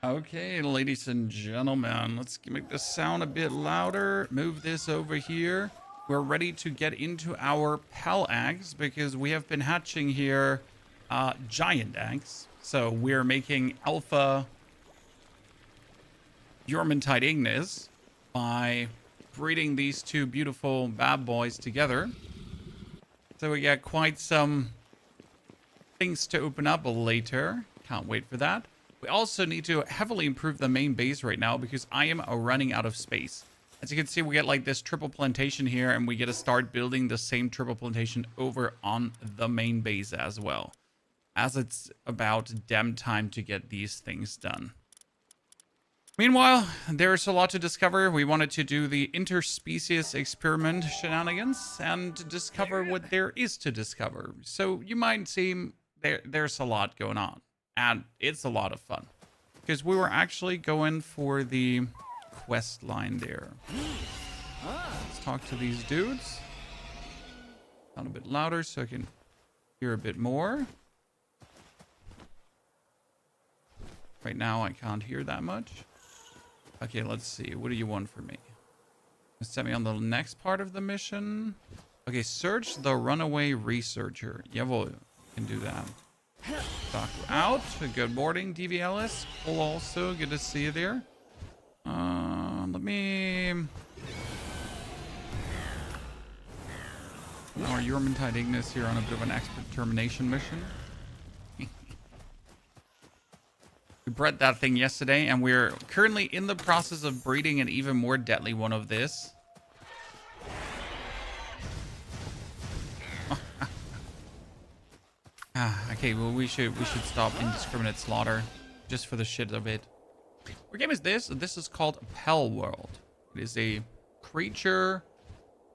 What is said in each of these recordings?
Okay, ladies and gentlemen, let's make the sound a bit louder. Move this over here. We're ready to get into our Pal eggs because we have been hatching here giant eggs. So we're making alpha Jormuntide Ignis by breeding these two beautiful bad boys together. So we got quite some things to open up later. Can't wait for that. We also need to heavily improve the main base right now because I am running out of space. As you can see, we get like this triple plantation here, and we get to start building the same triple plantation over on the main base as well, as it's about damn time to get these things done. Meanwhile, there's a lot to discover. We wanted to do the interspecies experiment shenanigans and discover what there is to discover. So you might see there's a lot going on. And it's a lot of fun. Because we were actually going for the quest line there. Let's talk to these dudes. Sound a bit louder so I can hear a bit more. Right now I can't hear that much. Okay, let's see. What do you want from me? Set me on the next part of the mission. Okay, search the runaway researcher. Jawohl, can do that. Doc out. Good morning, DVLS. Well, also, good to see you there. Let me... Our Jormuntide Ignis here on a bit of an expert termination mission. We bred that thing yesterday, and we're currently in the process of breeding an even more deadly one of this. Okay, well we should stop indiscriminate slaughter just for the shit of it. What game is this? This is called Palworld. It is a creature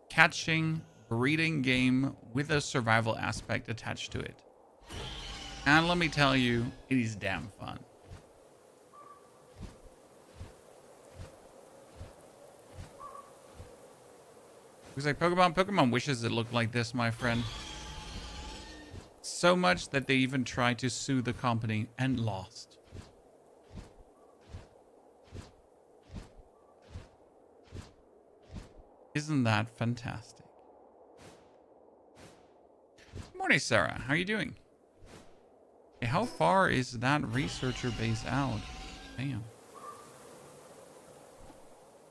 catching breeding game with a survival aspect attached to it. And let me tell you, it is damn fun. Looks like Pokemon wishes it looked like this, my friend. So much that they even tried to sue the company and lost. Isn't that fantastic? Good morning, Sarah. How are you doing? Hey, how far is that researcher base out? Damn.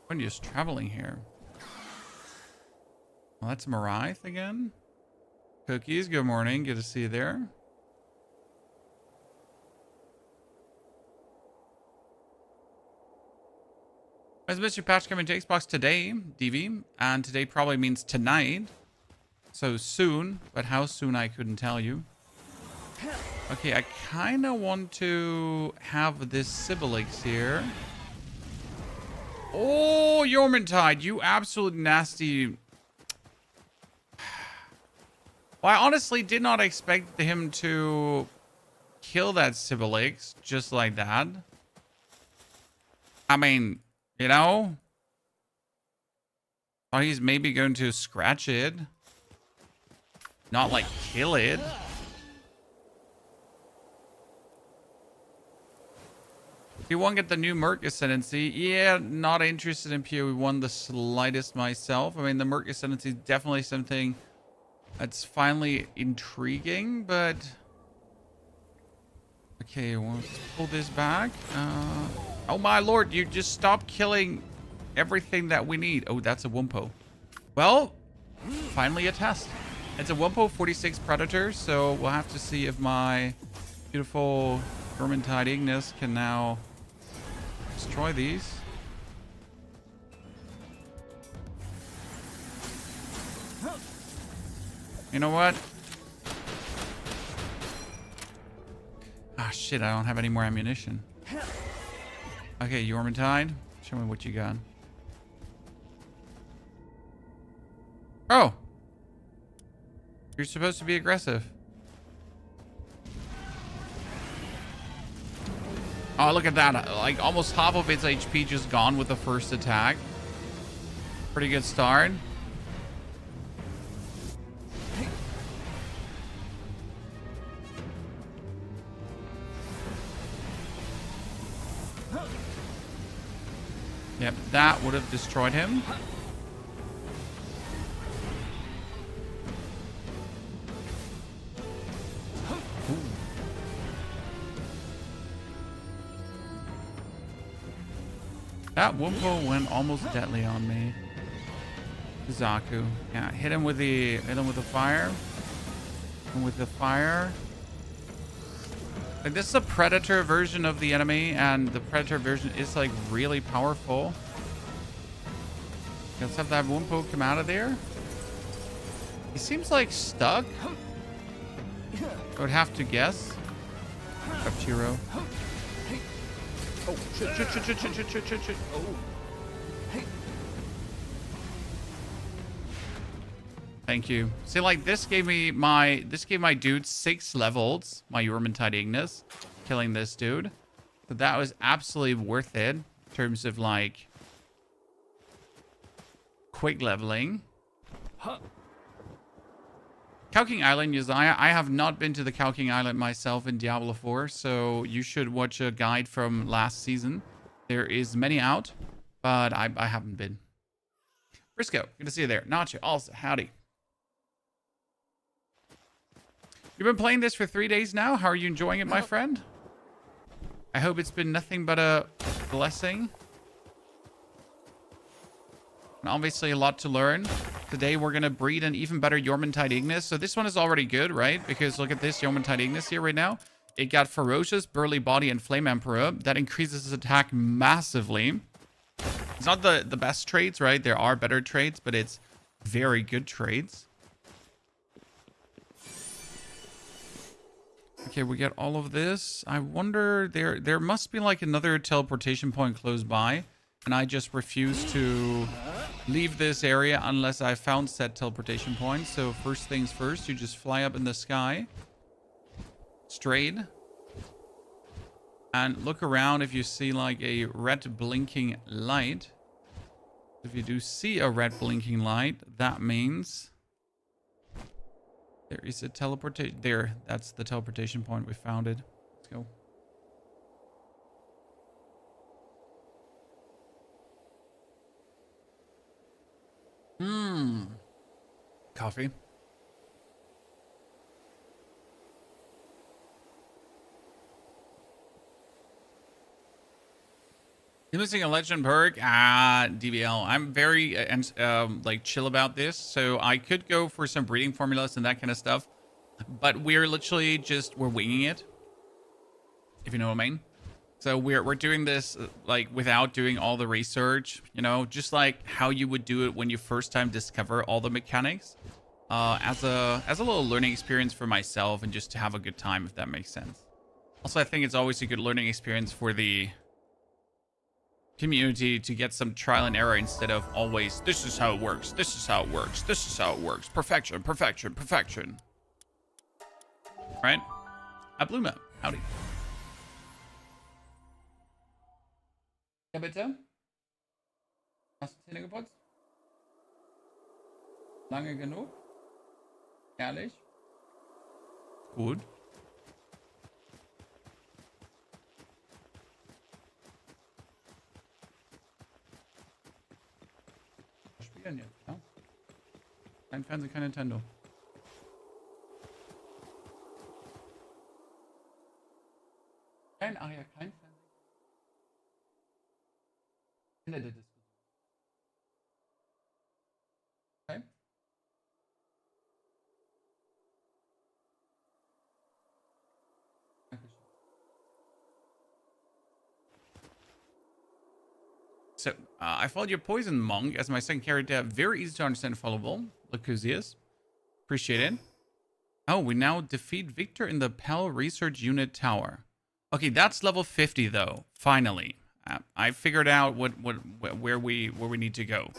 I'm just traveling here. Well, that's Marith again. Cookies, good morning. Good to see you there. As Mr. Patch coming to Xbox today, DV, and today probably means tonight. So soon, but how soon I couldn't tell you. Okay, I kind of want to have this Sibilix here. Oh, Jormuntide, you absolute nasty... Well, I honestly did not expect him to kill that Sibilix just like that. I mean, you know, thought he's maybe going to scratch it, not like kill it. You won't get the new Merc Ascendancy. Yeah, not interested in PoE1 the slightest myself. I mean, the Merc Ascendancy is definitely something that's finally intriguing, but... Okay, we'll pull this back. Oh my lord, you just stopped killing everything that we need. Oh, that's a Wumpo. Well, finally a test. It's a Wumpo 46 Predator, so we'll have to see if my beautiful Jormuntide Ignis can now destroy these. You know what? Ah, shit, I don't have any more ammunition. Okay, Jormuntide, show me what you got. Oh! You're supposed to be aggressive. Oh, look at that. Like, almost half of its HP just gone with the first attack. Pretty good start. Yep, that would have destroyed him. That Wumpo went almost deadly on me. Zaku. Yeah, hit him with the fire. And with the fire. Like, this is a predator version of the enemy, and the predator version is like really powerful. Let's have that Wumpo come out of there. He seems like stuck. I would have to guess. Chiro. Oh, shit. Oh. Thank you. See, like, this gave my dude 6 levels, my Yormantide Ignis, killing this dude. So that was absolutely worth it in terms of, like, quick leveling. Calking Island, Uzziah. I have not been to the Calking Island myself in Diablo 4, so you should watch a guide from last season. There is many out, but I haven't been. Briscoe, good to see you there. Nacho, also, howdy. You've been playing this for 3 days now. How are you enjoying it, my friend? I hope it's been nothing but a blessing. And obviously a lot to learn. Today we're going to breed an even better Yormantide Ignis. So this one is already good, right? Because look at this Yormantide Ignis here right now. It got Ferocious, Burly Body, and Flame Emperor. That increases his attack massively. It's not the best traits, right? There are better traits, but it's very good traits. Okay, we get all of this. I wonder, there must be like another teleportation point close by. And I just refuse to leave this area unless I found said teleportation point. So first things first, you just fly up in the sky. Straight. And look around if you see like a red blinking light. If you do see a red blinking light, that means there is a teleportation. There, that's the teleportation point. We found it. Let's go. Coffee. You're missing a legend perk? DBL. I'm very like chill about this, so I could go for some breeding formulas and that kind of stuff, but we're literally we're winging it, if you know what I mean. So we're doing this like without doing all the research, you know, just like how you would do it when you first time discover all the mechanics, as a little learning experience for myself and just to have a good time, if that makes sense. Also, I think it's always a good learning experience for the community to get some trial and error instead of always, this is how it works, this is how it works, this is how it works, perfection, perfection, perfection. Right? Bluma, howdy. Ja, bitte? Hast du Zähne geputzt? Lange genug? Ehrlich? Gut. Was spielen jetzt, ja? Kein Fernsehen, kein Nintendo. Kein Fernsehen. Ende der Diskussion. Okay. So, I followed your Poison Monk as my second character. Very easy to understand, followable. Lucusius. Appreciate it. Oh, we now defeat Victor in the Pal Research Unit Tower. Okay, that's level 50 though. Finally. I figured out where we need to go.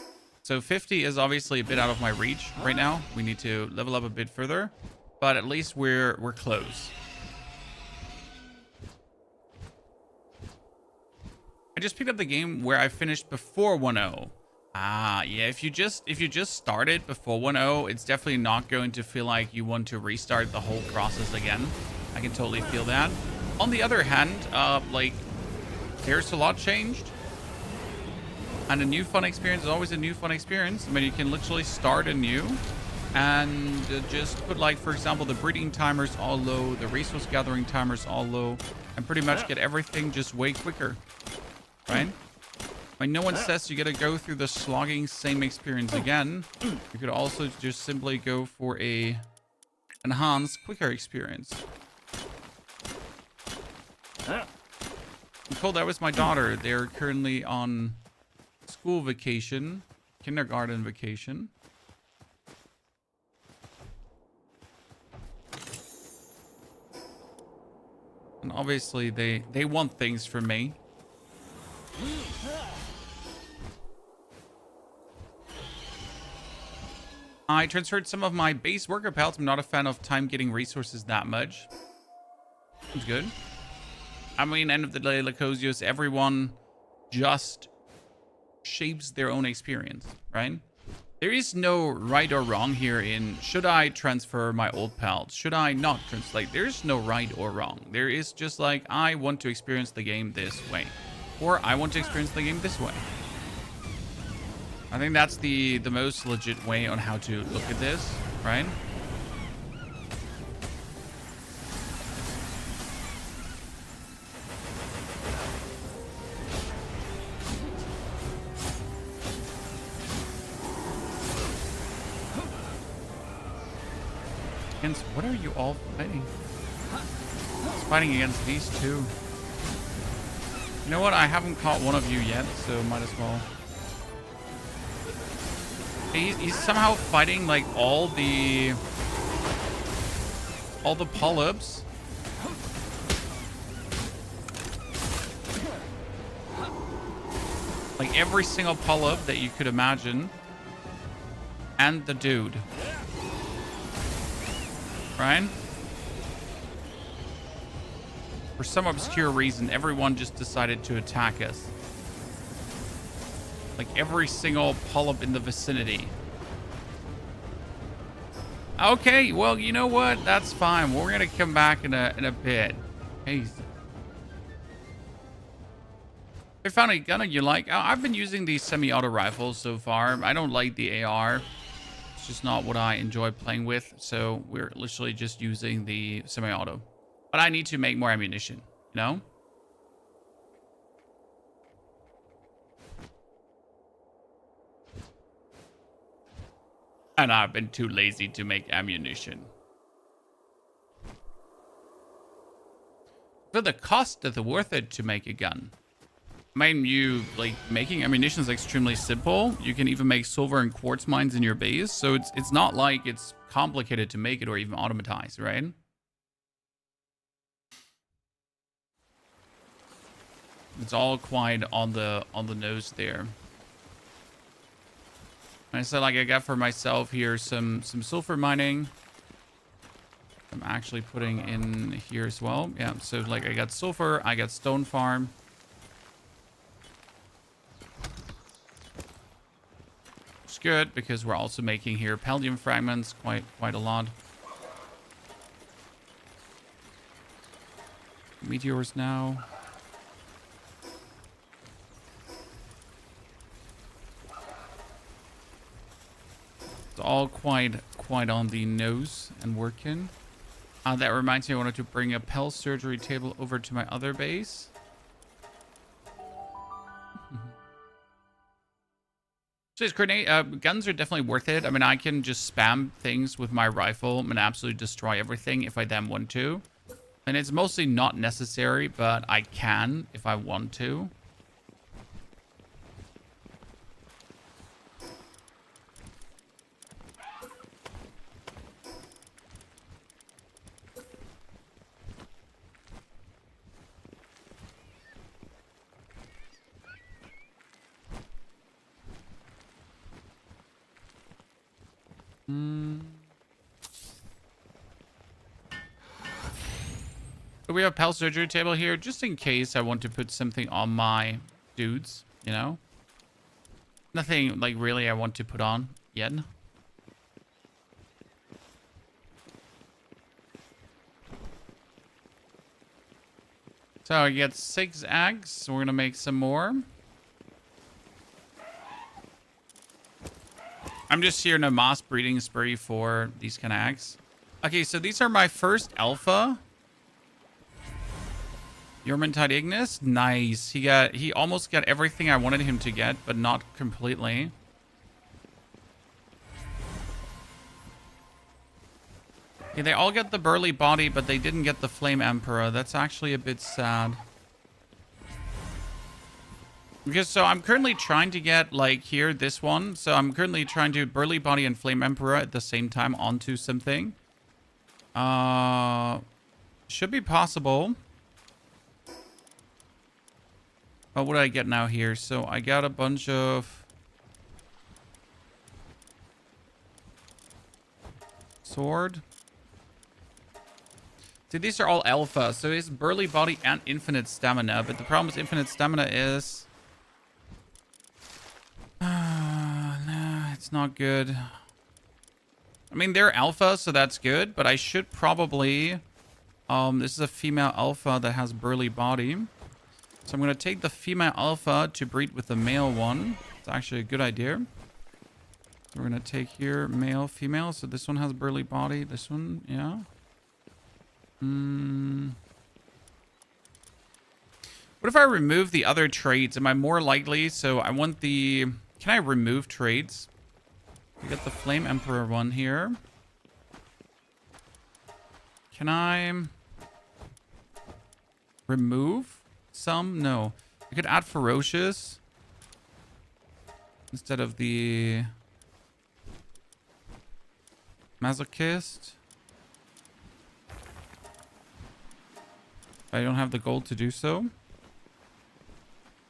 So 50 is obviously a bit out of my reach right now. We need to level up a bit further, but at least we're close. I just picked up the game where I finished before 1.0. Yeah, if you just started before 1.0, it's definitely not going to feel like you want to restart the whole process again. I can totally feel that. On the other hand, like, there's a lot changed. And a new fun experience is always a new fun experience. I mean, you can literally start anew and just put, like, for example, the breeding timers all low, the resource gathering timers all low, and pretty much get everything just way quicker, right? I mean, no one says you gotta go through the slogging same experience again. You could also just simply go for a enhanced, quicker experience. Nicole, that was my daughter. They're currently on school vacation, kindergarten vacation. And obviously they want things from me. I transferred some of my base worker pals. I'm not a fan of time getting resources that much. It's good. I mean, end of the day, Lacosius, everyone just shapes their own experience, right? There is no right or wrong here in should I transfer my old pals? Should I not translate? There's no right or wrong. There is just like, I want to experience the game this way. Or I want to experience the game this way. I think that's the most legit way on how to look at this, right? Against what are you all fighting? It's fighting against these two. You know what? I haven't caught one of you yet, so might as well. He's somehow fighting like all the polyps. Like every single polyp that you could imagine. And the dude. Right? For some obscure reason, everyone just decided to attack us. Like every single polyp in the vicinity. Okay, well, you know what? That's fine. We're gonna come back in a bit. Hey. I found a gun you like. I've been using these semi-auto rifles so far. I don't like the AR. It's just not what I enjoy playing with. So we're literally just using the semi-auto. But I need to make more ammunition, you know? And I've been too lazy to make ammunition. For the cost, is it worth it to make a gun? I mean, making ammunition is extremely simple. You can even make silver and quartz mines in your base. So it's not like it's complicated to make it or even automatize, right? It's all quite on the nose there. I said, like, I got for myself here some sulfur mining. I'm actually putting in here as well. Yeah, so like I got sulfur, I got stone farm. It's good because we're also making here palladium fragments quite a lot. Meteors now. It's all quite on the nose and working. That reminds me, I wanted to bring a Pell surgery table over to my other base. So it's grenade guns are definitely worth it. I mean, I can just spam things with my rifle and absolutely destroy everything if I then want to. And it's mostly not necessary, but I can if I want to. We have a Pell surgery table here just in case I want to put something on my dudes, you know? Nothing like really I want to put on yet. So I get 6 eggs. So we're gonna make some more. I'm just here in a mass breeding spree for these kind of eggs. Okay, so these are my first alpha. Yormantide Ignis, nice. He almost got everything I wanted him to get, but not completely. Okay, they all get the burly body, but they didn't get the Flame Emperor. That's actually a bit sad. Because so I'm currently trying to get like here this one. So I'm currently trying to burly body and Flame Emperor at the same time onto something. Should be possible. Oh, what do I get now here? So I got a bunch of sword. See, these are all alpha, so it's burly body and infinite stamina. But the problem with infinite stamina is, nah, it's not good. I mean, they're alpha, so that's good. But I should probably, this is a female alpha that has burly body. So I'm going to take the female alpha to breed with the male one. It's actually a good idea. So we're going to take here male, female. So this one has burly body. This one, yeah. What if I remove the other trades? Am I more likely? So I want the... Can I remove trades? We got the Flame Emperor one here. Can I remove some? No. I could add Ferocious instead of the Masochist. I don't have the gold to do so.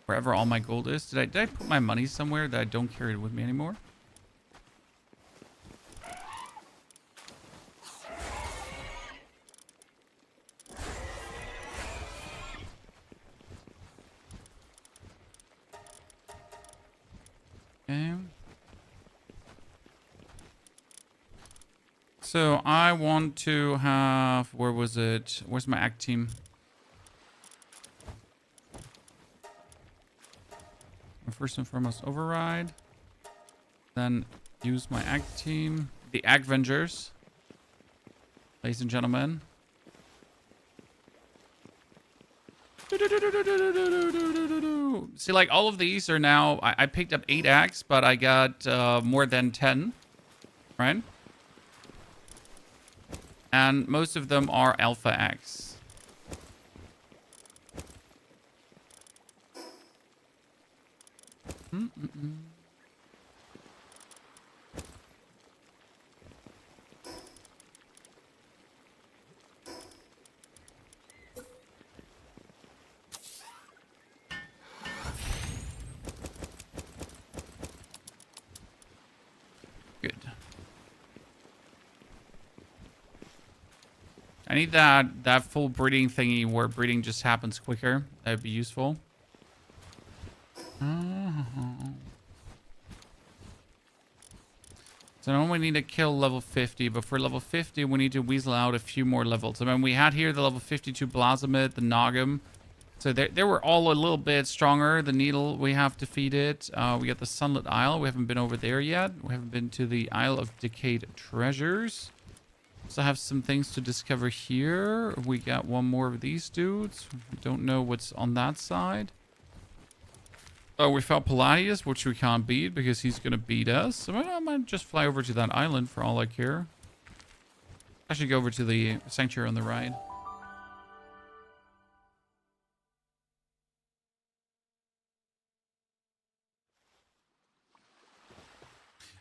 Wherever all my gold is. Did I put my money somewhere that I don't carry it with me anymore? Okay. So I want to have... Where was it? Where's my act team? First and foremost, override. Then use my ag team. The Ag Vengers. Ladies and gentlemen. See, like, all of these are now... I picked up 8 ags, but I got more than 10. Right? And most of them are alpha ags. Good. I need that full breeding thingy where breeding just happens quicker. That'd be useful. So now we need to kill level 50, but for level 50, we need to weasel out a few more levels. I mean, we had here the level 52 Blazamid, the Nogum. So they were all a little bit stronger. The Needle, we have defeated. We got the Sunlit Isle. We haven't been over there yet. We haven't been to the Isle of Decayed Treasures. So I have some things to discover here. We got one more of these dudes. We don't know what's on that side. Oh, we found Palladius, which we can't beat because he's going to beat us. So I might just fly over to that island for all I care. I should go over to the sanctuary on the right.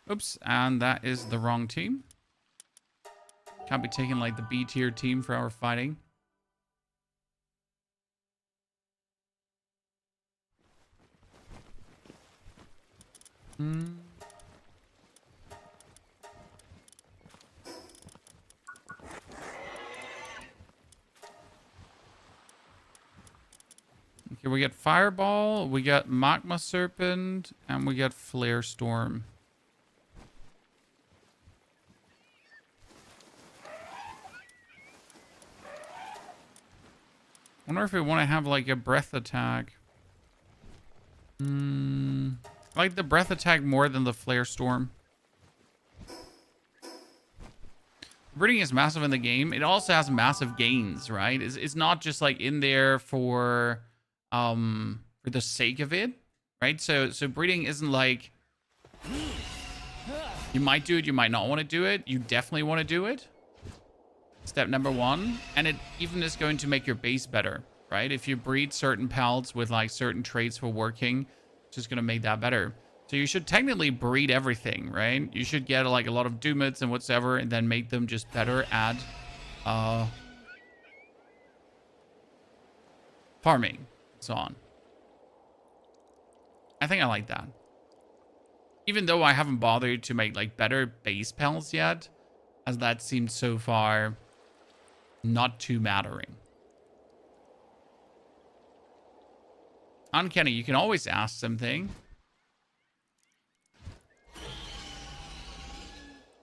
Oops, and that is the wrong team. Can't be taking like the B tier team for our fighting. Okay, we got Fireball, we got Magma Serpent, and we got Flare Storm. I wonder if we want to have like a breath attack. I like the breath attack more than the Flare Storm. breeding is massive in the game. It also has massive gains, right? It's not just like in there for the sake of it, right? So breeding isn't like you might do it, you might not want to do it. You definitely want to do it. Step number 1. And it even is going to make your base better, right? If you breed certain pals with like certain traits for working, it's just going to make that better. So you should technically breed everything, right? You should get like a lot of Doomits and whatsoever, and then make them just better at farming and so on. I think I like that. Even though I haven't bothered to make like better base pals yet, as that seems so far not too mattering. Uncanny, you can always ask something.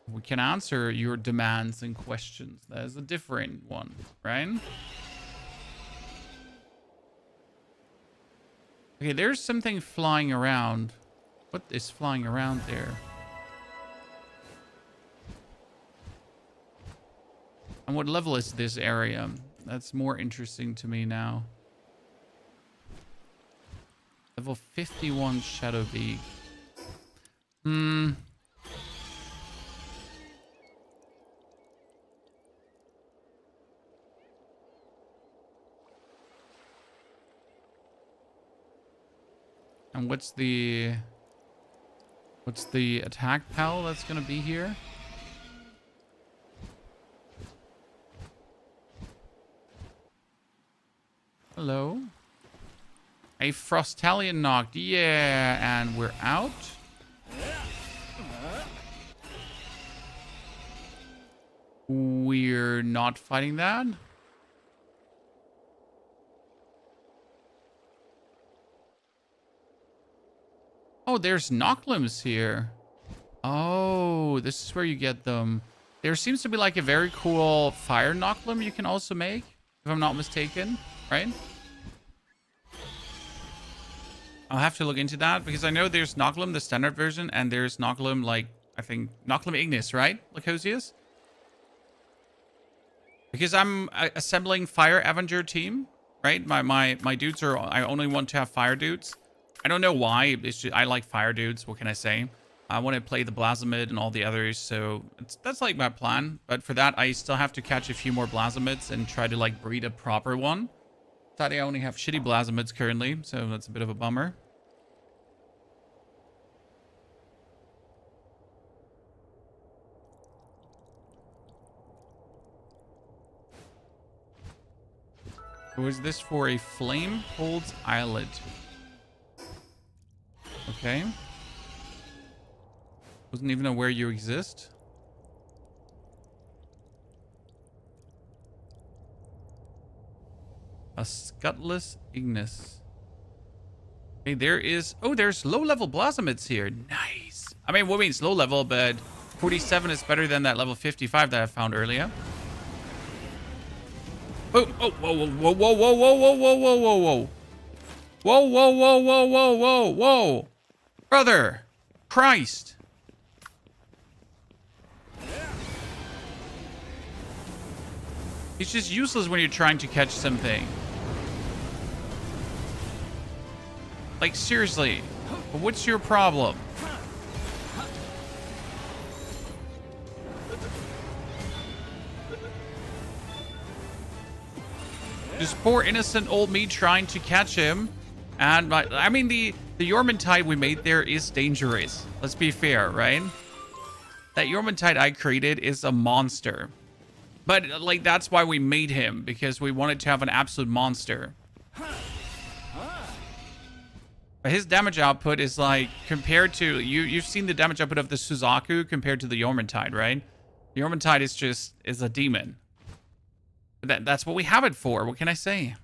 We can answer your demands and questions. There's a different one, right? Okay, there's something flying around. What is flying around there? And what level is this area? That's more interesting to me now. Level 51 Shadow Beak. And what's the attack pal that's gonna be here? Hello. A Frostalion knocked. Yeah, and we're out. We're not fighting that. Oh, there's Knocklims here. Oh, this is where you get them. There seems to be like a very cool fire Knocklim you can also make, if I'm not mistaken, right? I'll have to look into that because I know there's Knocklim, the standard version, and there's Knocklim, like, I think, Knocklim Ignis, right? Lacosius? Because I'm assembling Fire Avenger team, right? My dudes are, I only want to have fire dudes. I don't know why. It's just, I like fire dudes. What can I say? I want to play the Blasmid and all the others, so that's like my plan. But for that, I still have to catch a few more Blasmids and try to like breed a proper one. Sadly, I only have shitty Blasmids currently, so that's a bit of a bummer. Was this for a Flame Holds Islet? Okay. Wasn't even aware you exist. A Scutless Ignis. Okay, there is... Oh, there's low-level Blasmids here. Nice. I mean, what means low-level, but 47 is better than that level 55 that I found earlier. Oh, oh, whoa, whoa, whoa, whoa, whoa, whoa, whoa, whoa, whoa, whoa. Whoa, whoa, whoa, whoa, whoa, whoa, whoa. Brother. Christ. It's just useless when you're trying to catch something. Like, seriously. What's your problem? Just poor innocent old me trying to catch him. And, I mean, the Yormantide we made there is dangerous. Let's be fair, right? That Yormantide I created is a monster. But, like, that's why we made him. Because we wanted to have an absolute monster. But his damage output is, like, compared to... You've seen the damage output of the Suzaku compared to the Yormantide, right? The Yormantide is a demon. That's what we have it for. What can I say?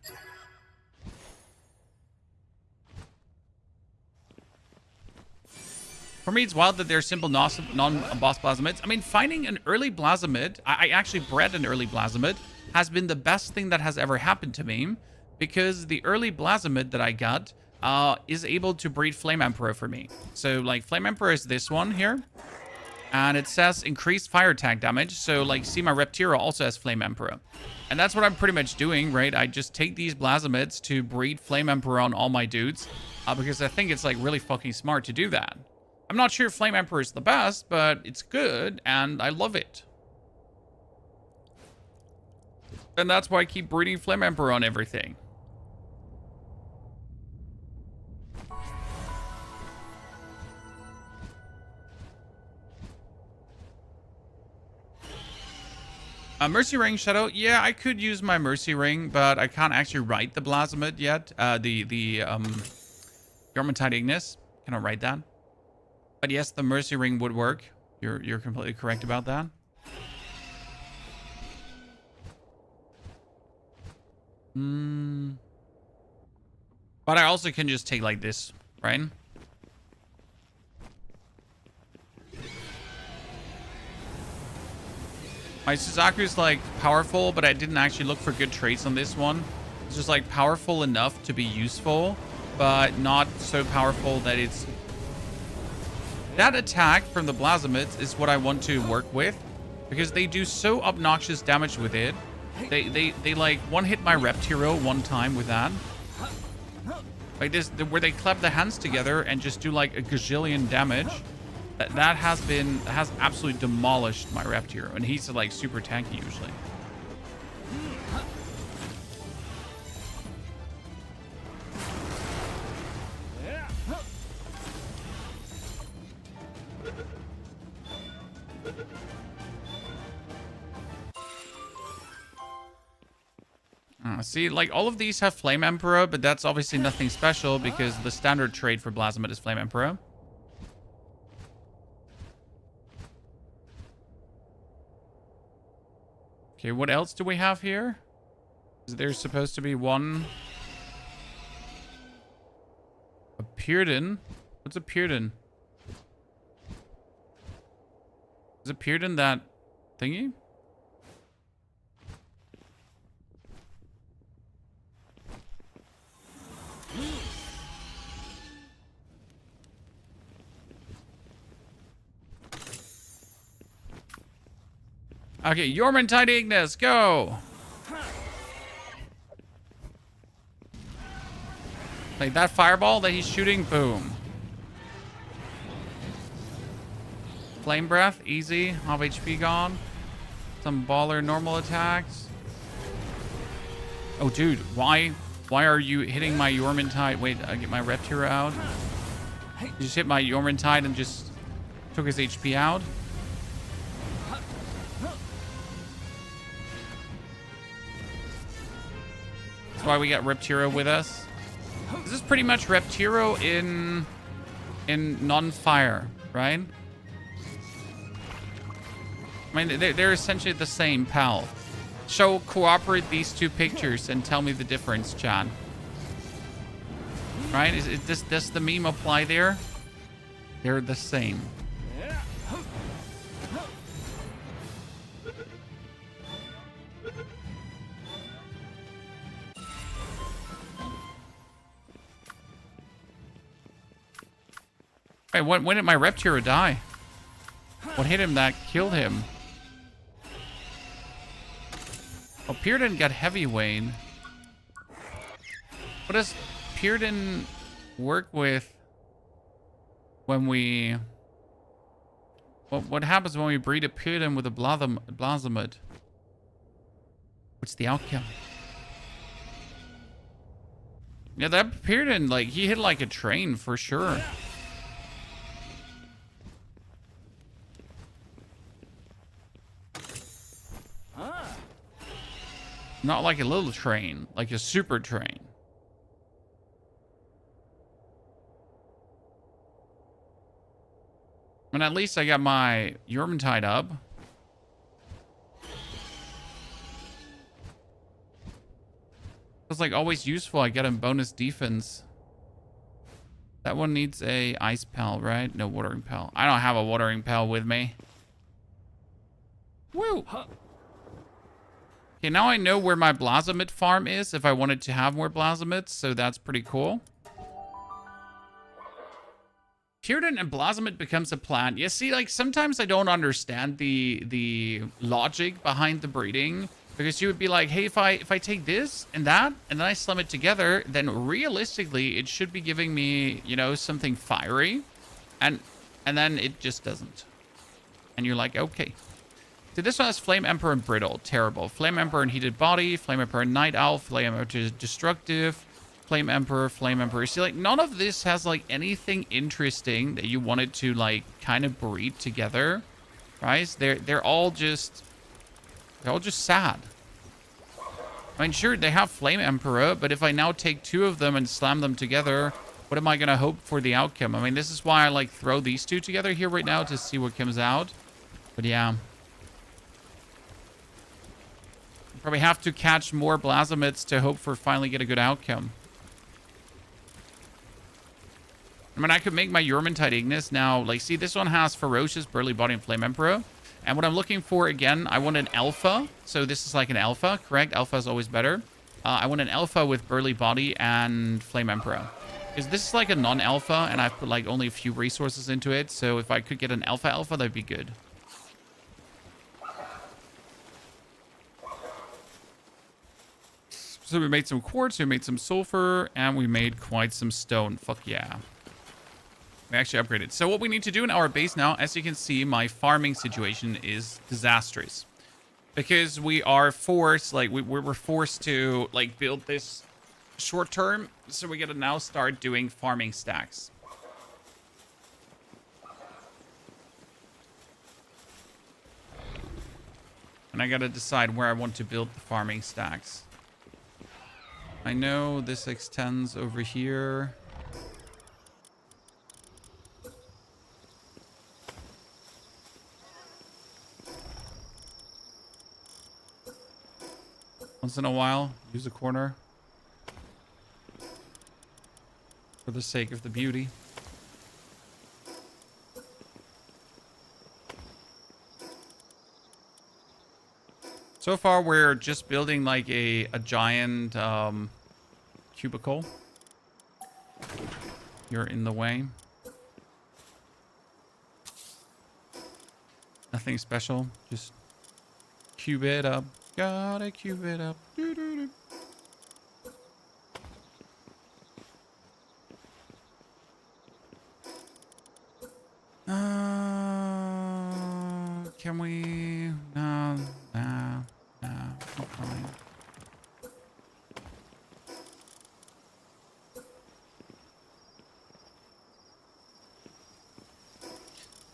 For me, it's wild that they're simple non-boss Blasmids. I mean, finding an early Blasmid, I actually bred an early Blasmid, has been the best thing that has ever happened to me. Because the early Blasmid that I got is able to breed Flame Emperor for me. So, like, Flame Emperor is this one here. And it says increased fire attack damage. So, like, see, my Reptiro also has Flame Emperor. And that's what I'm pretty much doing, right? I just take these Plasmids to breed Flame Emperor on all my dudes. Because I think it's, like, really fucking smart to do that. I'm not sure if Flame Emperor is the best, but it's good, and I love it. And that's why I keep breeding Flame Emperor on everything. Mercy Ring Shadow. Yeah, I could use my Mercy Ring, but I can't actually write the Plasmid yet. The Yormantide Ignis. Cannot write that. But yes, the Mercy Ring would work. You're completely correct about that. But I also can just take like this, right? My Suzaku is like powerful, but I didn't actually look for good traits on this one. It's just like powerful enough to be useful, but not so powerful that it's... That attack from the Plasmids is what I want to work with, because they do so obnoxious damage with it. They like one hit my Reptiro one time with that. Like this, where they clap the hands together and just do like a gazillion damage. That has absolutely demolished my Reptiro, and he's like super tanky usually. See, like all of these have Flame Emperor, but that's obviously nothing special because the standard trait for Plasmid is Flame Emperor. Okay, what else do we have here? Is there supposed to be one? A Pearden? What's a Pearden? Is a Pearden that thingy? Okay, Yormantide Ignis, go! Like that fireball that he's shooting, boom. Flame Breath, easy. Half HP gone. Some baller normal attacks. Oh, dude, why are you hitting my Yormantide? Wait, I get my Reptiro out. You just hit my Yormantide and just took his HP out. That's why we got Reptiro with us. This is pretty much Reptiro in non-fire, right? I mean, they're essentially the same, pal. So cooperate these two pictures and tell me the difference, Chad. Right? Does the meme apply there? They're the same. Hey, when did my Reptiro die? What hit him that killed him? Oh, Pearden got heavyweight. What does Pearden work with when we... What happens when we breed a Pearden with a Plasmid? What's the outcome? Yeah, that Pearden, like, he hit like a train for sure. Not like a little train, like a super train. And at least I got my Yormantide up. It's like always useful. I get him bonus defense. That one needs a ice pal, right? No watering pal. I don't have a watering pal with me. Woo! Okay, now I know where my Plasmid farm is if I wanted to have more Plasmids, so that's pretty cool. Tearden emblazonment becomes a plant. Yeah, see, like, sometimes I don't understand the logic behind the breeding. Because you would be like, hey, if I take this and that, and then I slum it together, then realistically, it should be giving me, you know, something fiery. And then it just doesn't. And you're like, okay. So this one has Flame Emperor and Brittle. Terrible. Flame Emperor and Heated Body. Flame Emperor and Night Owl. Flame Emperor Destructive. Flame Emperor. Flame Emperor. See, like, none of this has, like, anything interesting that you wanted to, like, kind of breed together. Right? They're all just sad. I mean, sure, they have Flame Emperor, but if I now take two of them and slam them together, what am I going to hope for the outcome? I mean, this is why I, like, throw these two together here right now to see what comes out. But yeah. Probably have to catch more Blazomits to hope for finally get a good outcome. I mean, I could make my Urmantide Ignis now. Like, see, this one has Ferocious, Burly Body, and Flame Emperor. And what I'm looking for, again, I want an Alpha. So this is like an Alpha, correct? Alpha is always better. I want an Alpha with Burly Body and Flame Emperor. Because this is like a non-Alpha, and I've put, like, only a few resources into it. So if I could get an Alpha, that'd be good. So we made some quartz, we made some sulfur, and we made quite some stone. Fuck yeah. We actually upgraded. So what we need to do in our base now, as you can see, my farming situation is disastrous. Because we are forced, like, we were forced to, like, build this short term. So we gotta now start doing farming stacks. And I gotta decide where I want to build the farming stacks. I know this extends over here. Once in a while, use a corner. For the sake of the beauty. So far, we're just building like a giant cubicle. You're in the way. Nothing special. Just cube it up. Gotta cube it up. Doo -doo -doo. Can we? No. Not fine.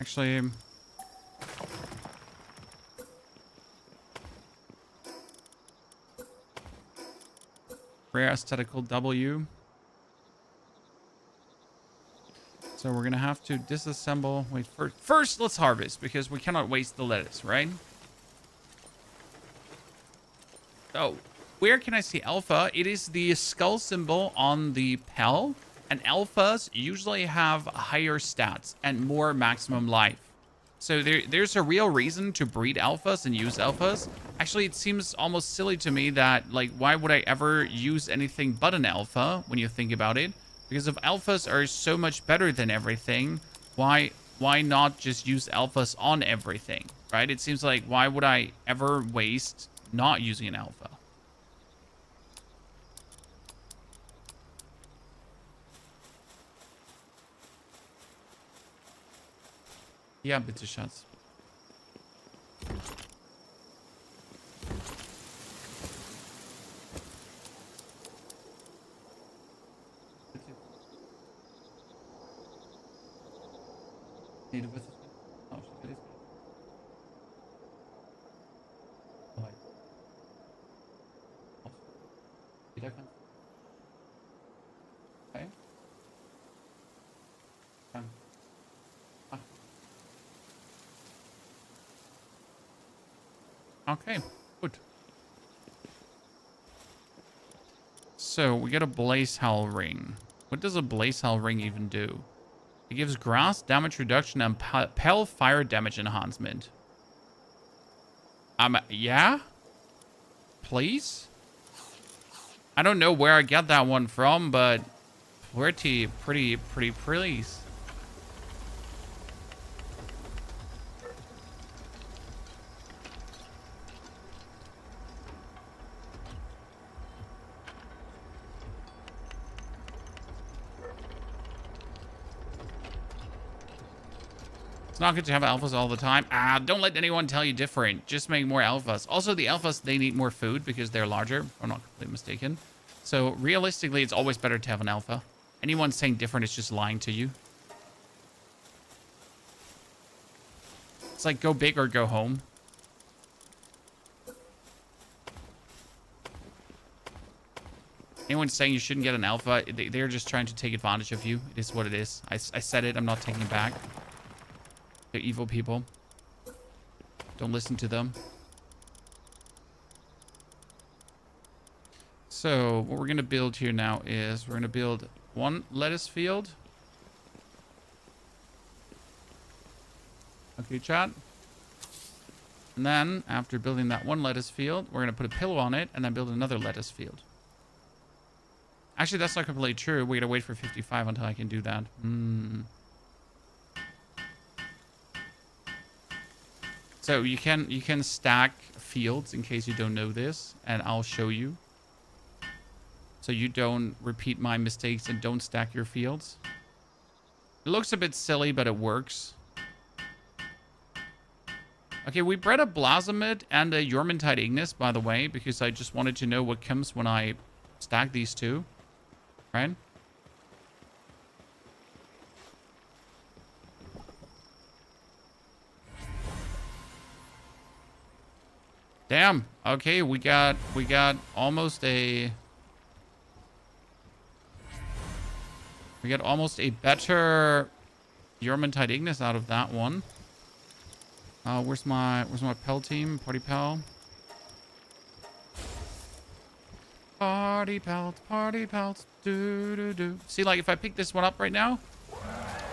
Actually, rare aesthetical W. So we're gonna have to disassemble. Wait, first let's harvest because we cannot waste the lettuce, right? Oh, where can I see alpha? It is the skull symbol on the Pel, and alphas usually have higher stats and more maximum life. So there's a real reason to breed alphas and use alphas. Actually, it seems almost silly to me that, like, why would I ever use anything but an alpha when you think about it? Because if alphas are so much better than everything, why not just use alphas on everything, right? It seems like, why would I ever waste not using an alpha? Ja, bitte, Schatz. Nee, du wirst es nicht. Wieder kannst du. Okay. Dann. Ach. Okay, good. So we get a Blaze Howl ring. What does a Blaze Howl ring even do? It gives grass damage reduction and Pel fire damage enhancement. Yeah? Please? I don't know where I get that one from, but pretty please. It's not good to have alphas all the time. Don't let anyone tell you different. Just make more alphas. Also, the alphas, they need more food because they're larger. I'm not completely mistaken. So realistically, it's always better to have an alpha. Anyone saying different is just lying to you. It's like go big or go home. Anyone saying you shouldn't get an alpha, they're just trying to take advantage of you. It is what it is. I said it. I'm not taking it back. They're evil people. Don't listen to them. So what we're going to build here now is we're going to build one lettuce field. Okay, chat. And then after building that one lettuce field, we're going to put a pillow on it and then build another lettuce field. Actually, that's not completely true. We got to wait for 55 until I can do that. So you can stack fields in case you don't know this, and I'll show you. So you don't repeat my mistakes and don't stack your fields. It looks a bit silly, but it works. Okay, we bred a Blasomid and a Yormantide Ignis, by the way, because I just wanted to know what comes when I stack these two. Right? Damn. Okay, we got almost a better Yormantide Ignis out of that one. Where's my Pel team? Party Pel. Party pelts, do. See, like, if I pick this one up right now,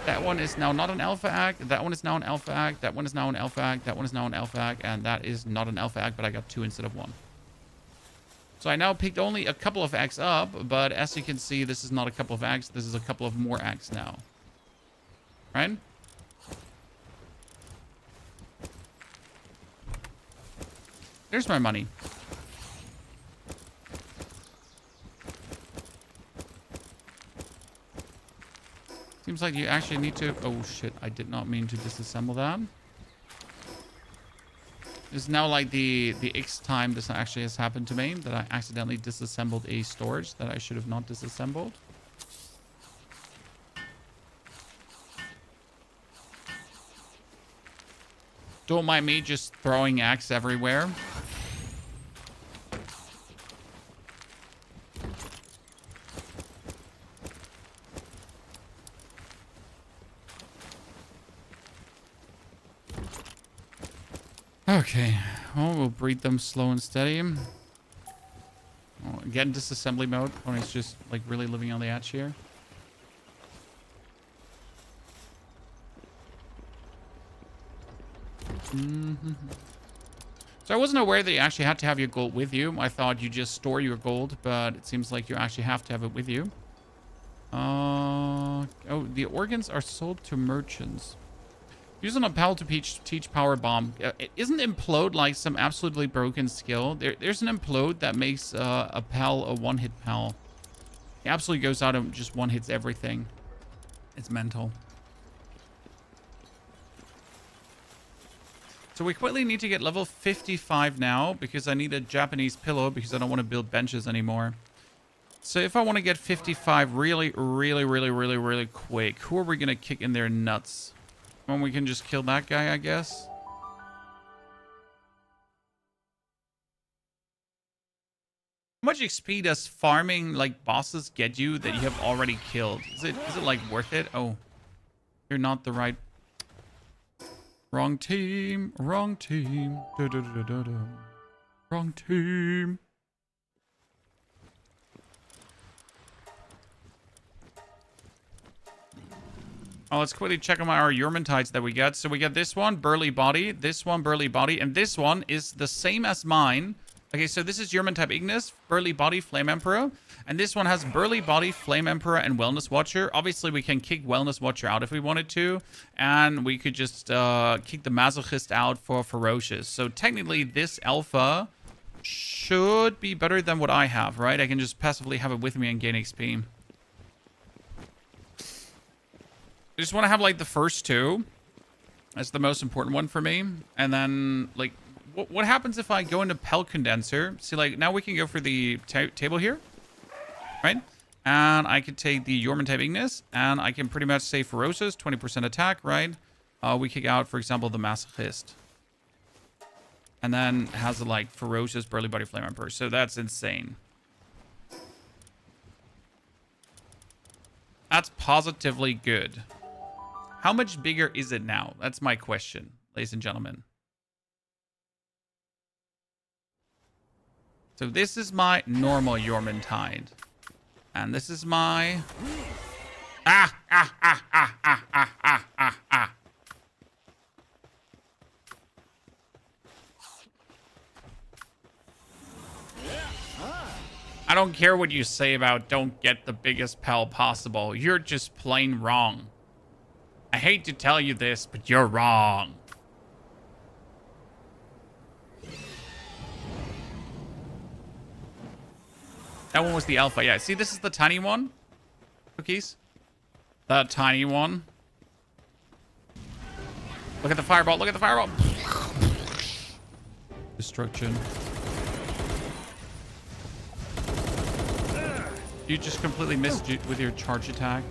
that one is now not an alpha act, that one is now an alpha act, that one is now an alpha act, that one is now an alpha act, and that is not an alpha act, but I got 2 instead of 1. So I now picked only a couple of acts up, but as you can see, this is not a couple of acts, this is a couple of more acts now. Right? There's my money. Seems like you actually need to... Oh, shit. I did not mean to disassemble that. This is now like the X time this actually has happened to me. That I accidentally disassembled a storage that I should have not disassembled. Don't mind me just throwing axe everywhere. Okay, well, we'll breed them slow and steady. Oh, again, disassembly mode when it's just like really living on the edge here. So I wasn't aware that you actually had to have your gold with you. I thought you just store your gold, but it seems like you actually have to have it with you. Oh, the organs are sold to merchants. Use an Impel to teach Power Bomb. Isn't Implode like some absolutely broken skill? There's an Implode that makes a Pal a one-hit Pal. He absolutely goes out and just one-hits everything. It's mental. So we quickly need to get level 55 now because I need a Japanese pillow because I don't want to build benches anymore. So if I want to get 55 really quick, who are we going to kick in their nuts? Well, we can just kill that guy, I guess. How much XP does farming like bosses get you that you have already killed? Is it like worth it? Oh, you're not the right. Wrong team. Wrong team. Wrong team. Oh, let's quickly check on our Yormantides that we got. So we got this one, Burly Body, this one, Burly Body, and this one is the same as mine. Okay, so this is Yormantype Ignis, Burly Body, Flame Emperor, and this one has Burly Body, Flame Emperor, and Wellness Watcher. Obviously, we can kick Wellness Watcher out if we wanted to, and we could just kick the Masochist out for Ferocious. So technically, this alpha should be better than what I have, right? I can just passively have it with me and gain XP. I just want to have like the first two. That's the most important one for me. And then, like, what happens if I go into Pel Condenser? See, like, now we can go for the table here, right? And I could take the Yorman type Ignis, and I can pretty much say Ferocious, 20% attack, right? We kick out, for example, the Masochist. And then has the, like, Ferocious Burly Body Flame Emperor. So that's insane. That's positively good. How much bigger is it now? That's my question, ladies and gentlemen. So this is my normal Yorman Tide. And this is my... I don't care what you say about don't get the biggest Pel possible. You're just plain wrong. I hate to tell you this, but you're wrong. That one was the alpha. Yeah, see, this is the tiny one. Cookies. The tiny one. Look at the fireball. Look at the fireball. Destruction. You just completely missed with your charge attack.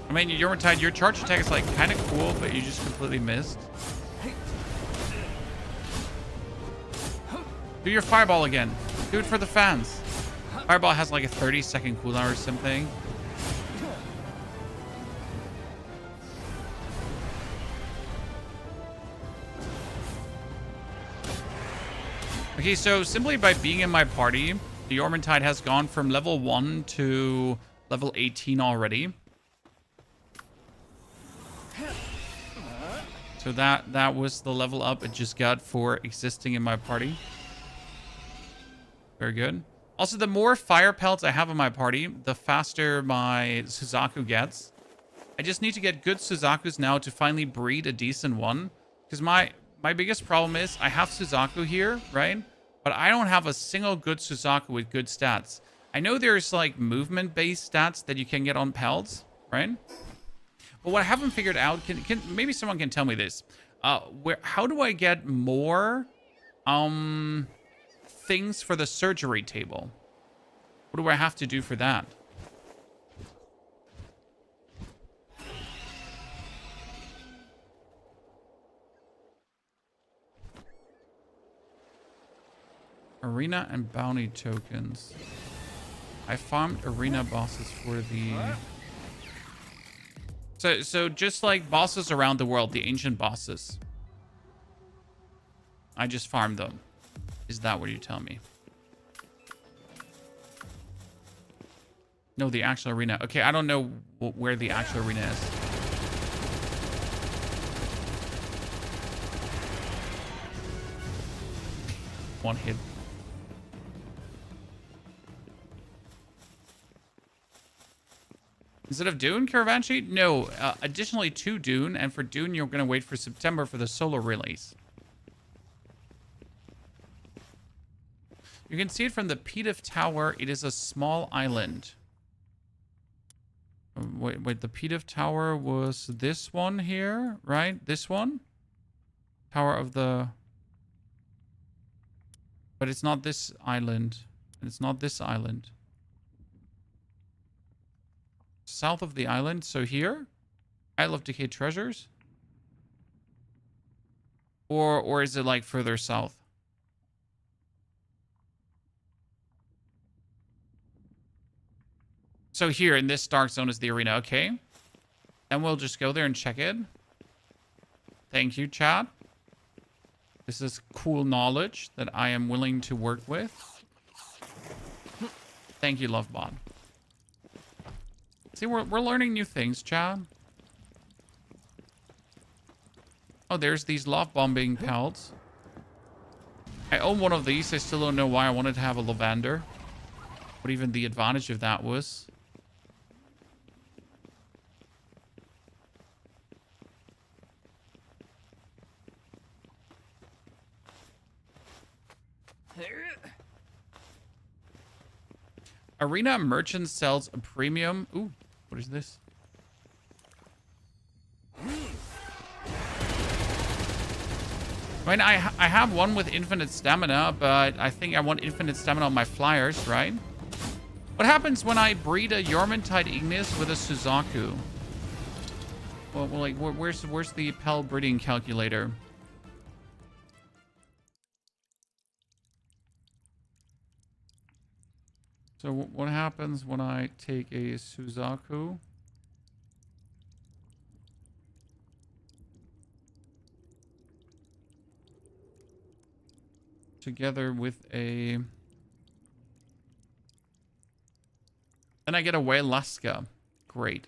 I mean, your charge attack is like kind of cool, but you just completely missed. Do your fireball again. Do it for the fans. Fireball has like a 30-second cooldown or something. Okay, so simply by being in my party, the Yormantide has gone from level 1 to level 18 already. So that was the level up it just got for existing in my party. Very good. Also, the more fire pelts I have in my party, the faster my Suzaku gets. I just need to get good Suzakus now to finally breed a decent one. Because my biggest problem is I have Suzaku here, right? But I don't have a single good Suzaku with good stats. I know there's like movement-based stats that you can get on pelts, right? But what I haven't figured out, maybe someone can tell me this. How do I get more things for the surgery table? What do I have to do for that? Arena and bounty tokens. I farmed arena bosses for the... So just like bosses around the world, the ancient bosses. I just farmed them. Is that what you tell me? No, the actual arena. Okay, I don't know where the actual arena is. One hit. Instead of Dune, Caravanchi? No, additionally to Dune, and for Dune, you're going to wait for September for the solo release. You can see it from the Peative Tower. It is a small island. Wait, the Peative Tower was this one here, right? This one? Tower of the... But it's not this island. And it's not this island. South of the island, so here? Isle of Decayed Treasures? Or is it like further south? So here in this dark zone is the arena, okay. Then we'll just go there and check it. Thank you, chat. This is cool knowledge that I am willing to work with. Thank you, Lovebot. See, we're learning new things, chat. Oh, there's these love bombing pelts. I own one of these. I still don't know why I wanted to have a lavender. What even the advantage of that was. Arena Merchant sells a premium. Ooh, what is this? I mean, I have one with infinite stamina, but I think I want infinite stamina on my flyers, right? What happens when I breed a Yormantide Ignis with a Suzaku? Well, like, where's the Pel breeding calculator? So what happens when I take a Suzaku? Together with a... And I get a Waylaska. Great.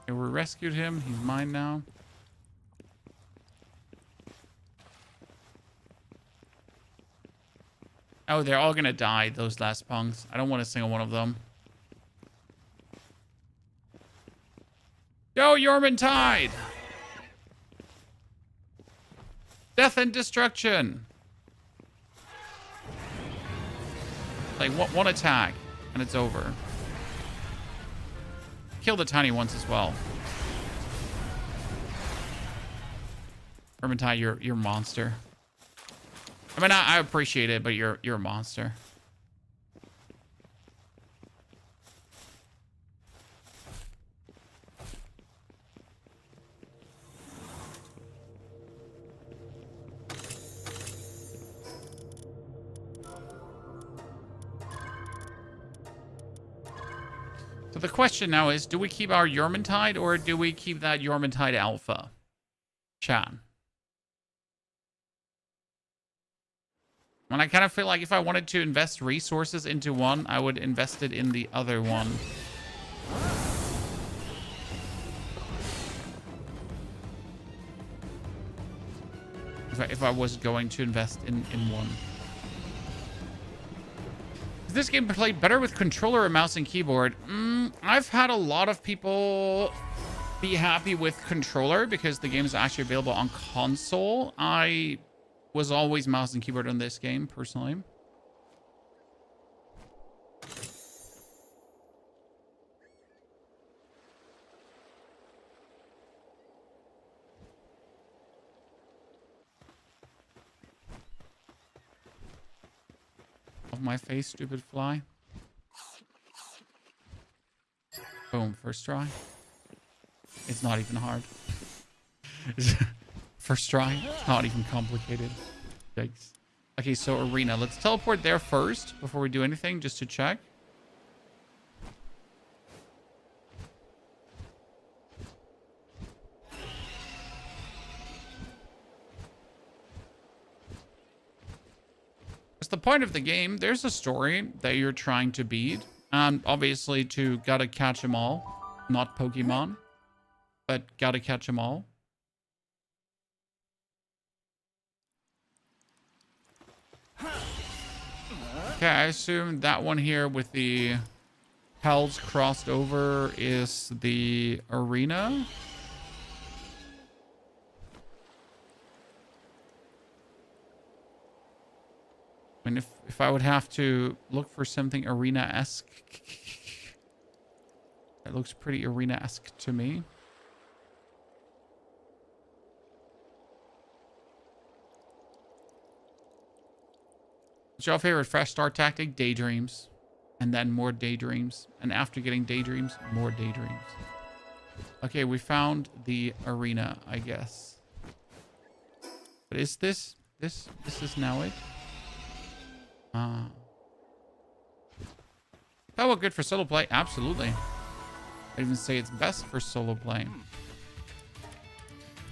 Okay, we rescued him. He's mine now. Oh, they're all gonna die, those last punks. I don't want a single one of them. Go, Yormantide! Death and destruction! Like, one attack, and it's over. Kill the tiny ones as well. Yormantide, you're a monster. I mean, I appreciate it, but you're a monster. So the question now is, do we keep our Yormantide or do we keep that Yormantide Alpha? Chat. And I kind of feel like if I wanted to invest resources into one, I would invest it in the other one. If I was going to invest in one. Is this game played better with controller or mouse and keyboard? I've had a lot of people be happy with controller because the game is actually available on console. I was always mouse and keyboard on this game, personally. Off my face, stupid fly. Boom, first try. It's not even hard. First try, not even complicated. Yikes. Okay, so arena. Let's teleport there first before we do anything, just to check. It's the point of the game. There's a story that you're trying to beat. Obviously to gotta catch them all. Not Pokemon, but gotta catch them all. Okay, I assume that one here with the Pels crossed over is the arena. I mean, if I would have to look for something arena-esque, it looks pretty arena-esque to me. What's your favorite fresh start tactic? Daydreams. And then more daydreams. And after getting daydreams, more daydreams. Okay, we found the arena, I guess. But is this is now it? Oh, good for solo play. Absolutely. I'd even say it's best for solo play.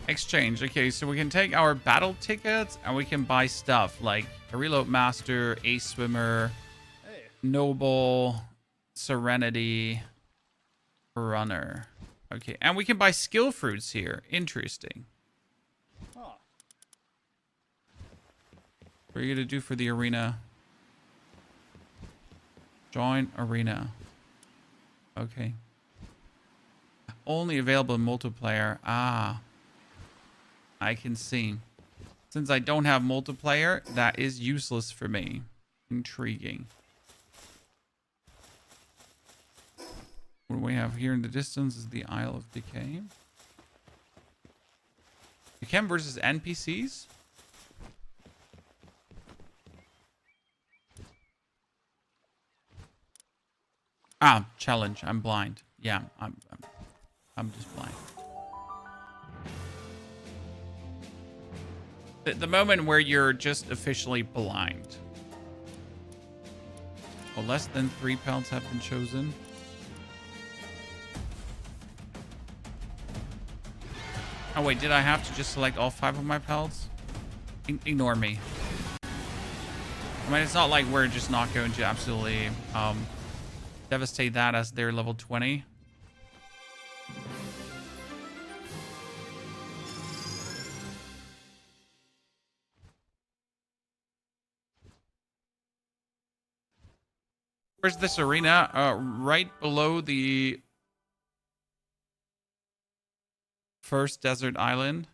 Exchange. Okay, so we can take our battle tickets and we can buy stuff like a reload master, ace swimmer, noble, serenity, runner. Okay, and we can buy skill fruits here. Interesting. What are you going to do for the arena? Join arena. Okay. Only available in multiplayer. Ah. I can see. Since I don't have multiplayer, that is useless for me. Intriguing. What do we have here in the distance is the Isle of Decay. Decay versus NPCs? Ah, challenge. I'm blind. Yeah, I'm just blind. The moment where you're just officially blind. Well, less than 3 pelts have been chosen. Oh wait, did I have to just select all 5 of my pelts? Ignore me. I mean, it's not like we're just not going to absolutely devastate that as they're level 20. Where's this arena? Right below the first desert island.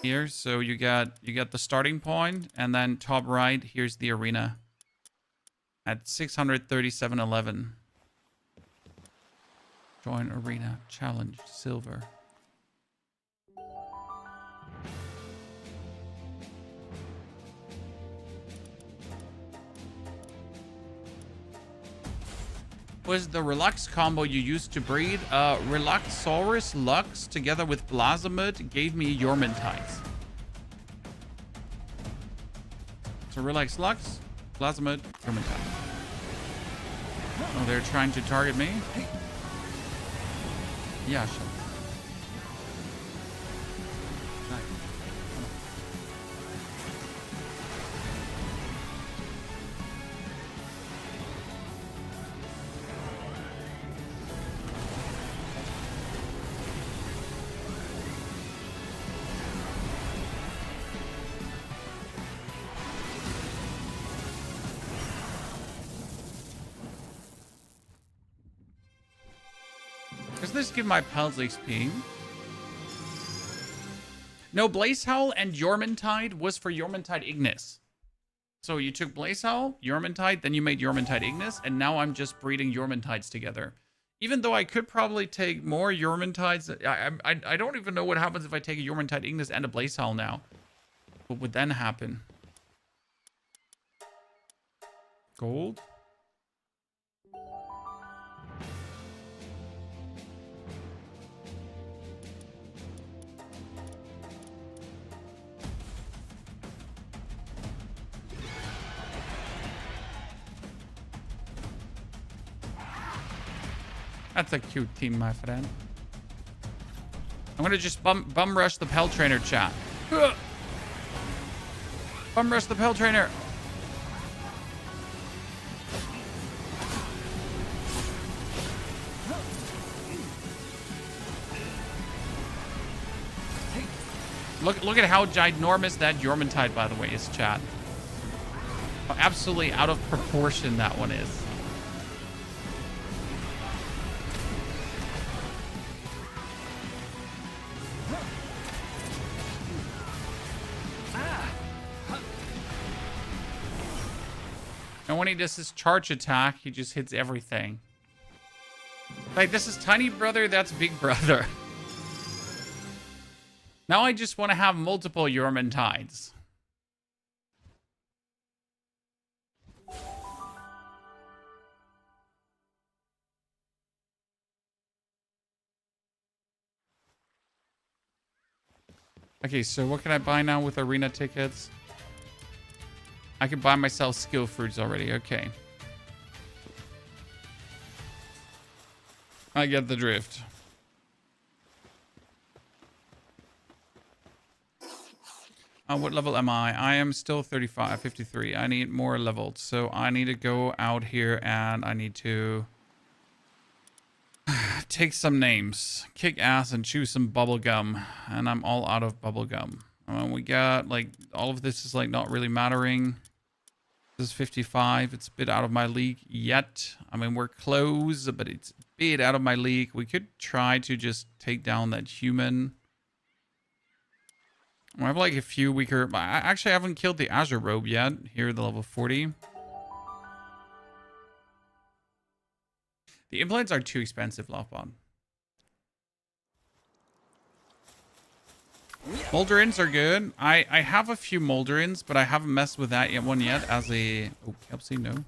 Here, so you got the starting point, and then top right, here's the arena. At 637.11. Join arena. Challenge. Silver. Was the Relux combo you used to breed? Reluxaurus Lux together with Blasomid gave me Yormantides. So Relux Lux, Blasomid, Yormantide. Oh, they're trying to target me? Yeah, sure. Nice. Does this give my pals XP? No, Blaze Howl and Yormantide was for Yormantide Ignis. So you took Blaze Howl, Yormantide, then you made Yormantide Ignis, and now I'm just breeding Yormantides together. Even though I could probably take more Yormantides. I don't even know what happens if I take a Yormantide Ignis and a Blaze Howl now. What would then happen? Gold? That's a cute team, my friend. I'm gonna just bum rush the Pell Trainer chat. Bum rush the Pell Trainer. Look at how ginormous that Yormantide, by the way, is, chat. How absolutely out of proportion that one is. And when he does his charge attack, he just hits everything. Like, this is tiny brother, that's big brother. Now I just want to have multiple Yormantides. Okay, so what can I buy now with arena tickets? I can buy myself skill fruits already. Okay. I get the drift. What level am I? I am still 53. I need more levels. So I need to go out here and I need to take some names. Kick ass and chew some bubble gum. And I'm all out of bubble gum. We got like all of this is like not really mattering. This is 55. It's a bit out of my league yet. I mean, we're close, but it's a bit out of my league. We could try to just take down that human. I have like a few weaker. I actually haven't killed the Azure Robe yet. Here at the level 40. The implants are too expensive, Loverbond. Molderins are good. I have a few Molderins, but I haven't messed with that one yet as a... Oh, Kelsey, no.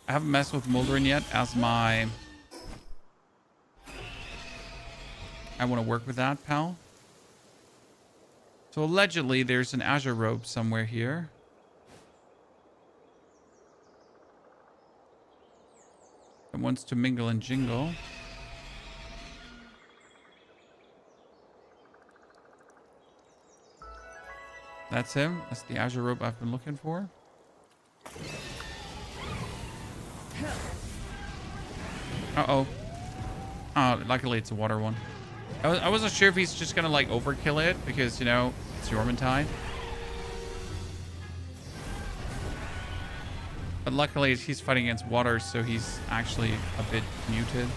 I haven't messed with Molderin yet as my... I want to work with that, pal. So allegedly, there's an Azure Robe somewhere here. It wants to mingle and jingle. That's him. That's the Azure Robe I've been looking for. Uh-oh. Oh, luckily it's a water one. I wasn't sure if he's just gonna like overkill it because, you know, it's Yormantide. But luckily he's fighting against water, so he's actually a bit muted.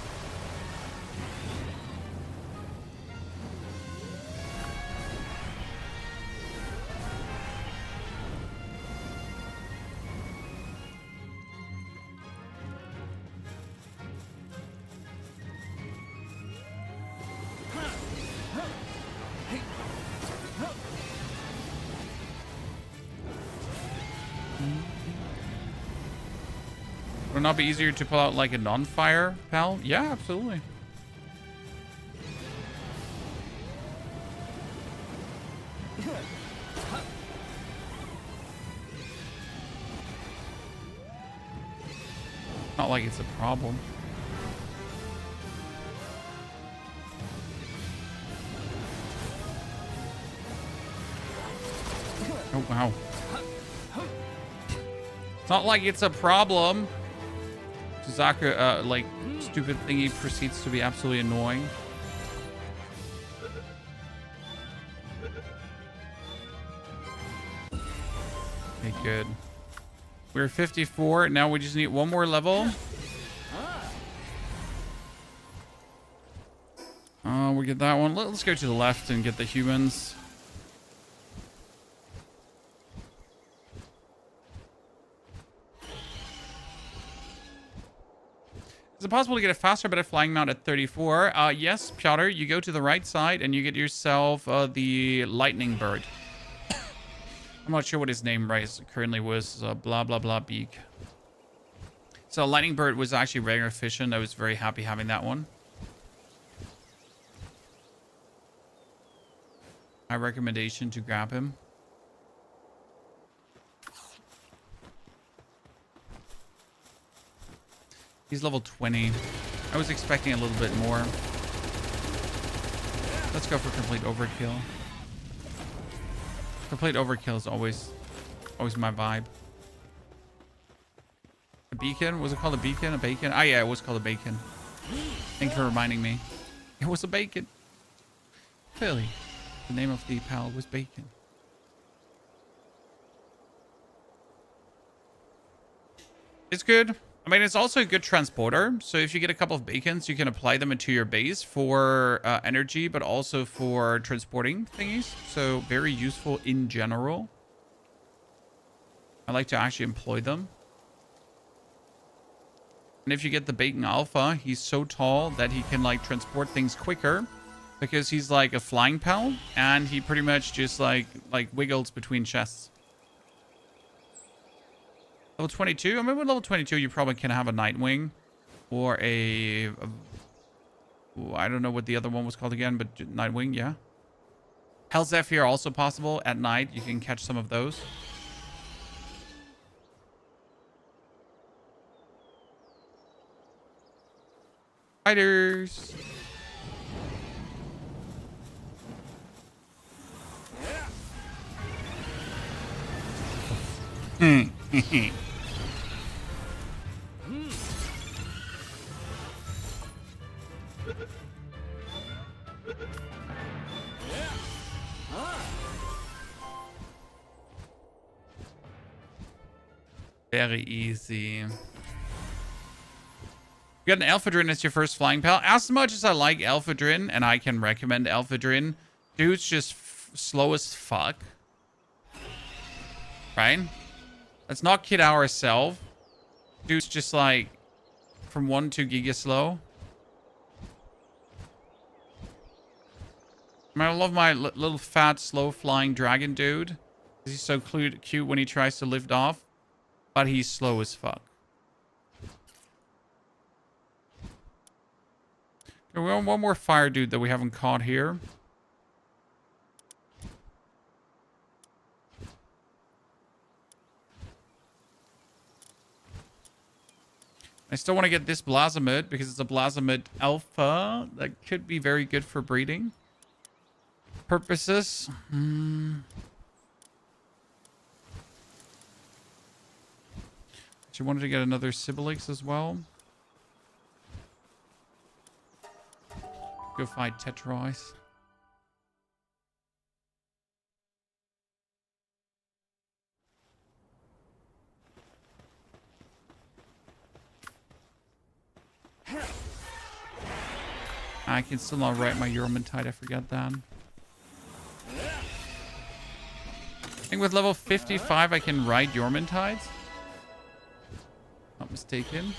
Would it not be easier to pull out like a non-fire, pal? Yeah, absolutely. Not like it's a problem. Oh, wow. It's not like it's a problem. Zaka, like, stupid thingy proceeds to be absolutely annoying. Okay, good. We're 54. Now we just need one more level. We get that one. Let's go to the left and get the humans. Is it possible to get a faster better flying mount at 34? Yes, Piotr, you go to the right side and you get yourself the lightning bird. I'm not sure what his name currently was. Blah, blah, blah, beak. So lightning bird was actually very efficient. I was very happy having that one. My recommendation to grab him. He's level 20. I was expecting a little bit more. Let's go for complete overkill. Complete overkill is always my vibe. A beacon? Was it called a beacon? A bacon? Ah, yeah, it was called a bacon. Thanks for reminding me. It was a bacon. Clearly, the name of the pal was bacon. It's good. I mean, it's also a good transporter. So if you get a couple of bacons, you can apply them into your base for energy, but also for transporting thingies. So very useful in general. I like to actually employ them. And if you get the bacon alpha, he's so tall that he can like transport things quicker because he's like a flying pal and he pretty much just like wiggles between chests. Level 22? I mean, with level 22, you probably can have a Nightwing or I don't know what the other one was called again, but Nightwing, yeah. Hell Zephyr also possible at night. You can catch some of those. Fighters. Very easy. You got an Alphadrin as your first flying pal. As much as I like Alphadrin, and I can recommend Alphadrin, dude's just slow as fuck. Right? Let's not kid ourselves. Dude's just like from 1 to 2 giga slow. I mean, I love my little fat, slow flying dragon dude. He's so cute when he tries to lift off. But he's slow as fuck. Okay, we have one more fire dude that we haven't caught here. I still want to get this Blasmid because it's a Blasmid alpha that could be very good for breeding purposes. She wanted to get another Sibilix as well. Go fight Tetrice. I can still not write my Euromantide, I forgot that. I think with level 55 I can ride Euromantide. Not mistaken.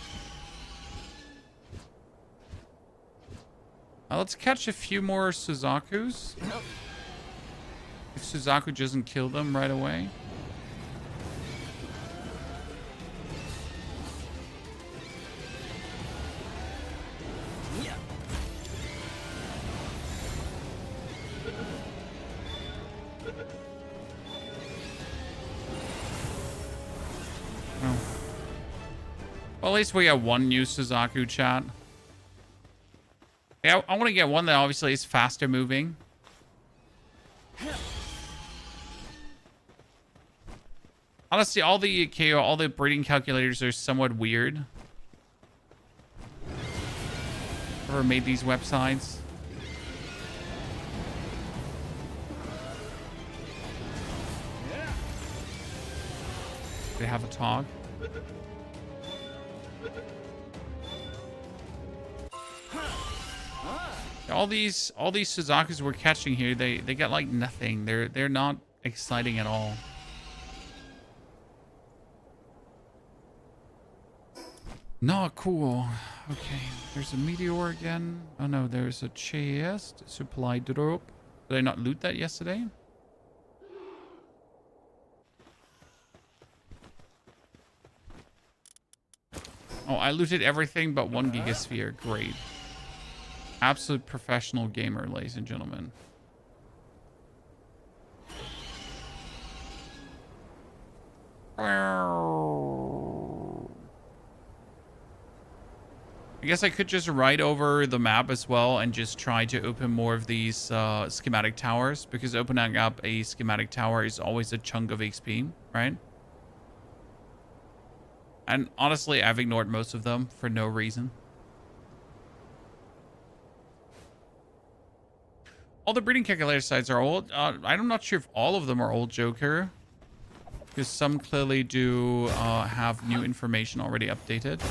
Let's catch a few more Suzakus. If Suzaku doesn't kill them right away. Well, at least we got one new Suzaku, chat. Yeah, I want to get one that obviously is faster moving. Honestly, all the KO, all the breeding calculators are somewhat weird. Whoever made these websites. They have a talk. All these Suzakus we're catching here, they got like nothing. They're not exciting at all. Not cool. Okay, there's a meteor again. Oh no, there's a chest, supply drop. Did I not loot that yesterday? Oh, I looted everything but 1 gigasphere. Great. Absolute professional gamer, ladies and gentlemen. I guess I could just ride over the map as well and just try to open more of these schematic towers, because opening up a schematic tower is always a chunk of XP, right? And honestly, I've ignored most of them for no reason. All the breeding calculator sites are old. I'm not sure if all of them are old, Joker. Because some clearly do have new information already updated.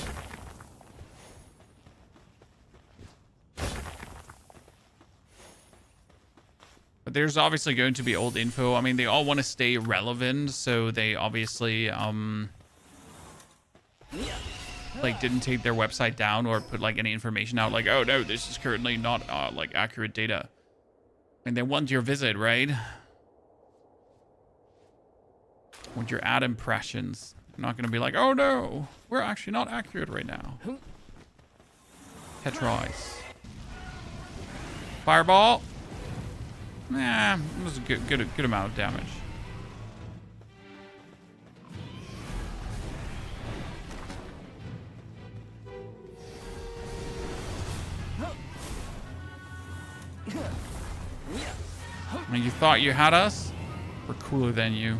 But there's obviously going to be old info. I mean, they all want to stay relevant, so they obviously like didn't take their website down or put like any information out like, oh no, this is currently not like accurate data. And they want your visit, right? Want your ad impressions. They're not going to be like, oh no, we're actually not accurate right now. Tetrice. Fireball. Nah, it was a good amount of damage. I mean, you thought you had us? We're cooler than you.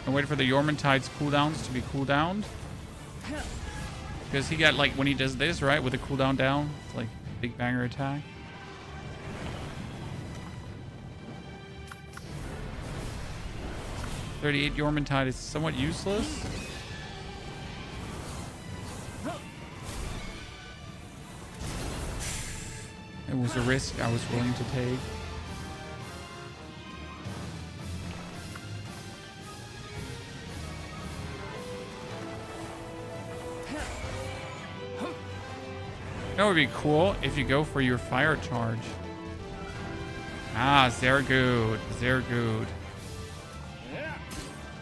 And wait for the Yormantide's cooldowns to be cooldowned. Because he got, like, when he does this, right, with the cooldown down, it's like big banger attack. $38 Yormantide is somewhat useless. It was a risk I was willing to take. That would be cool if you go for your fire charge. Ah, sehr good. Sehr good.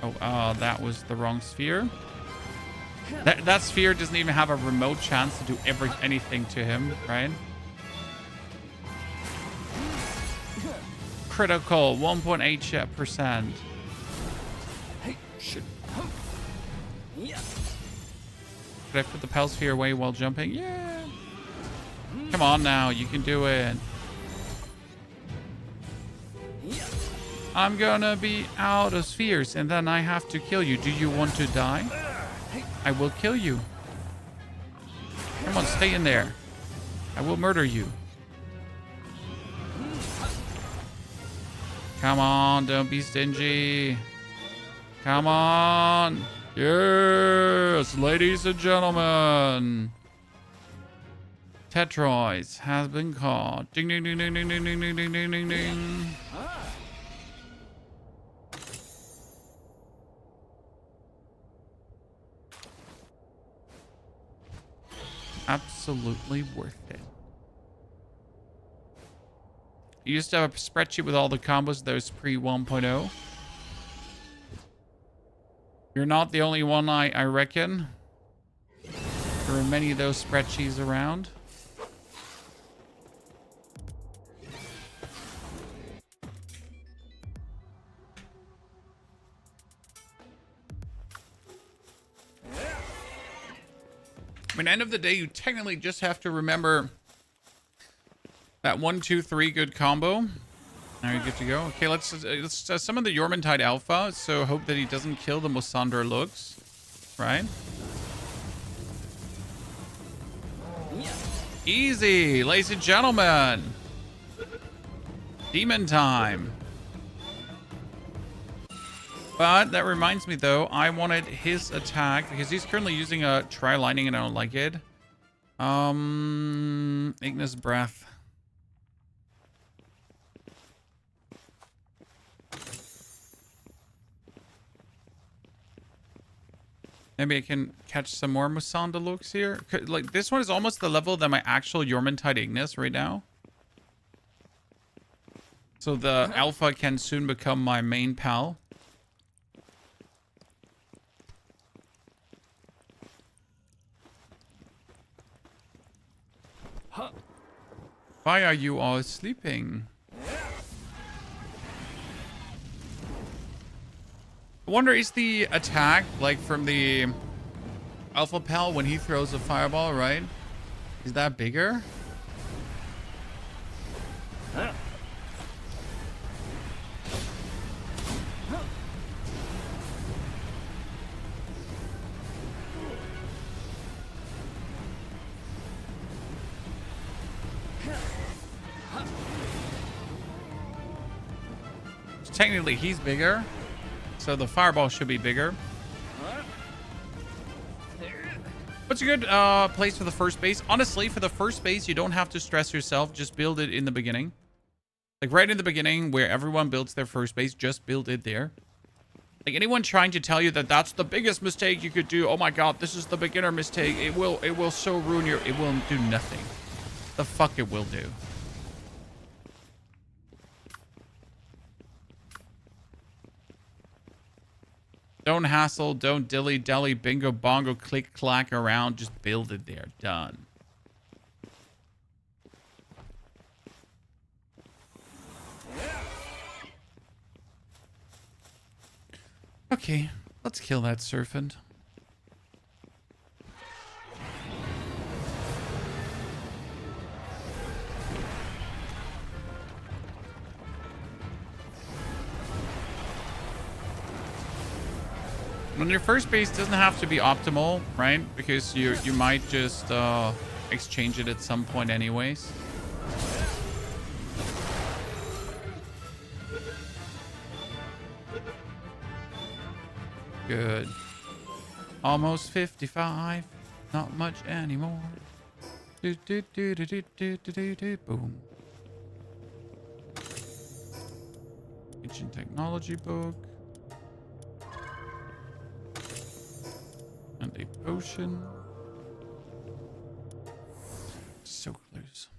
Oh, that was the wrong sphere. That sphere doesn't even have a remote chance to do anything to him, right? Critical, 1.8%. Hey, shit. Did I put the Pal sphere away while jumping? Yeah. Come on now, you can do it. I'm gonna be out of spheres and then I have to kill you. Do you want to die? I will kill you. Come on, stay in there. I will murder you. Come on, don't be stingy. Come on. Yes, ladies and gentlemen. Tetroids has been caught. Ding, ding, ding, ding, ding, ding, ding, ding, ding, ding, ding, ding. Absolutely worth it. You used to have a spreadsheet with all the combos that was pre 1.0. You're not the only one, I reckon. There are many of those spreadsheets around. I mean, end of the day, you technically just have to remember that 1, 2, 3 good combo. Now you're good to go. Okay, let's summon the Yormantide Alpha. So hope that he doesn't kill the Mosander looks, right? Easy, ladies and gentlemen. Demon time. But that reminds me, though, I wanted his attack because he's currently using a Tri-Lightning and I don't like it. Ignis Breath. Maybe I can catch some more Musanda looks here. Like, this one is almost the level that my actual Yormantide Ignis right now. So the Alpha can soon become my main pal. Why are you all sleeping? I wonder, is the attack, like, from the Alpha Pal when he throws a fireball, right? Is that bigger? So technically, he's bigger. So the fireball should be bigger. What's a good place for the first base? Honestly, for the first base, you don't have to stress yourself. Just build it in the beginning. Like right in the beginning where everyone builds their first base, just build it there. Like anyone trying to tell you that that's the biggest mistake you could do. Oh my god, this is the beginner mistake. It will so ruin your... It will do nothing. The fuck it will do. Don't hassle, don't dilly-dally, bingo, bongo, click, clack around. Just build it there. Done. Okay, let's kill that serpent. On your first base doesn't have to be optimal, right? Because you might just exchange it at some point anyways. Good. Almost 55. Not much anymore. Do, do, do, do, do, do, do, do. Boom. Ancient technology book. And a potion. So close.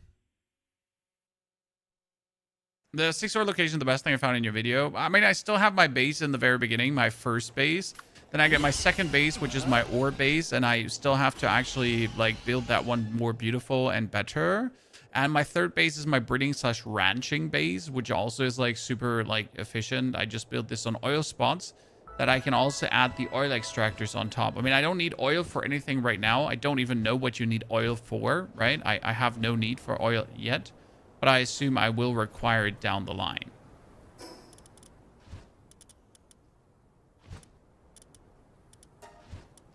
The 6-star location, the best thing I found in your video. I mean, I still have my base in the very beginning, my first base. Then I get my second base, which is my ore base, and I still have to actually like build that one more beautiful and better. And my third base is my breeding / ranching base, which also is like super like efficient. I just built this on oil spots that I can also add the oil extractors on top. I mean, I don't need oil for anything right now. I don't even know what you need oil for, right? I have no need for oil yet, but I assume I will require it down the line.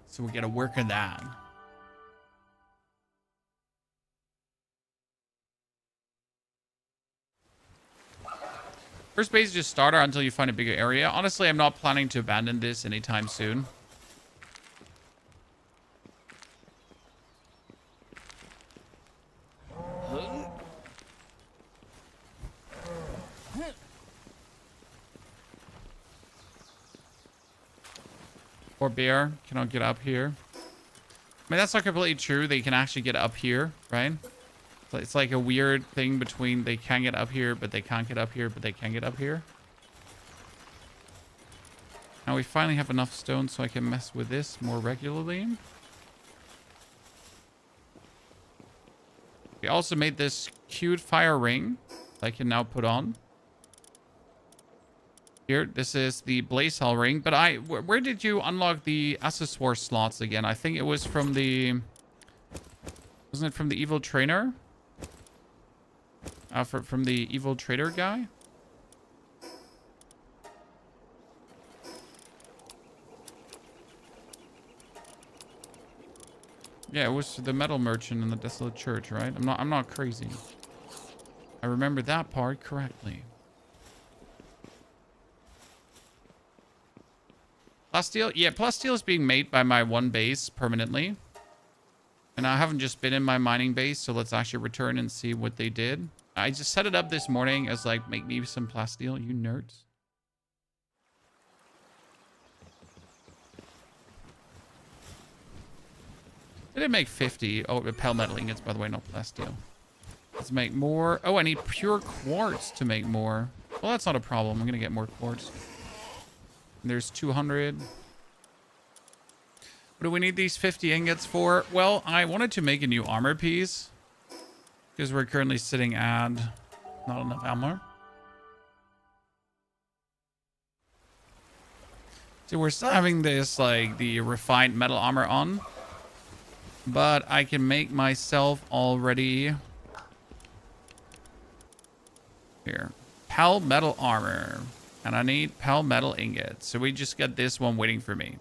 So we gotta work on that. First base is just starter until you find a bigger area. Honestly, I'm not planning to abandon this anytime soon. Or bear cannot get up here. I mean, that's not completely true. They can actually get up here, right? It's like a weird thing between they can get up here, but they can't get up here, but they can get up here. Now we finally have enough stone so I can mess with this more regularly. We also made this cute fire ring that I can now put on. Here, this is the Blaze Hell ring, but where did you unlock the accessoire slots again? I think it was from the, wasn't it from the evil trainer? From the evil trader guy? Yeah, it was the metal merchant in the desolate church, right? I'm not crazy. I remember that part correctly. Plasteel? Yeah, plasteel is being made by my one base permanently. And I haven't just been in my mining base, so let's actually return and see what they did. I just set it up this morning as like, make me some plasteel, you nerds. I did make 50. Oh, pale metal ingots, by the way, not plasteel. Let's make more. Oh, I need pure quartz to make more. Well, that's not a problem. I'm going to get more quartz. There's 200. What do we need these 50 ingots for? Well, I wanted to make a new armor piece because we're currently sitting at not enough armor. So we're still having this, like, the refined metal armor on. But I can make myself already... Here. Pal metal armor. And I need pal metal ingots. So we just got this one waiting for me.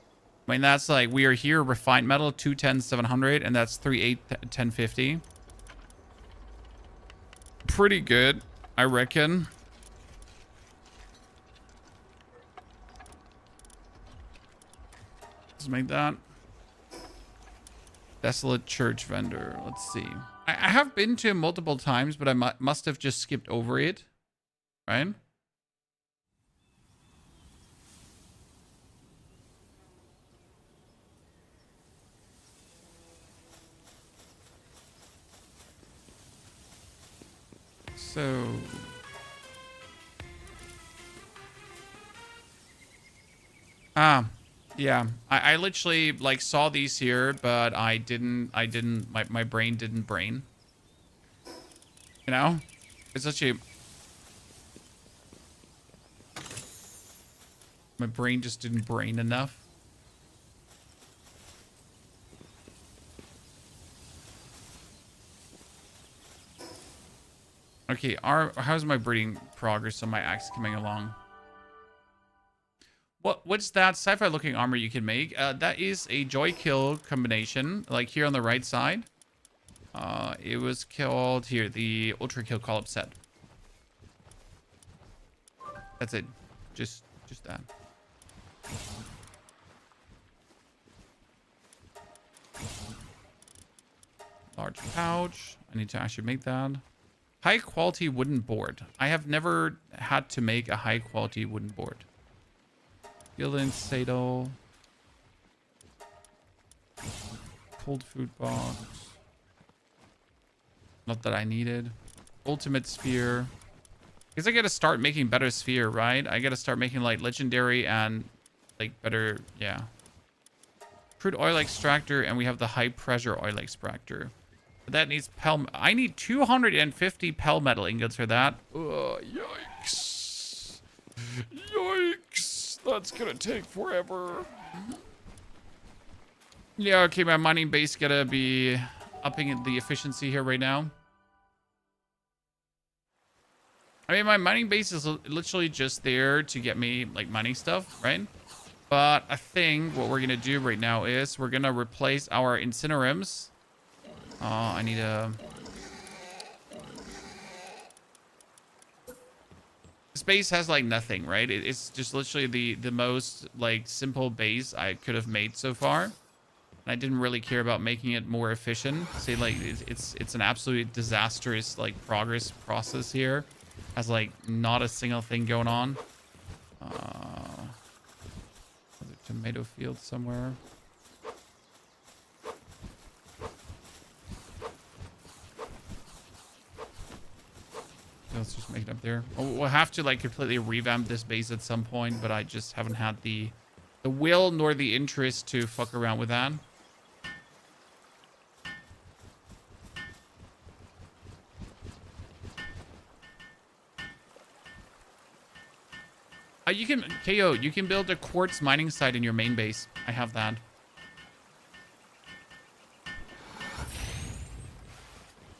I mean, that's like, we are here, refined metal, 210, 700, and that's 38, 1050. Pretty good, I reckon. Let's make that. Desolate church vendor. Let's see. I have been to him multiple times, but I must have just skipped over it. Right? So... yeah. I literally, like, saw these here, but I didn't, my brain didn't brain. You know? It's actually... My brain just didn't brain enough. Okay, how's my breeding progress on my axe coming along? What's that sci-fi looking armor you can make? That is a joy kill combination, like here on the right side. It was called here, the ultra kill call up set. That's it. Just that. Large pouch. I need to actually make that. High quality wooden board. I have never had to make a high quality wooden board. Gildan saddle. Cold food box. Not that I needed. Ultimate sphere. Because I gotta start making better sphere, right? I gotta start making like legendary and like better, yeah. Crude oil extractor, and we have the high pressure oil extractor. But that needs pel. I need 250 pel metal ingots for that. Yikes! Yikes! That's gonna take forever. Yeah, okay, my mining base gotta be upping the efficiency here right now. I mean, my mining base is literally just there to get me, like, mining stuff, right? But I think what we're going to do right now is we're going to replace our incinerums. I need a... This base has, like, nothing, right? It's just literally the most, like, simple base I could have made so far. And I didn't really care about making it more efficient. See, like, it's an absolutely disastrous, like, progress process here. Has like not a single thing going on. There's a tomato field somewhere. Let's just make it up there. We'll have to like completely revamp this base at some point, but I just haven't had the will nor the interest to fuck around with that. You can, KO, you can build a quartz mining site in your main base. I have that.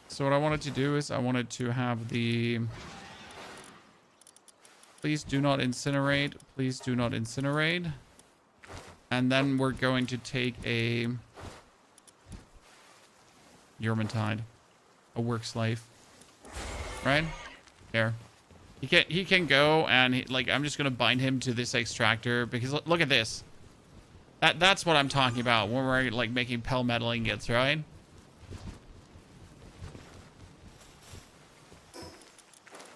So what I wanted to do is I wanted to have the... Please do not incinerate. Please do not incinerate. And then we're going to take a... Euromantide. A work slave. Right? There. He can go and like I'm just gonna bind him to this extractor because look at this. That's what I'm talking about when we're like making pel metal ingots, right?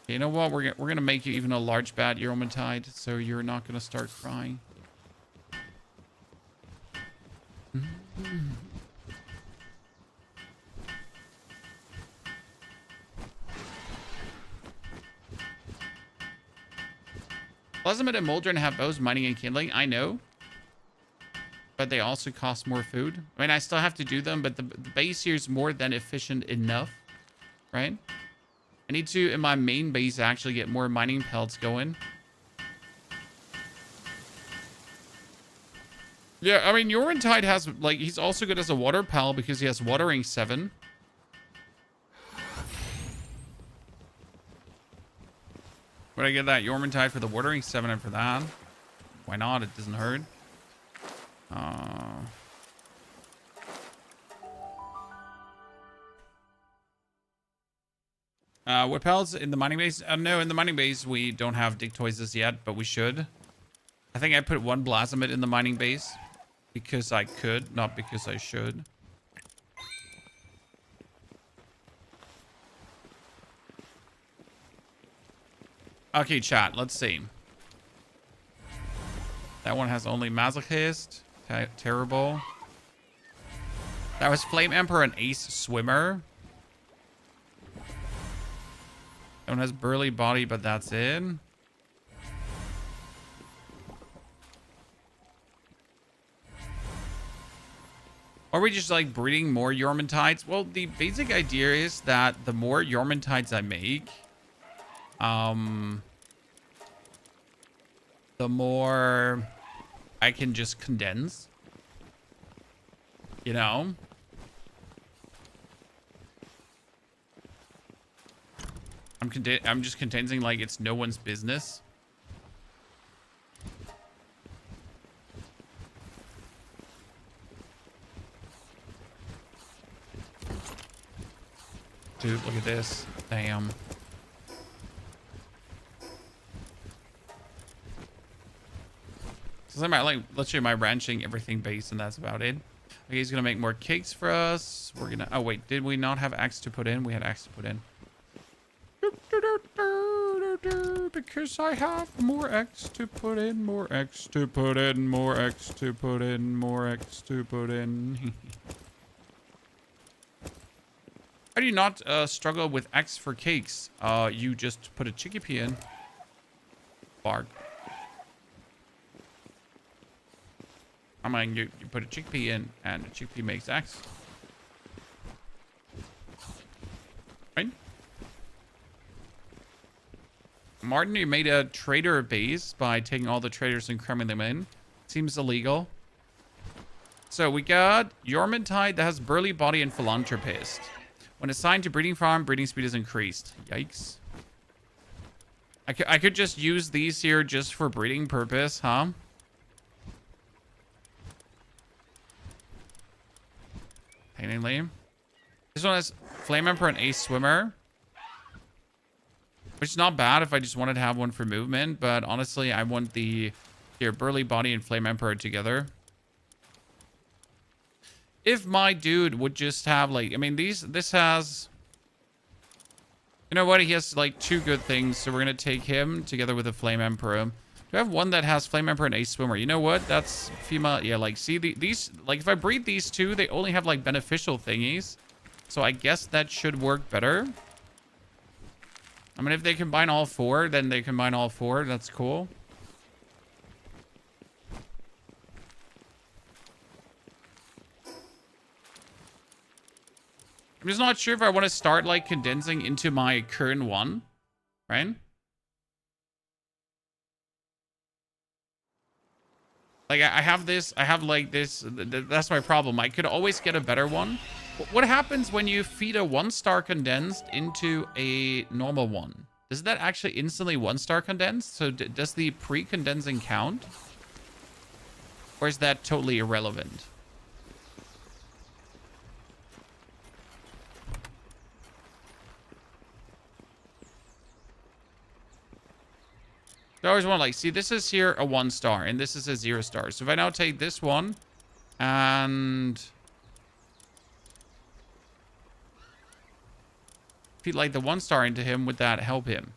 You know what? We're gonna make you even a large bad Euromantide, so you're not gonna start crying. Plasmid and Moldrin have both mining and kindling. I know. But they also cost more food. I mean, I still have to do them, but the base here is more than efficient enough. Right? I need to, in my main base, actually get more mining pellets going. Yeah, I mean, Euromantide has, like, he's also good as a water pal because he has watering 7. Would I get that Euromantide for the watering 7 and for that? Why not? It doesn't hurt. What pellets in the mining base? No, in the mining base we don't have Dictoises yet, but we should. I think I put 1 Blasmid in the mining base because I could, not because I should. Okay, chat, let's see. That one has only Masochist. Terrible. That was Flame Emperor and Ace Swimmer. That one has Burly Body, but that's it. Are we just like breeding more Euromantide? Well, the basic idea is that the more Euromantide I make, the more I can just condense, you know? I'm just condensing like it's no one's business. Dude, look at this. Damn. So like literally my ranching everything base, and that's about it. Okay, he's gonna make more cakes for us. We're gonna. Oh wait, did we not have axe to put in? We had axe to put in. Because I have more X to put in, more X to put in, more X to put in, more X to put in. How do you not struggle with X for cakes? You just put a chickpea in. Bark. I mean, you put a chickpea in, and the chickpea makes X. Right? Martin, you made a trader base by taking all the traders and cramming them in. Seems illegal. So we got Yormantide that has burly body and philanthropist. When assigned to breeding farm, breeding speed is increased. Yikes. I could just use these here just for breeding purpose, huh? Technically. This one has Flame Emperor and Ace Swimmer. Which is not bad if I just wanted to have one for movement, but honestly, I want the here burly body and Flame Emperor together. If my dude would just have like, I mean, this has, you know what? He has like 2 good things, so we're gonna take him together with a Flame Emperor. Do I have one that has Flame Emperor and Ace Swimmer? You know what? That's female. Yeah, like see these like if I breed these 2, they only have like beneficial thingies, so I guess that should work better. I mean, if they combine all 4, then they combine all 4. That's cool. I'm just not sure if I want to start, like, condensing into my current one. Right? Like, I have this. I have, like, this. That's my problem. I could always get a better one. What happens when you feed a 1-star condensed into a normal one? Does that actually instantly 1-star condensed? So does the pre-condensing count? Or is that totally irrelevant? I always want to like, see, this is here a 1-star and this is a 0-star. So if I now take this one and feed like the 1-star into him, would that help him?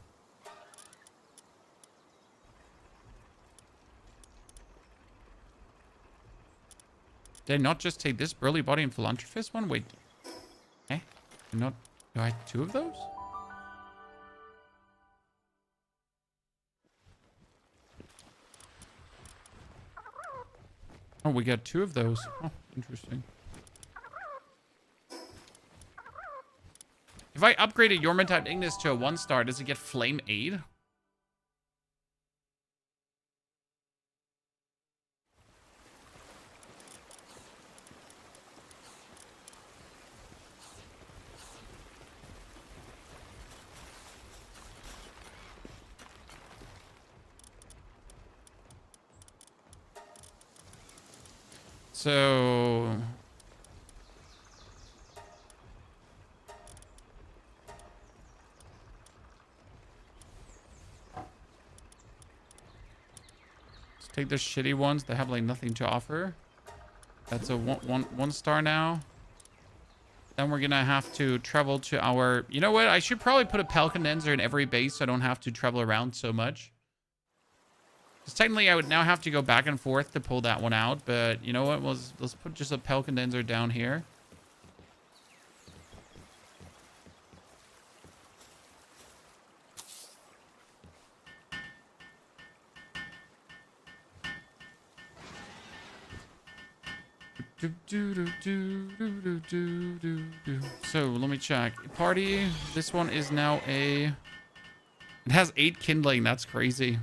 Did I not just take this burly body and philanthropist one? Wait. Eh? Not, do I have 2 of those? Oh, we got 2 of those. Oh, interesting. If I upgraded Yormantide Ignis to a 1-star, does it get Flame Aid? So let's take the shitty ones that have like nothing to offer. That's a one star now. Then we're gonna have to travel to our, you know what? I should probably put a Pel condenser in every base so I don't have to travel around so much. Because technically I would now have to go back and forth to pull that one out, but you know what? Let's put just a Pel condenser down here. So let me check. Party. This one is now a. It has 8 kindling. That's crazy.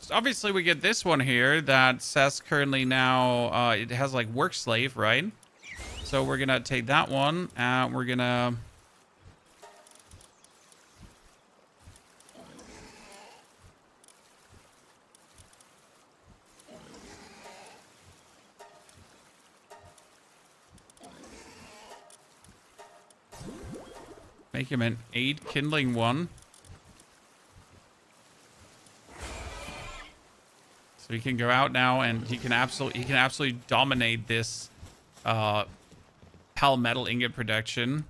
So obviously, we get this one here that says currently now it has like work slave, right? So we're gonna take that one and we're gonna Make him an 8 kindling one. So he can go out now and he can absolutely dominate this Pal metal ingot production.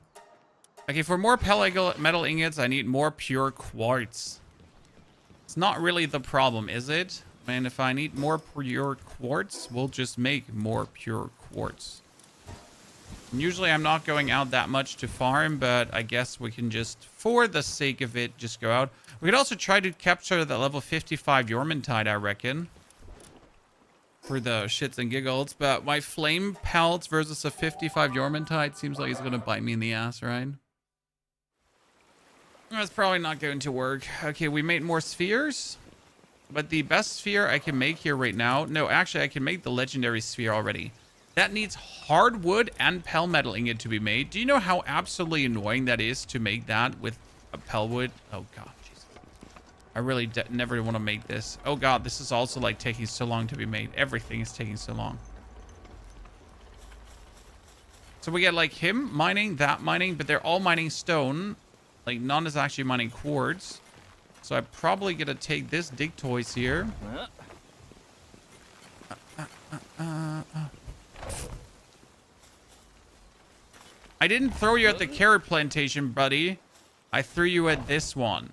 Okay, for more Pal metal ingots, I need more pure quartz. It's not really the problem, is it? And if I need more pure quartz, we'll just make more pure quartz. And usually I'm not going out that much to farm, but I guess we can just, for the sake of it, just go out. We could also try to capture the level 55 Yormantide, I reckon. For the shits and giggles, but my flame pelts versus a 55 Yormantide seems like it's gonna bite me in the ass, right? That's probably not going to work. Okay, we made more spheres, but the best sphere I can make here right now, no, actually I can make the legendary sphere already. That needs hardwood and Pal metal ingot to be made. Do you know how absolutely annoying that is to make that with a Palwood? Oh god. I really never want to make this. Oh god, this is also like taking so long to be made. Everything is taking so long. So we get like him mining, that mining, but they're all mining stone. Like none is actually mining quartz. So I'm probably gonna take this dig toys here. I didn't throw you at the carrot plantation, buddy. I threw you at this one.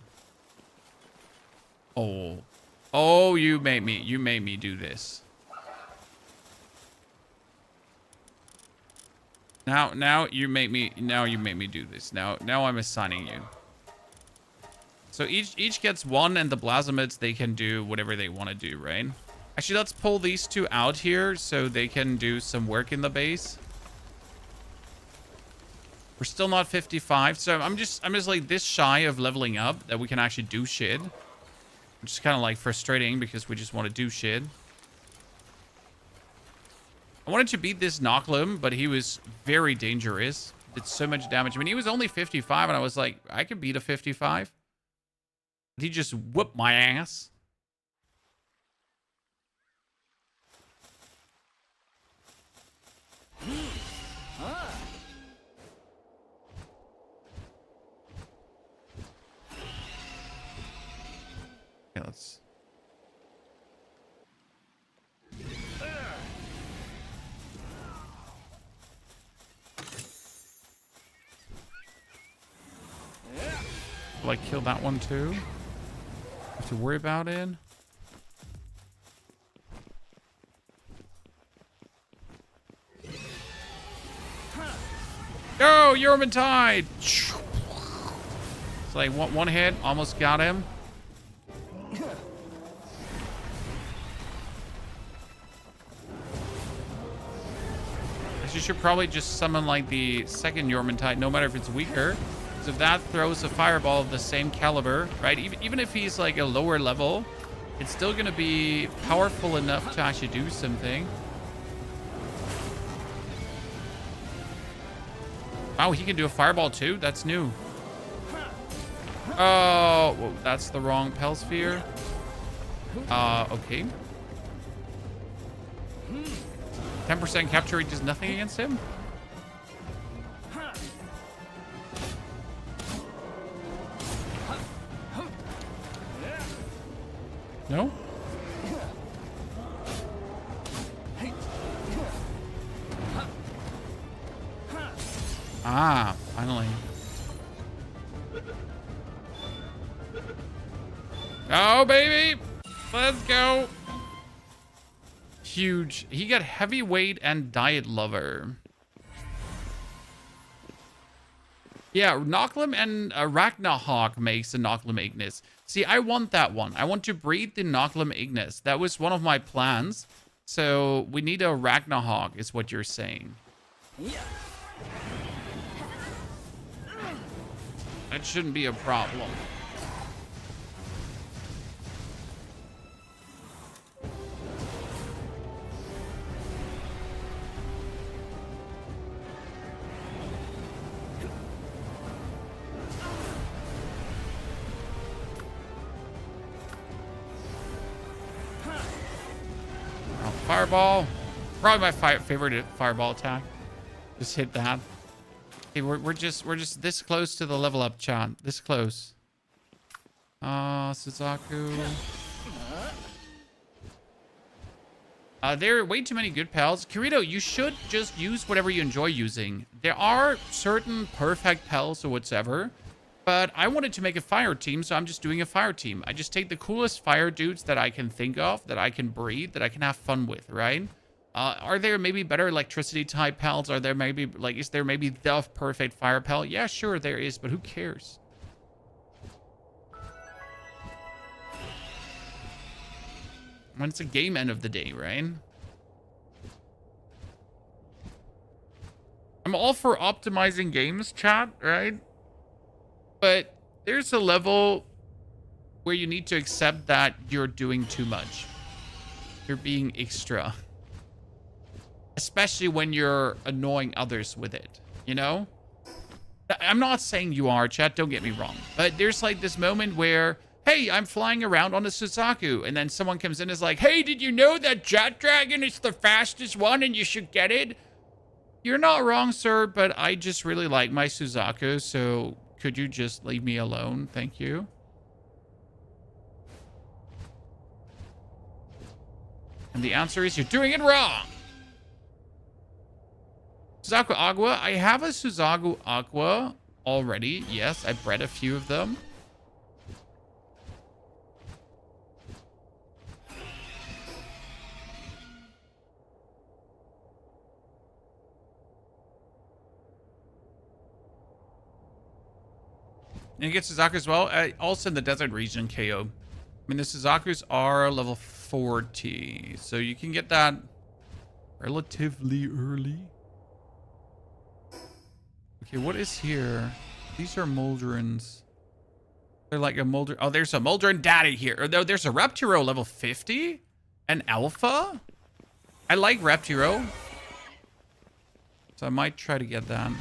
Oh, you made me do this. Now you make me do this. Now I'm assigning you. So each gets one, and the Blasamids, they can do whatever they want to do, right? Actually, let's pull these two out here so they can do some work in the base. We're still not 55, so I'm just like this shy of leveling up that we can actually do shit. Which is kind of like frustrating because we just want to do shit. I wanted to beat this Nochlum, but he was very dangerous. Did so much damage. I mean, he was only 55, and I was like, I could beat a 55. He just whooped my ass. Okay, let's... Will I kill that one too? Have to worry about it. Go, Yormantide! It's like one hit, almost got him. You should probably just summon like the second Yormantide, no matter if it's weaker. Because if that throws a fireball of the same caliber, right? Even if he's like a lower level, it's still going to be powerful enough to actually do something. Wow, he can do a fireball too? That's new. Oh, whoa, that's the wrong Pal sphere. Okay. 10% capture rate does nothing against him? No? Ah, finally. Oh, baby! Let's go! Huge. He got heavyweight and diet lover. Yeah, Nochlum and Arachnahawk makes the Nochlum Ignis. See, I want that one. I want to breed the Nochlum Ignis. That was one of my plans. So we need a Arachnahawk, is what you're saying. That shouldn't be a problem. Fireball. Probably my favorite fireball attack. Just hit that. Okay, we're just this close to the level up, chat. This close. Suzaku. There are way too many good pals. Kirito, you should just use whatever you enjoy using. There are certain perfect pals or whatsoever, but I wanted to make a fire team, so I'm just doing a fire team. I just take the coolest fire dudes that I can think of, that I can breed, that I can have fun with, right? Are there maybe better electricity type pals? Are there maybe, like, is there maybe the perfect fire pal? Yeah, sure there is, but who cares? When it's a game end of the day, right? I'm all for optimizing games, chat, right? But there's a level where you need to accept that you're doing too much. You're being extra. Especially when you're annoying others with it, you know? I'm not saying you are, chat, don't get me wrong. But there's like this moment where, hey, I'm flying around on a Suzaku, and then someone comes in and is like, hey, did you know that Jet Dragon is the fastest one and you should get it? You're not wrong, sir, but I just really like my Suzaku, so could you just leave me alone? Thank you. And the answer is you're doing it wrong. Suzaku Agua. I have a Suzaku Agua already. Yes, I bred a few of them. And you get Suzaku as well. Also in the desert region, KO. I mean, the Suzakus are level 40. So you can get that relatively early. Okay, what is here? These are Moldrins. They're like a Moldrin. Oh, there's a Moldrin daddy here. Or no, there's a Reptiro level 50. An Alpha. I like Reptiro. So I might try to get that.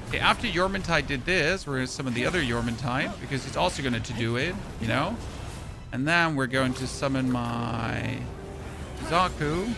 Okay, after Yormentai did this, we're going to summon the other Yormentai, because he's also going to do it, you know? And then we're going to summon my Zaku.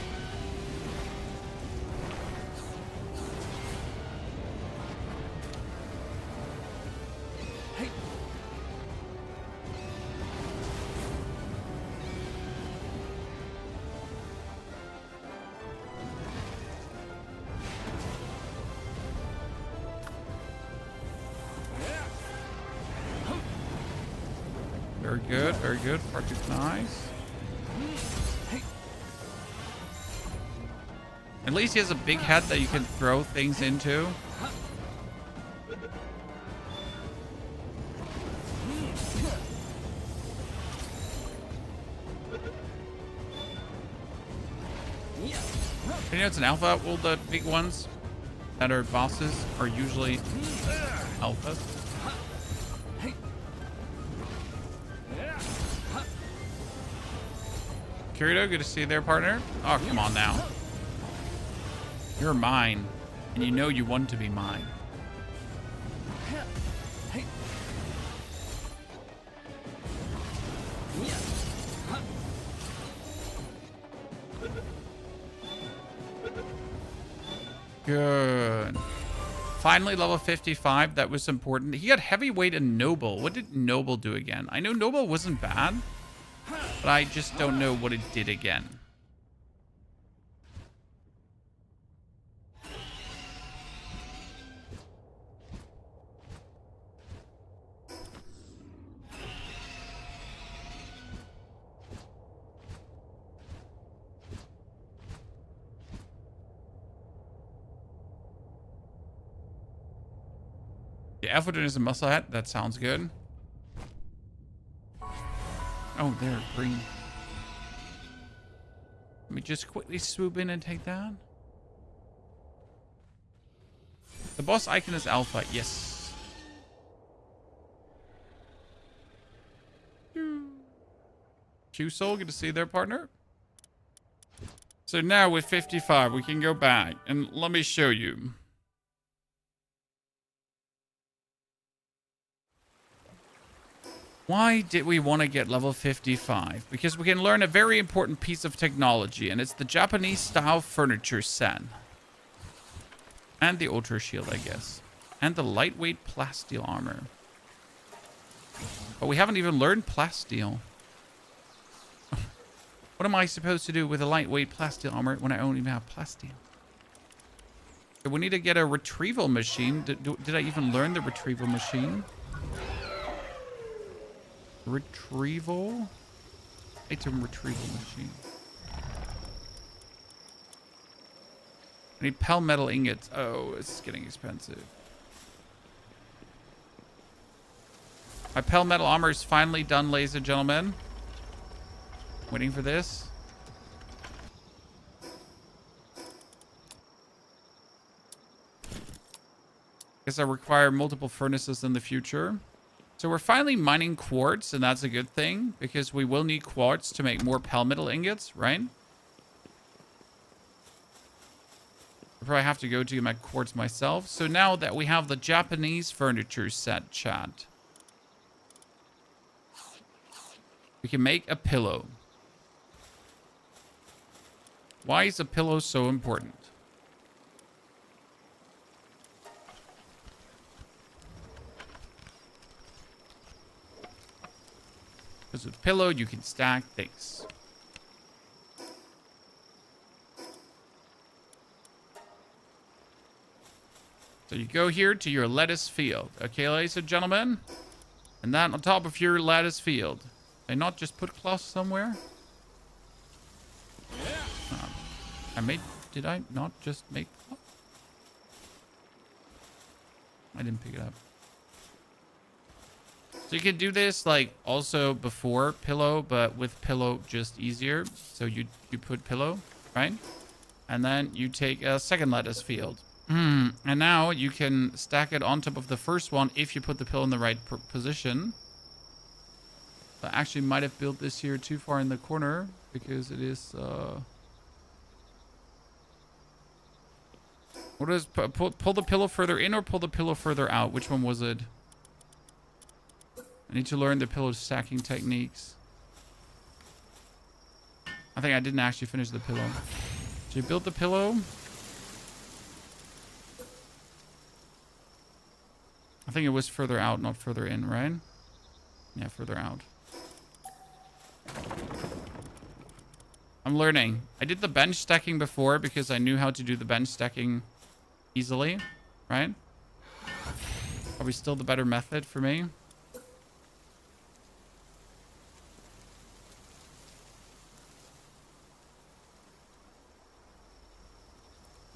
Very good, very good. Project nice. At least he has a big head that you can throw things into. You know it's an alpha? Well, the big ones that are bosses are usually alphas. Kirito, good to see you there, partner. Oh, come on now. You're mine, and you know you want to be mine. Good. Finally, level 55. That was important. He got heavyweight and noble. What did noble do again? I know noble wasn't bad, but I just don't know what it did again. The Effordin is a muscle hat. That sounds good. Oh, they're green. Let me just quickly swoop in and take that. The boss icon is alpha. Yes. Q-Soul, good to see you there, partner. So now with 55, we can go back and let me show you. Why did we want to get level 55? Because we can learn a very important piece of technology, and it's the Japanese style furniture set. And the ultra shield, I guess. And the lightweight plasteel armor. But we haven't even learned plasteel. What am I supposed to do with a lightweight plasteel armor when I don't even have plasteel? So we need to get a retrieval machine. Did I even learn the retrieval machine? Retrieval? Item retrieval machine. I need palmetal ingots. Oh, it's getting expensive. My palmetal armor is finally done, ladies and gentlemen. Waiting for this. Guess I require multiple furnaces in the future. So we're finally mining quartz, and that's a good thing, because we will need quartz to make more palmetal ingots, right? I probably have to go to get my quartz myself. So now that we have the Japanese furniture set, chat, we can make a pillow. Why is a pillow so important? Because with a pillow, you can stack things. So you go here to your lettuce field. Okay, ladies and gentlemen? And that on top of your lettuce field. They not just put cloth somewhere? Did I not just make cloth? I didn't pick it up. So you can do this like also before pillow, but with pillow just easier. So you put pillow, right? And then you take a second lettuce field. And now you can stack it on top of the first one if you put the pillow in the right position. I actually might have built this here too far in the corner because it is what is pull the pillow further in or pull the pillow further out? Which one was it? I need to learn the pillow stacking techniques. I think I didn't actually finish the pillow. So you built the pillow. I think it was further out, not further in, right? Yeah, further out. I'm learning. I did the bench stacking before because I knew how to do the bench stacking easily, right? Probably still the better method for me.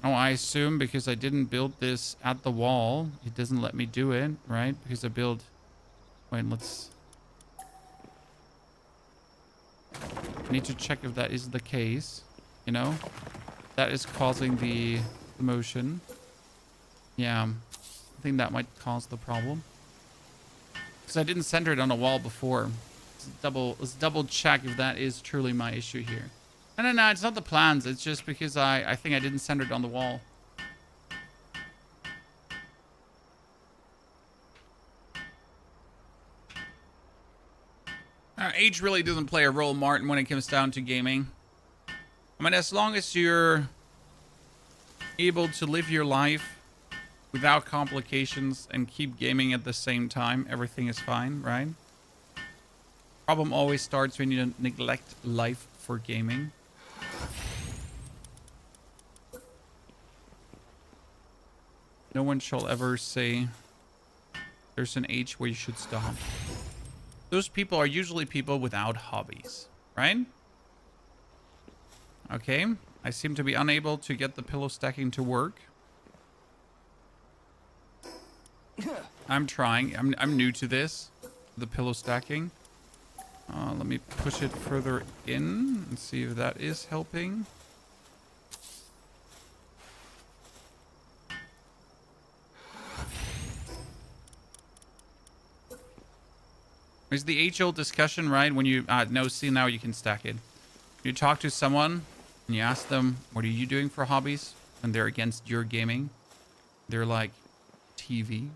Oh, I assume because I didn't build this at the wall, it doesn't let me do it, right? Because I build... Wait, let's... I need to check if that is the case, you know? That is causing the motion. Yeah, I think that might cause the problem. Because I didn't center it on a wall before. Let's double check if that is truly my issue here. No, it's not the plans. It's just because I think I didn't center it on the wall. Age really doesn't play a role, Martin, when it comes down to gaming. I mean, as long as you're able to live your life without complications and keep gaming at the same time, everything is fine, right? Problem always starts when you neglect life for gaming. No one shall ever say there's an age where you should stop. Those people are usually people without hobbies, right? Okay, I seem to be unable to get the pillow stacking to work. I'm trying. I'm new to this, the pillow stacking. Let me push it further in and see if that is helping. There's the age-old discussion, right? When you no, see, now you can stack it. You talk to someone and you ask them, what are you doing for hobbies? And they're against your gaming. They're like, TV,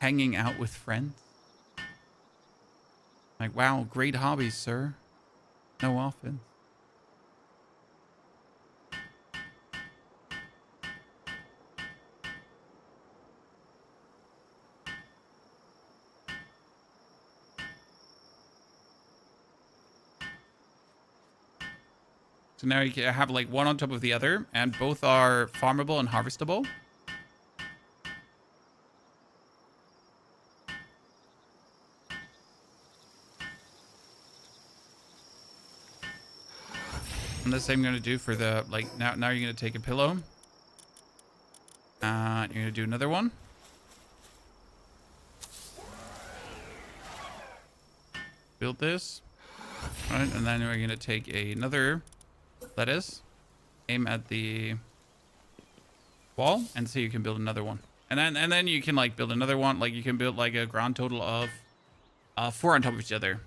hanging out with friends. Like, wow, great hobbies, sir. No offense. So now you can have like one on top of the other, and both are farmable and harvestable. And the same I'm going to do for the, like, now you're going to take a pillow. You're going to do another one. Build this. Right, and then we're going to take another lettuce. Aim at the wall, and so you can build another one. And then you can, like, build another one. Like, you can build, like, a grand total of 4 on top of each other.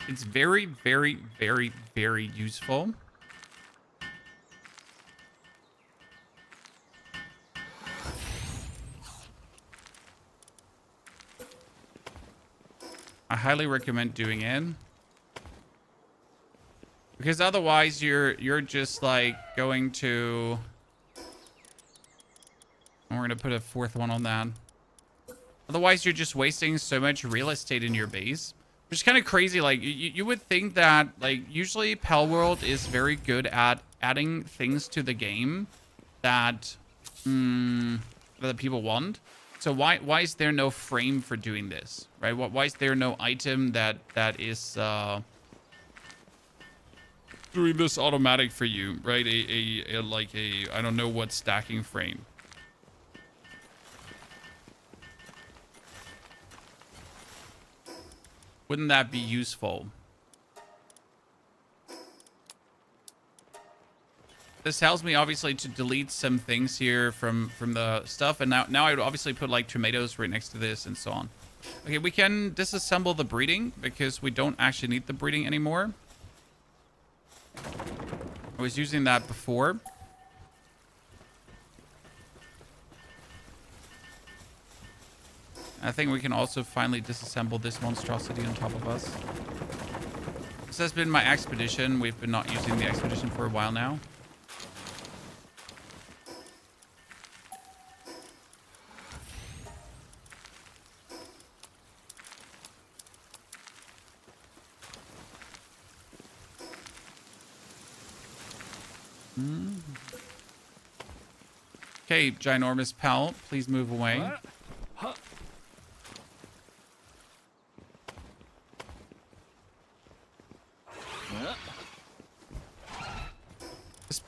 It's very, very, very, very useful. I highly recommend doing it. Because otherwise you're just like going to... And we're going to put a 4th one on that. Otherwise you're just wasting so much real estate in your base. Which is kind of crazy. Like, you would think that, like, usually Palworld is very good at adding things to the game that, that people want. So why is there no frame for doing this, right? Why is there no item that is doing this automatic for you, right? Like a I don't know what stacking frame. Wouldn't that be useful? This tells me obviously to delete some things here from the stuff, and now I would obviously put like tomatoes right next to this and so on. Okay, we can disassemble the breeding because we don't actually need the breeding anymore. I was using that before. I think we can also finally disassemble this monstrosity on top of us. This has been my expedition. We've been not using the expedition for a while now. Okay, ginormous pal, please move away.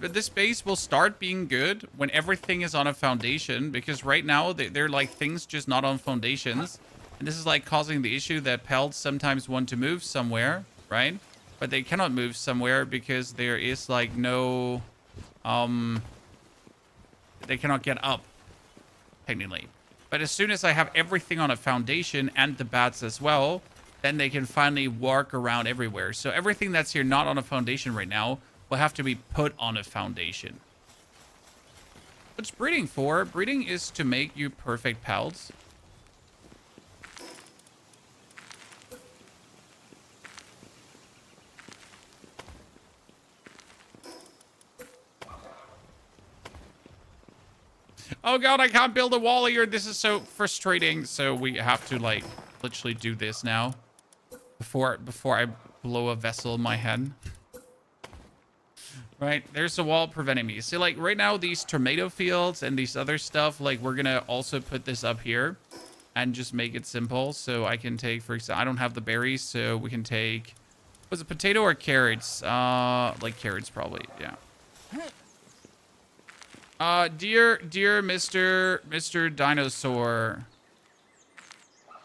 This base will start being good when everything is on a foundation, because right now they're like things just not on foundations. And this is like causing the issue that pals sometimes want to move somewhere, right? But they cannot move somewhere because there is like no... They cannot get up, technically. But as soon as I have everything on a foundation and the bats as well, then they can finally walk around everywhere. So everything that's here not on a foundation right now will have to be put on a foundation. What's breeding for? Breeding is to make you perfect pals. Oh god, I can't build a wall here. This is so frustrating. So we have to like literally do this now before I blow a vessel in my head. Right, there's a wall preventing me. See, like right now, these tomato fields and these other stuff, like we're gonna also put this up here and just make it simple. So I can take, for example, I don't have the berries, so we can take, was it potato or carrots? Like carrots probably, yeah. Dear Mr. Dinosaur.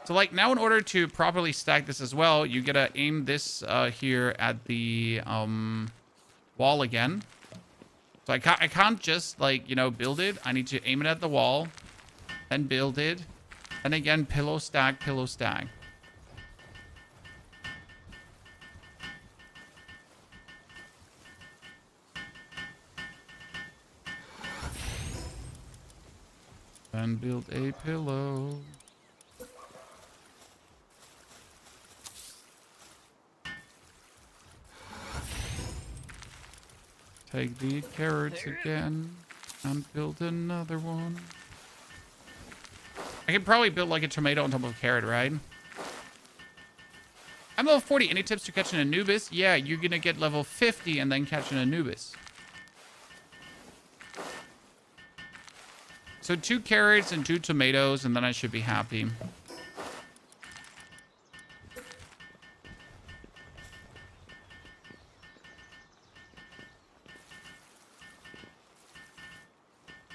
So like now in order to properly stack this as well, you gotta aim this here at the wall again. So I can't just like, you know, build it. I need to aim it at the wall, then build it, and again pillow stack, pillow stack. And build a pillow. Take the carrots again and build another one. I could probably build like a tomato on top of a carrot, right? I'm level 40. Any tips to catching an Anubis? Yeah, you're gonna get level 50 and then catch an Anubis. So 2 carrots and 2 tomatoes, and then I should be happy.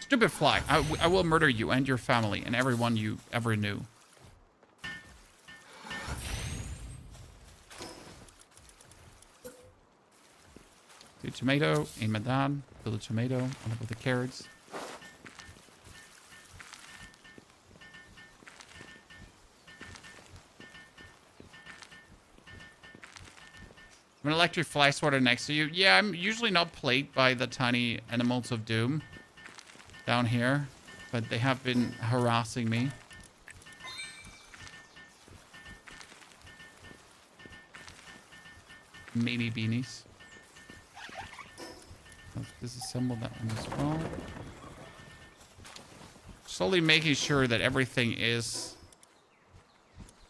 Stupid fly. I will murder you and your family and everyone you ever knew. Do tomato, aim at that. Build a tomato on top of the carrots. An electric fly swatter next to you. Yeah, I'm usually not plagued by the tiny animals of doom down here, but they have been harassing me. Maybe beanies. Let's disassemble that one as well. Slowly making sure that everything is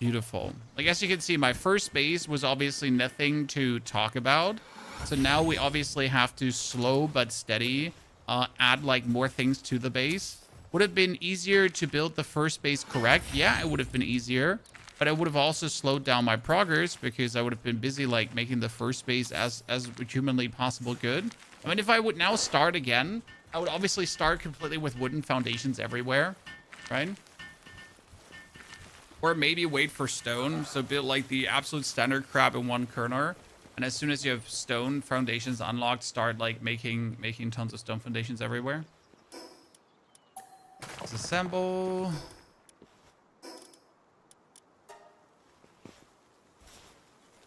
beautiful. Like, as you can see, my first base was obviously nothing to talk about. So now we obviously have to slow but steady add like more things to the base. Would have been easier to build the first base correct? Yeah, it would have been easier. But I would have also slowed down my progress because I would have been busy like making the first base as humanly possible good. I mean, if I would now start again, I would obviously start completely with wooden foundations everywhere, right? Or maybe wait for stone. So build like the absolute standard crab in one corner. And as soon as you have stone foundations unlocked, start like making tons of stone foundations everywhere. Let's assemble.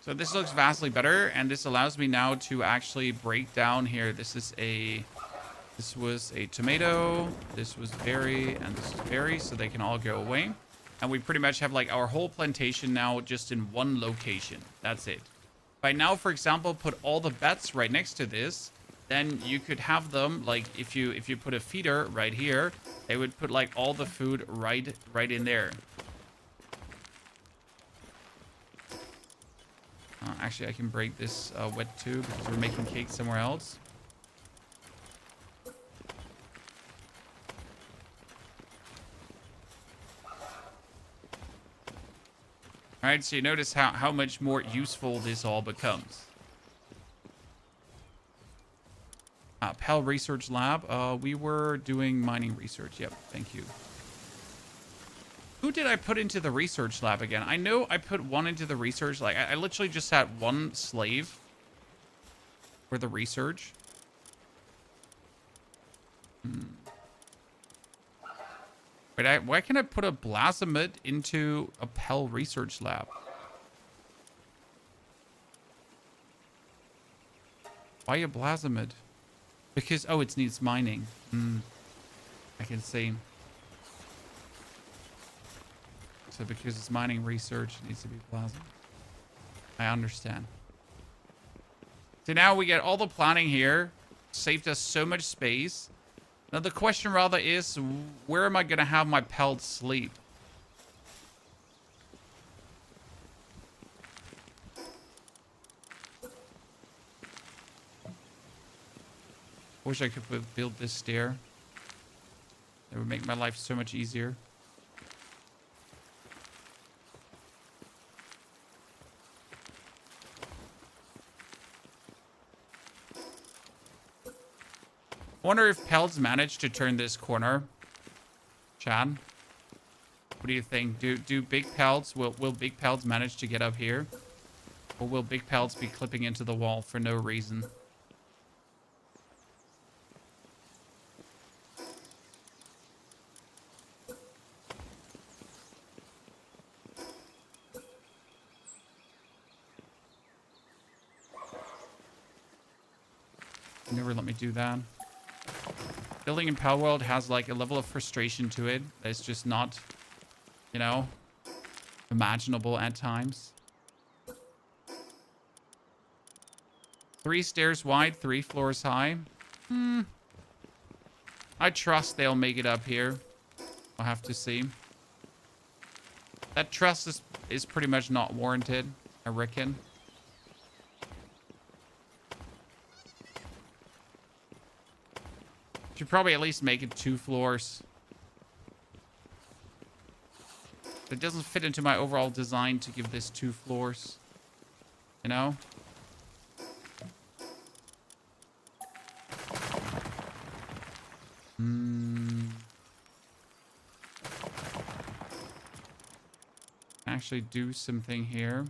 So this looks vastly better. And this allows me now to actually break down here. This was a tomato. This was berry. And this is berry. So they can all go away. And we pretty much have like our whole plantation now just in one location. That's it. If I now, for example, put all the beds right next to this, then you could have them like if you put a feeder right here, they would put like all the food right in there. Actually, I can break this wet tube because we're making cake somewhere else. All right, so you notice how much more useful this all becomes. Pal Research Lab. We were doing mining research. Yep, thank you. Who did I put into the research lab again? I know I put one into the research. Like, I literally just had one slave for the research. Wait, why can I put a Blasomid into a Pell research lab? Why a Blasomid? Because, oh, it needs mining. I can see. So because it's mining research, it needs to be Blasomid. I understand. So now we get all the planning here. Saved us so much space. Now the question rather is, where am I going to have my pellets sleep? I wish I could build this stair. It would make my life so much easier. I wonder if pellets managed to turn this corner. Chad, what do you think? Do big pellets, will big pellets manage to get up here? Or will big pellets be clipping into the wall for no reason? Never let me do that. Building in Palworld has like a level of frustration to it that's just not, you know, imaginable at times. 3 stairs wide, 3 floors high. I trust they'll make it up here. I'll have to see. That trust is pretty much not warranted, I reckon. Should probably at least make it 2 floors. It doesn't fit into my overall design to give this 2 floors. You know? Actually do something here.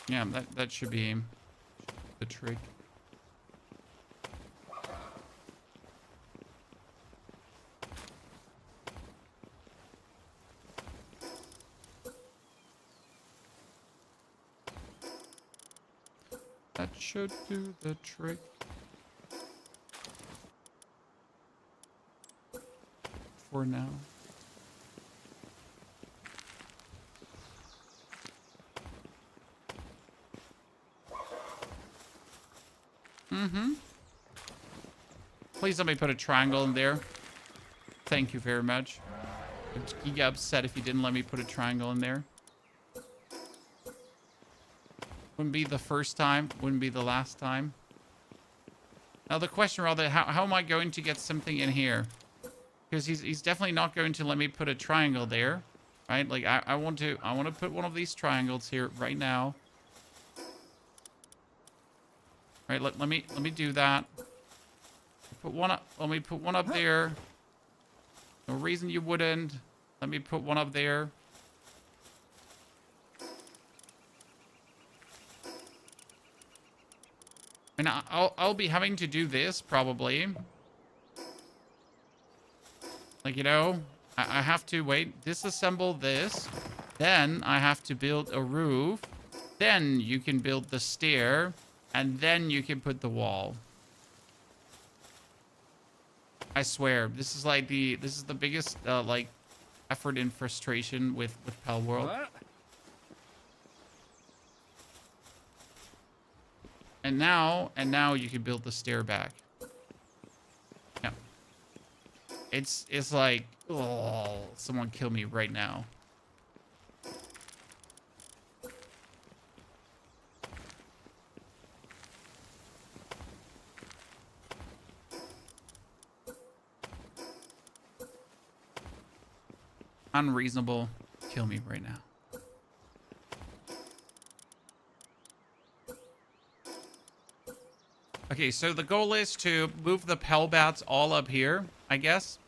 Yeah, that should be the trick. That should do the trick. For now. Please let me put a triangle in there. Thank you very much. I'd get upset if you didn't let me put a triangle in there. Wouldn't be the first time. Wouldn't be the last time. Now the question rather, how am I going to get something in here? Because he's definitely not going to let me put a triangle there. Right? Like I want to put one of these triangles here right now. Right, let me do that. Put one up. Let me put one up there. No reason you wouldn't. Let me put one up there. And I'll be having to do this probably. Like, you know, I have to disassemble this. Then I have to build a roof. Then you can build the stair. And then you can put the wall. I swear, this is the biggest like effort and frustration with Palworld. What? And now you can build the stair back. Yeah. It's like, oh, someone kill me right now. Unreasonable. Kill me right now. Okay, so the goal is to move the Pelbats all up here, I guess.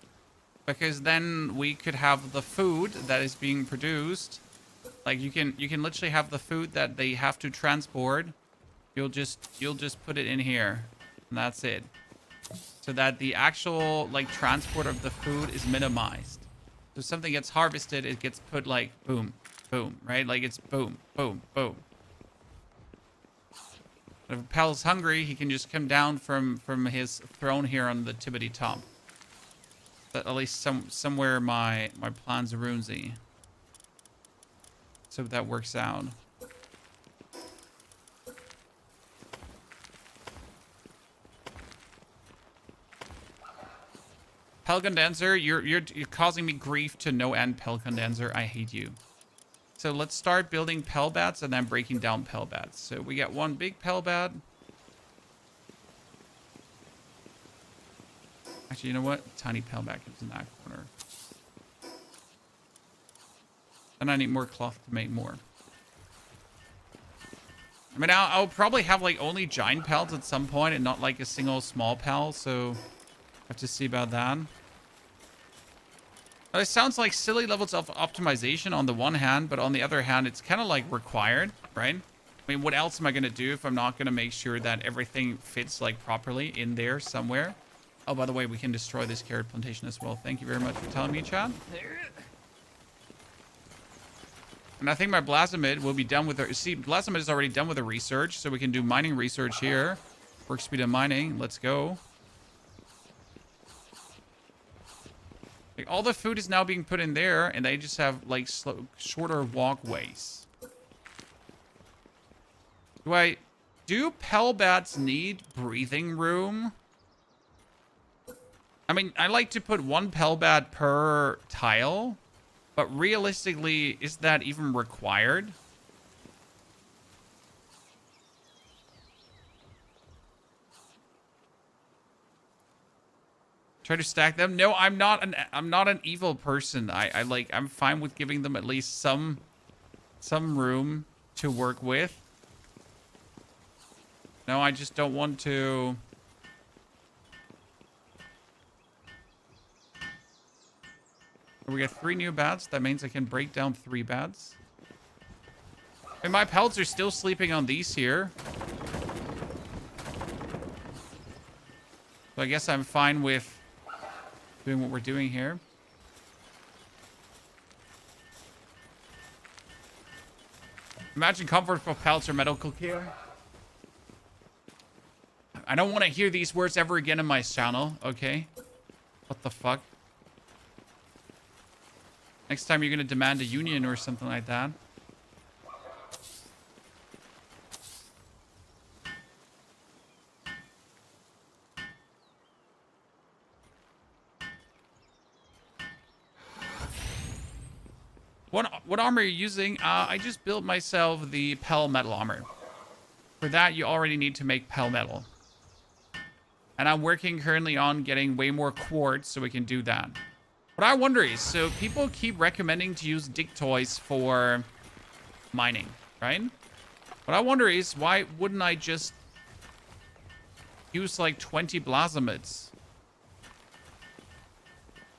Because then we could have the food that is being produced. Like you can literally have the food that they have to transport. You'll just put it in here. And that's it. So that the actual like transport of the food is minimized. So if something gets harvested, it gets put like boom, boom, right? Like it's boom, boom, boom. If a Pel's hungry, he can just come down from his throne here on the tippity top. But at least somewhere my plans are runesy. So that works out. Pel Condenser, you're causing me grief to no end, Pel Condenser. I hate you. So let's start building Pelbats and then breaking down Pelbats. So we got one big Pelbat. Actually, you know what? Tiny Pelbat comes in that corner. And I need more cloth to make more. I mean, I'll probably have like only giant pals at some point and not like a single small pal. So have to see about that. It sounds like silly levels of optimization on the one hand, but on the other hand, it's kind of like required, right? I mean, what else am I going to do if I'm not going to make sure that everything fits like properly in there somewhere? Oh, by the way, we can destroy this carrot plantation as well. Thank you very much for telling me, Chad. And I think my Blasmid will be done with the... See, Blasmid is already done with the research, so we can do mining research here. Work speed of mining. Let's go. Like, all the food is now being put in there, and they just have, like, shorter walkways. Do Pell bats need breathing room? I mean, I like to put one Pell bat per tile, but realistically, is that even required? Try to stack them? No, I'm not an evil person. I'm fine with giving them at least some room to work with. No, I just don't want to. We got 3 new bats. That means I can break down 3 bats. And my pelts are still sleeping on these here. So I guess I'm fine with doing what we're doing here. Imagine comfort for pelts or medical care. I don't want to hear these words ever again in my channel, okay? What the fuck? Next time you're going to demand a union or something like that. What armor are you using? I just built myself the Pell metal armor. For that, you already need to make Pell metal. And I'm working currently on getting way more quartz so we can do that. What I wonder is, so people keep recommending to use Dictoys for mining, right? What I wonder is, why wouldn't I just use like 20 Blasmids?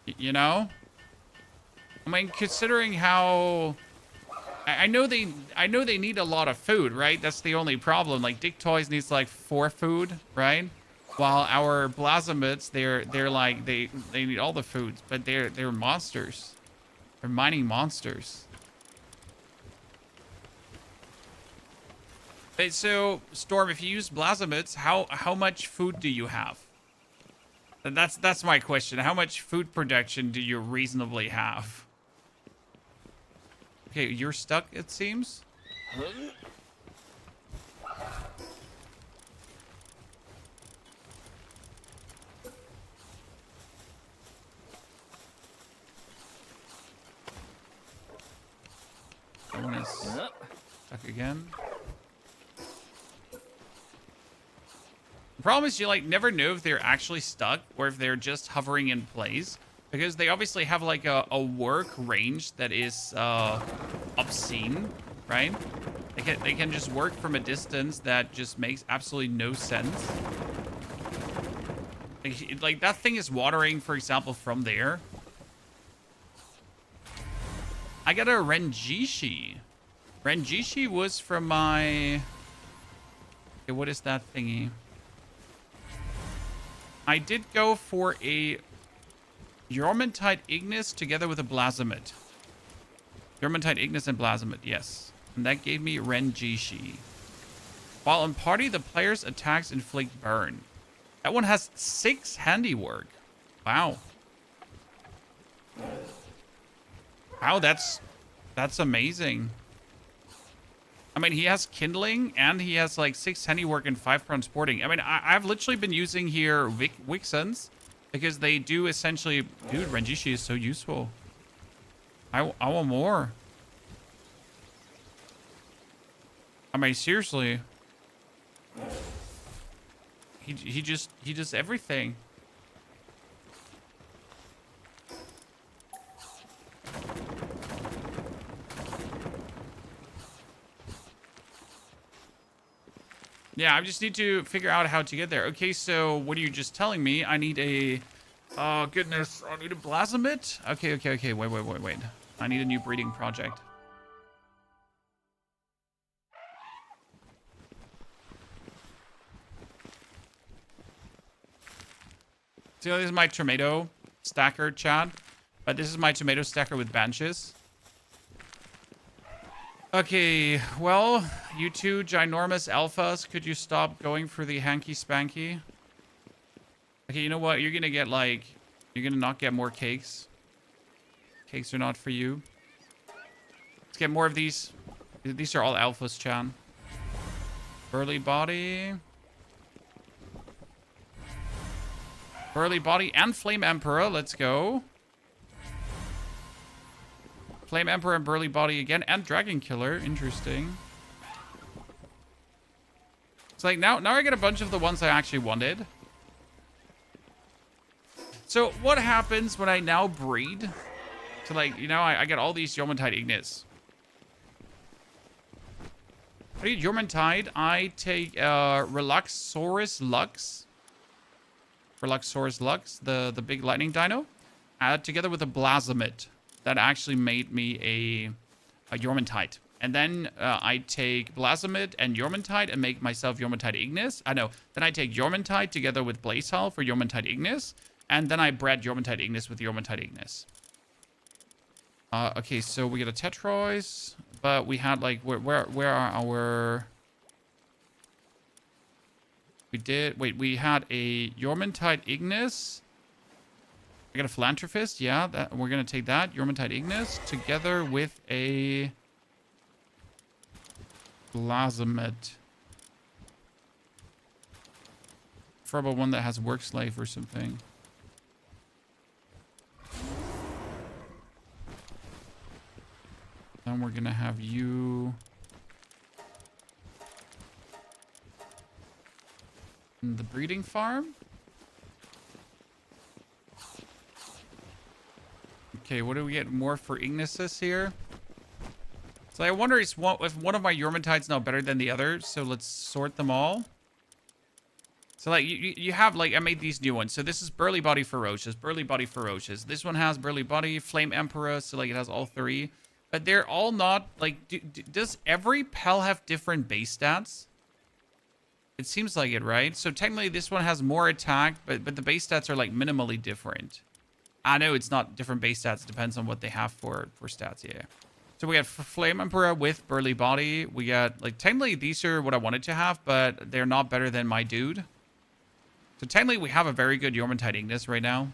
You know? I mean, considering how... I know they need a lot of food, right? That's the only problem. Like, Dictoys needs like 4 food, right? While our Blasmids, they're like they need all the foods, but they're monsters. They're mining monsters. Okay, so Storm, if you use Blasmids, how much food do you have? That's my question. How much food production do you reasonably have? Okay, you're stuck, it seems. That one is stuck again. The problem is you like never know if they're actually stuck or if they're just hovering in place, because they obviously have like a work range that is obscene, right? They can just work from a distance that just makes absolutely no sense. Like that thing is watering, for example, from there. I got a Renjishi. Renjishi was from my... Okay, what is that thingy? I did go for a Yormentide Ignis together with a Blasmid. Yormentide Ignis and Blasmid, yes. And that gave me Renjishi. While in party, the player's attacks inflict burn. That one has 6 handiwork. Wow. Wow, that's amazing. I mean, he has kindling and he has like 6 handiwork and 5 transporting. I mean, I've literally been using here Vixens because they do essentially... Dude, Renjishi is so useful. I want more. I mean, seriously. He does everything. Yeah, I just need to figure out how to get there. Okay, so what are you just telling me? I need a... Oh, goodness. I need a Blasmid? Okay. Wait. I need a new breeding project. So this is my tomato stacker, Chad. But this is my tomato stacker with benches. Okay, well, you two ginormous alphas, could you stop going for the hanky spanky? Okay, you know what? You're gonna get like, you're gonna not get more cakes. Cakes are not for you. Let's get more of these. These are all alphas, Chan. Burly body. Burly body and Flame Emperor. Let's go. Flame Emperor and Burly body again. And Dragon Killer. Interesting. It's like now I get a bunch of the ones I actually wanted. So what happens when I now breed? So like, you know, I get all these Yormantide Ignis. I need Yormantide. I take Relaxaurus Lux. Relaxaurus Lux, the big lightning dino. Together with a Blasomit. That actually made me a Yormantide. And then I take Blasomit and Yormantide and make myself Yormantide Ignis. I know. Then I take Yormantide together with Blazehull for Yormantide Ignis. And then I bred Yormantide Ignis with Yormantide Ignis. Okay, so we get a Tetrois, but we had like where are our? We had a Yormantide Ignis. I got a Philanthropist, yeah. That we're gonna take that Yormantide Ignis together with a Blasomit. Probably one that has Work Slave or something. Then we're gonna have you in the breeding farm. Okay, what do we get more for Ignisus here? So I wonder if one of my Yormantide's now better than the other. So let's sort them all. So like you have like I made these new ones. So this is Burly Body Ferocious, Burly Body Ferocious. This one has Burly Body, Flame Emperor. So like it has all three. But they're all not, like, does every Pel have different base stats? It seems like it, right? So technically this one has more attack, but the base stats are, like, minimally different. I know it's not different base stats. It depends on what they have for stats, yeah. So we got Flame Emperor with Burly Body. We got, like, technically these are what I wanted to have, but they're not better than my dude. So technically we have a very good Yormantide Ignis right now.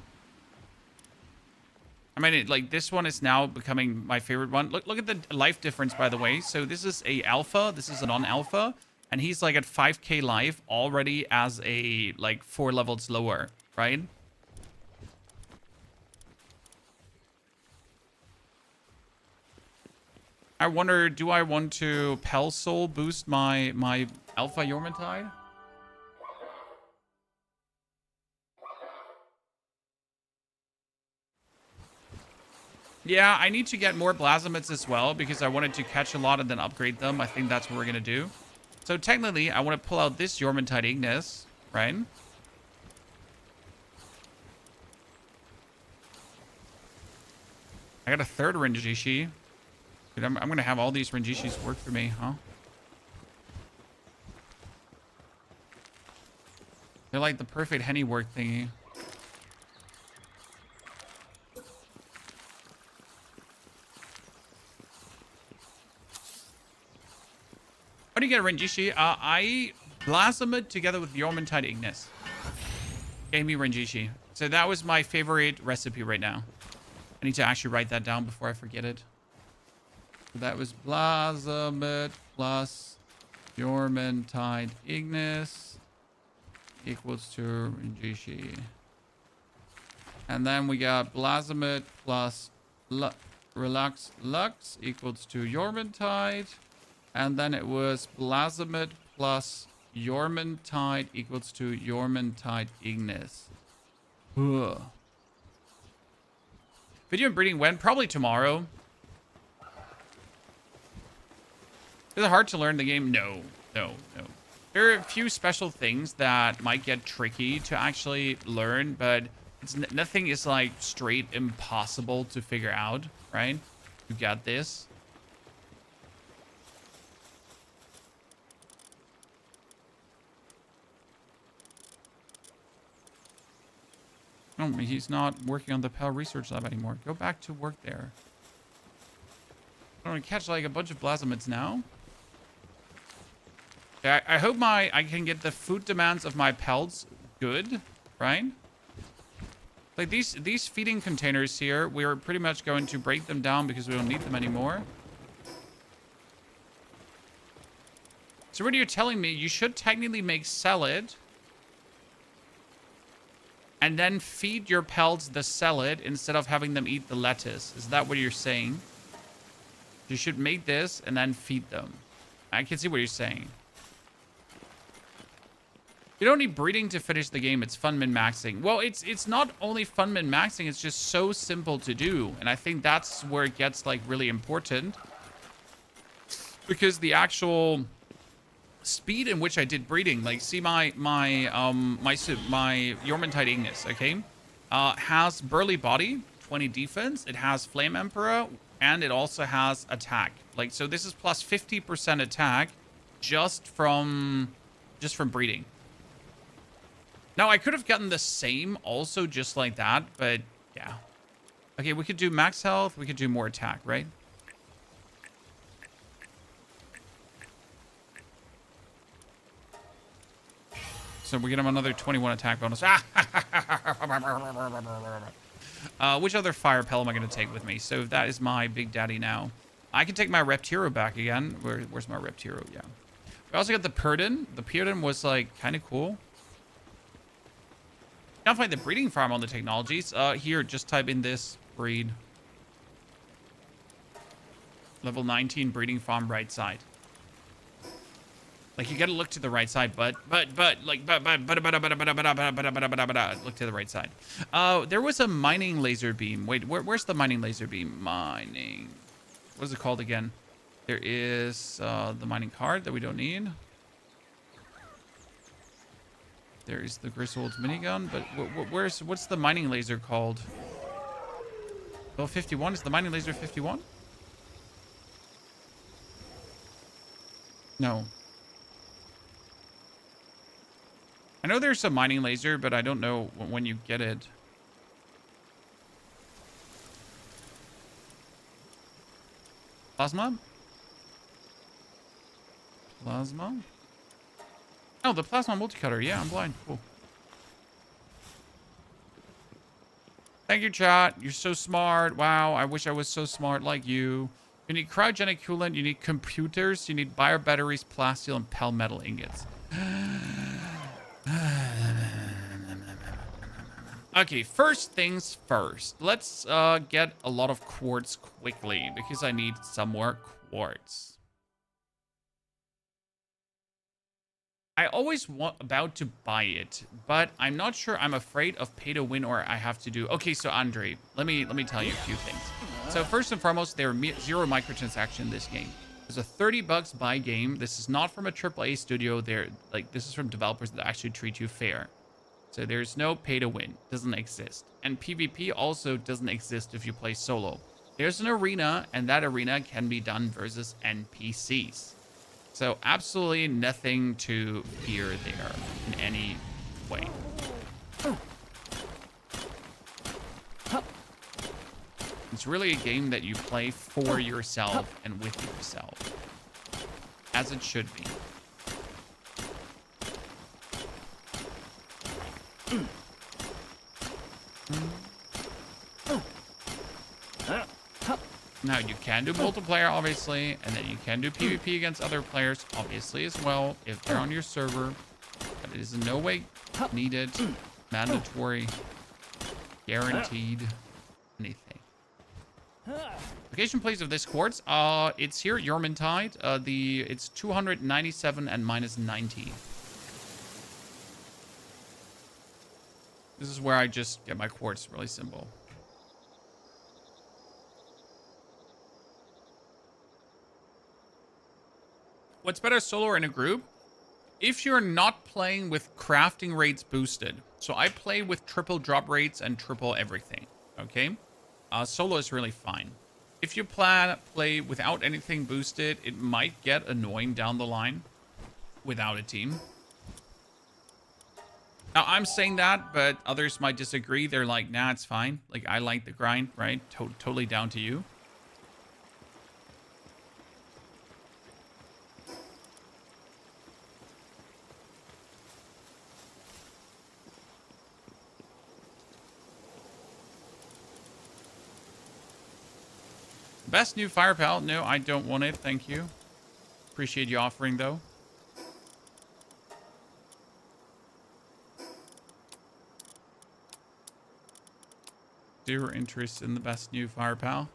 I mean, like, this one is now becoming my favorite one. Look at the life difference, by the way. So this is a alpha. This is a non-alpha. And he's, like, at 5k life already as a, like, 4 levels lower, right? I wonder, do I want to Pel Soul boost my alpha Yormantide? Yeah, I need to get more Blasomits as well because I wanted to catch a lot and then upgrade them. I think that's what we're going to do. So technically, I want to pull out this Yormantide Ignis, right? I got a third Renjishi. Dude, I'm going to have all these Renjishis work for me, huh? They're like the perfect Henny work thingy. How do you get a Renjishi? I Blasomit together with Yormantide Ignis gave me Renjishi. So that was my favorite recipe right now. I need to actually write that down before I forget it. So that was Blasomit plus Yormantide Ignis equals to Renjishi. And then we got Blasomit plus Relax Lux equals to Yormantide. And then it was Blasomit plus Yormantide equals to Yormantide Ignis. Ugh. Video and breeding when? Probably tomorrow. Is it hard to learn the game? No. There are a few special things that might get tricky to actually learn, but nothing is like straight impossible to figure out, right? You got this. Oh, he's not working on the Pal Research Lab anymore. Go back to work there. I'm gonna catch like a bunch of plasmids now. Yeah, I hope I can get the food demands of my pelts good, right? Like these feeding containers here, we're pretty much going to break them down because we don't need them anymore. So what are you telling me? You should technically make salad and then feed your pelts the salad instead of having them eat the lettuce. Is that what you're saying? You should make this and then feed them. I can see what you're saying. You don't need breeding to finish the game. It's fun min-maxing. Well, it's not only fun min-maxing. It's just so simple to do. And I think that's where it gets like really important. Because the actual speed in which I did breeding, like see my Yormantide Ignis, okay, has burly body, 20 defense, it has Flame Emperor, and it also has attack. Like, so this is plus 50% attack just from breeding. Now I could have gotten the same also just like that, but yeah. Okay, we could do max health, we could do more attack, right? So we get him another 21 attack bonus. Which other fire pell am I going to take with me? So that is my big daddy now. I can take my Reptiro back again. Where's my Reptiro? Yeah. We also got the Purdon. The Purdon was like kind of cool. Can't find the breeding farm on the technologies. Here, just type in this breed. Level 19 breeding farm right side. Like, you gotta look to the right side, look to the right side. There was a mining laser beam. Wait, where's the mining laser beam? Mining. What is it called again? There is the mining card that we don't need. There is the Griswold's minigun, but what's the mining laser called? Oh, 51? Is the mining laser 51? No. I know there's a mining laser, but I don't know when you get it. Plasma? Plasma? Oh, the plasma multicutter. Yeah, I'm blind. Cool. Thank you, chat. You're so smart. Wow, I wish I was so smart like you. You need cryogenic coolant. You need computers. You need bio batteries, plasteel, and pell metal ingots. Okay, first things first. Let's get a lot of quartz quickly because I need some more quartz. I always about to buy it, but I'm not sure. I'm afraid of pay to win, or I have to do. Okay, so Andre, let me tell you a few things. So first and foremost, there are zero microtransaction in this game. There's a $30 buy game. This is not from a AAA studio. This is from developers that actually treat you fair. So there's no pay to win. Doesn't exist. And PvP also doesn't exist if you play solo. There's an arena, and that arena can be done versus NPCs. So absolutely nothing to fear there in any way. It's really a game that you play for yourself and with yourself. As it should be. Now, you can do multiplayer, obviously, and then you can do PvP against other players, obviously, as well, if they're on your server. But it is in no way needed, mandatory, guaranteed, anything. Location place of this quartz, it's here at Yormantide. It's 297 and minus 90. This is where I just get my quartz, really simple. What's better, solo or in a group? If you're not playing with crafting rates boosted. So I play with triple drop rates and triple everything, okay? Solo is really fine. If you play without anything boosted, it might get annoying down the line without a team. Now, I'm saying that, but others might disagree. They're like, nah, it's fine. Like, I like the grind, right? Totally down to you. Best new fire pal? No, I don't want it. Thank you. Appreciate you offering, though. Zero interest in the best new fire pal.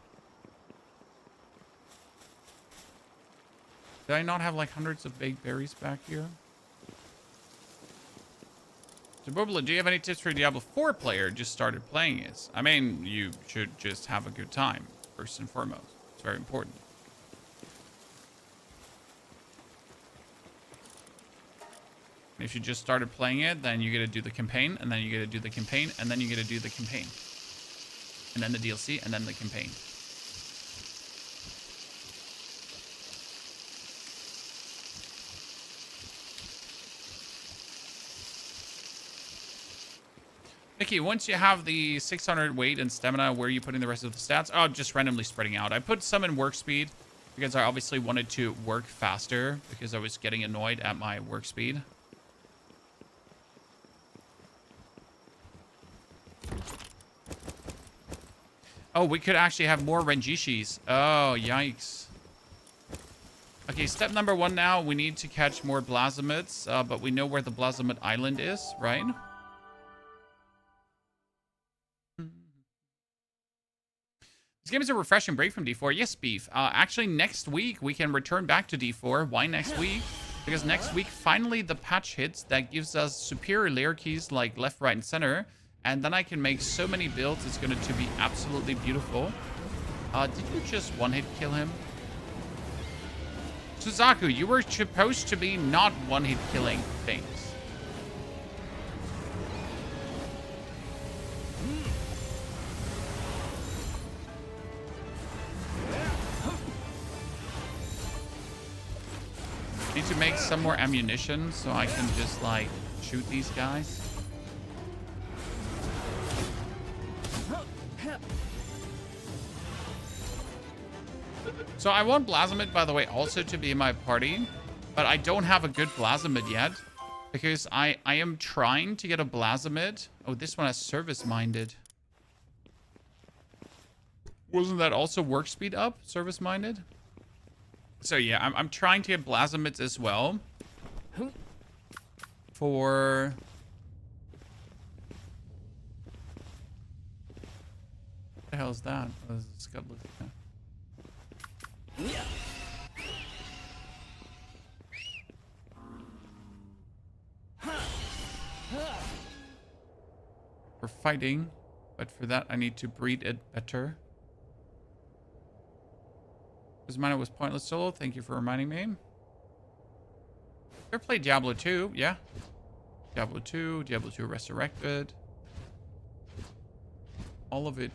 Did I not have like hundreds of baked berries back here? So, Bobla, do you have any tips for a Diablo 4 player just started playing it? I mean, you should just have a good time, first and foremost. It's very important. If you just started playing it, then you get to do the campaign, and then you get to do the campaign, and then you get to do the campaign. And then the DLC, and then the campaign. Mickey, once you have the 600 weight and stamina, where are you putting the rest of the stats? Oh, just randomly spreading out. I put some in work speed because I obviously wanted to work faster because I was getting annoyed at my work speed. Oh, we could actually have more Renjishis. Oh, yikes. Okay, step number 1 now. We need to catch more Blazamids, but we know where the Blazamid Island is, right? This game is a refreshing break from D4. Yes, Beef. Actually, next week, we can return back to D4. Why next week? Because next week, finally, the patch hits that gives us superior layer keys like left, right, and center. And then I can make so many builds. It's going to be absolutely beautiful. Did you just one-hit kill him? Suzaku, you were supposed to be not one-hit killing things. Need to make some more ammunition so I can just, like, shoot these guys. So I want Blazamid, by the way, also to be in my party, but I don't have a good Blazamid yet because I am trying to get a Blazamid. Oh, this one has service-minded. Wasn't that also work speed up, service-minded? So yeah, I'm trying to get Blazamids as well for... What the hell is that? What does this guy look like? For fighting, but for that I need to breed it better. Because mine was pointless solo. Thank you for reminding me. Ever played Diablo 2? Yeah. Diablo 2, Diablo 2 Resurrected. All of it.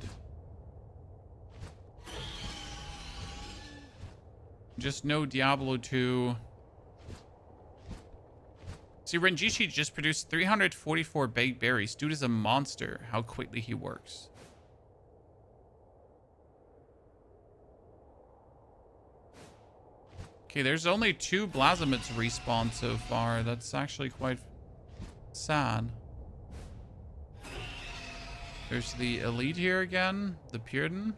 Just no Diablo 2. See, Renjishi just produced 344 baked berries. Dude is a monster. How quickly he works. Okay, there's only 2 Blazamids respawned so far. That's actually quite sad. There's the elite here again. The Puritan.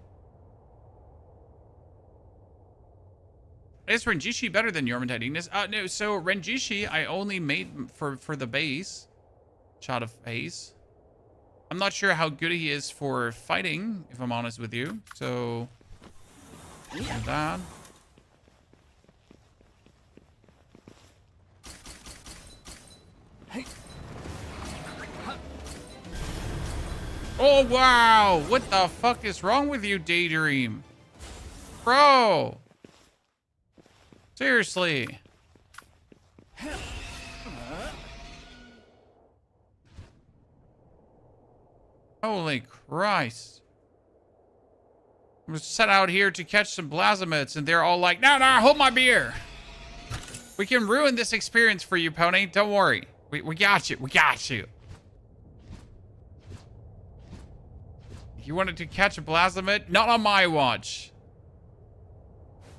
Is Renjishi better than Yormantide Ignis? No, so Renjishi I only made for the base. Shot of Haze. I'm not sure how good he is for fighting, if I'm honest with you. So, that. Oh, wow. What the fuck is wrong with you, Daydream? Bro. Seriously. Holy Christ. I'm set out here to catch some Blazamids, and they're all like, no, hold my beer. We can ruin this experience for you, Pony. Don't worry. We got you. We got you. You wanted to catch a plasmid? Not on my watch.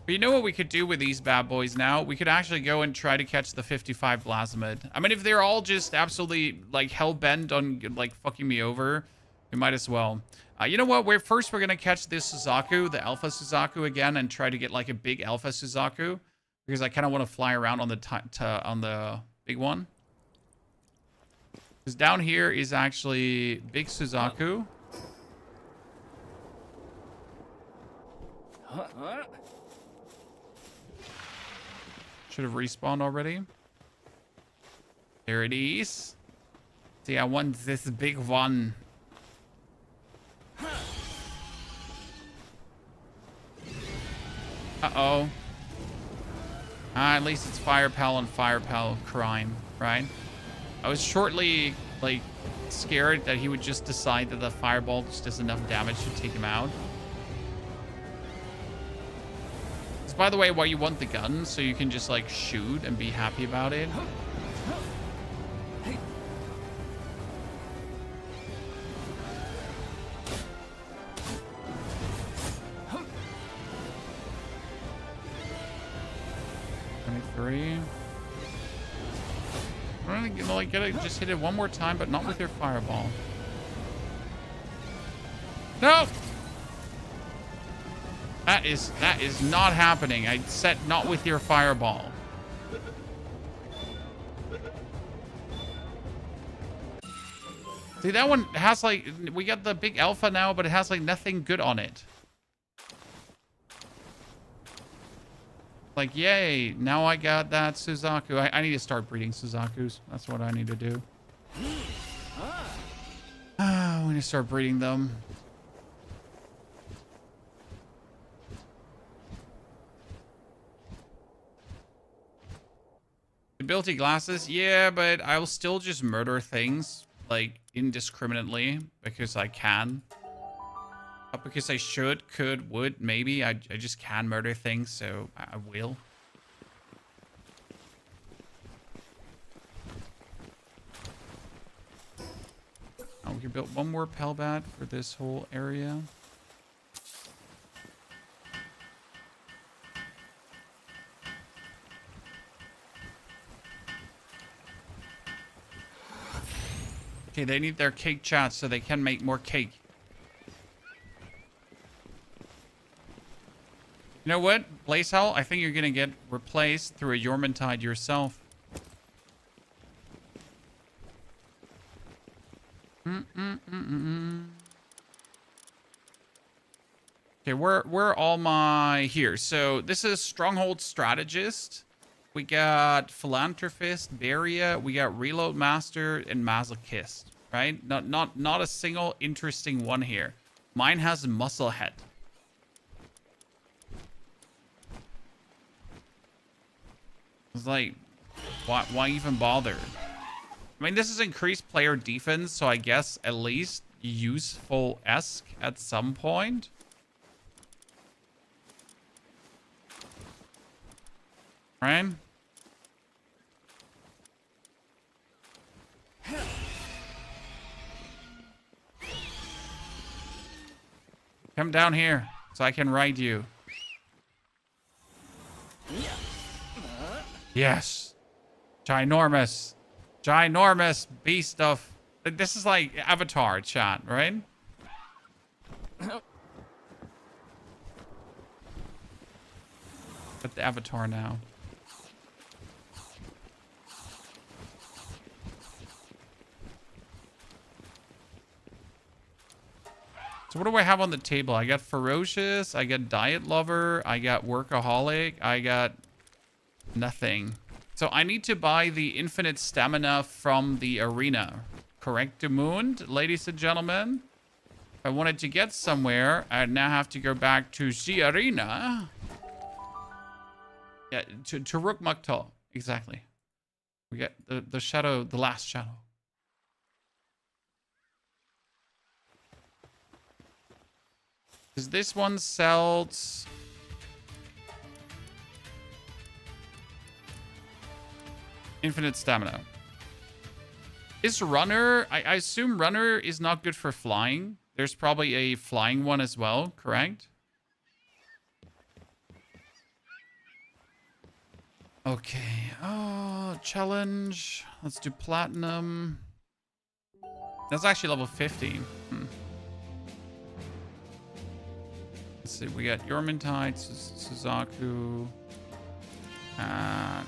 But you know what we could do with these bad boys now? We could actually go and try to catch the 55 plasmid. I mean, if they're all just absolutely, like, hell-bent on, like, fucking me over, we might as well. You know what? First we're going to catch this Suzaku, the Alpha Suzaku again, and try to get, like, a big Alpha Suzaku. Because I kind of want to fly around on the big one. Because down here is actually big Suzaku. Should have respawned already. There it is. See, I want this big one. Uh-oh. At least it's Firepal and Firepal crime, right? I was shortly, like, scared that he would just decide that the fireball just does enough damage to take him out. It's, by the way, why you want the gun, so you can just, like, shoot and be happy about it. Like, just hit it one more time, but not with your fireball. No! That is not happening. I said not with your fireball. See, that one has, like, we got the big alpha now, but it has, like, nothing good on it. Like, yay, now I got that Suzaku. I need to start breeding Suzakus. That's what I need to do. I need to start breeding them. Ability glasses? Yeah, but I will still just murder things, like, indiscriminately, because I can. Not because I should, could, would, maybe. I just can murder things, so I will. Oh, we can build one more Pelbat for this whole area. Okay, they need their cake chat so they can make more cake. You know what, Blazehell? I think you're gonna get replaced through a Yormantide yourself. Okay, where are all my here? So this is Stronghold Strategist. We got Philanthropist, Barrier. We got Reload Master and Masochist. Right? Not a single interesting one here. Mine has Musclehead. It's like, why even bother? I mean, this is increased player defense, so I guess at least useful-esque at some point. Right? Come down here so I can ride you. Yes. Ginormous. Ginormous beast of... This is like Avatar chat, right? Got the Avatar now. So what do I have on the table? I got Ferocious, I got Diet Lover, I got Workaholic, I got nothing. So I need to buy the infinite stamina from the arena. Correct, Demund, ladies and gentlemen? If I wanted to get somewhere, I now have to go back to the arena. Yeah, to Rook Maktal. Exactly. We get the shadow, the last shadow. Because this one sells... infinite stamina. Is Runner... I assume Runner is not good for flying. there's probably a flying one as well, correct? Okay. Oh, challenge. Let's do platinum. That's actually level 50. Let's see. We got Yormintide, Suzaku. And...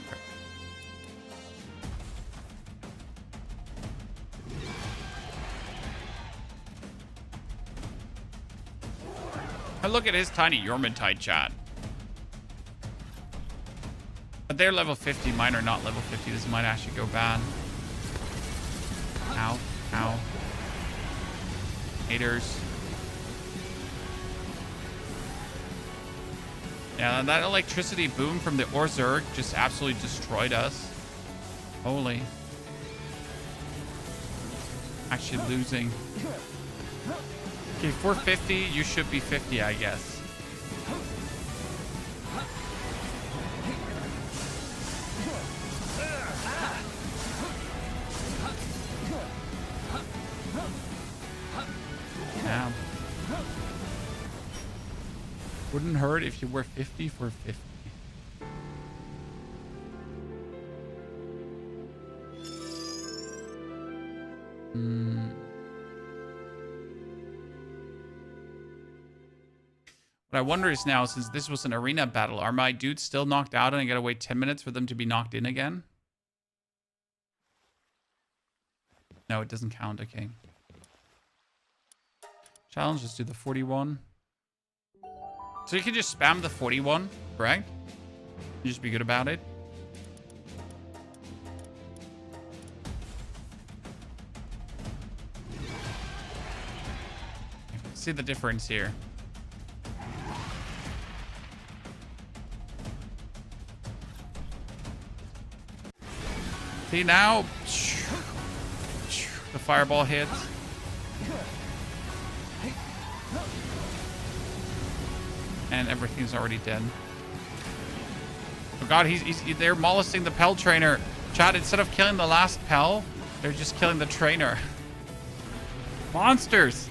oh, look at his tiny Yormintide, chat. But they're level 50. Mine are not level 50. This might actually go bad. Ow. Ow. Haters. Yeah, that electricity boom from the Orzurg just absolutely destroyed us. Holy. Actually losing. Okay, 450. You should be 50, I guess. Yeah. Wouldn't hurt if you were 50 for 50. What I wonder is now, since this was an arena battle, are my dudes still knocked out and I gotta wait 10 minutes for them to be knocked in again? No, it doesn't count. Okay. Challenge, let's do the 41. So you can just spam the 41, correct? You just be good about it. See the difference here. See now? The fireball hits. And everything's already dead. Oh god, they're molesting the Pell trainer. Chat, instead of killing the last Pell, they're just killing the trainer. Monsters!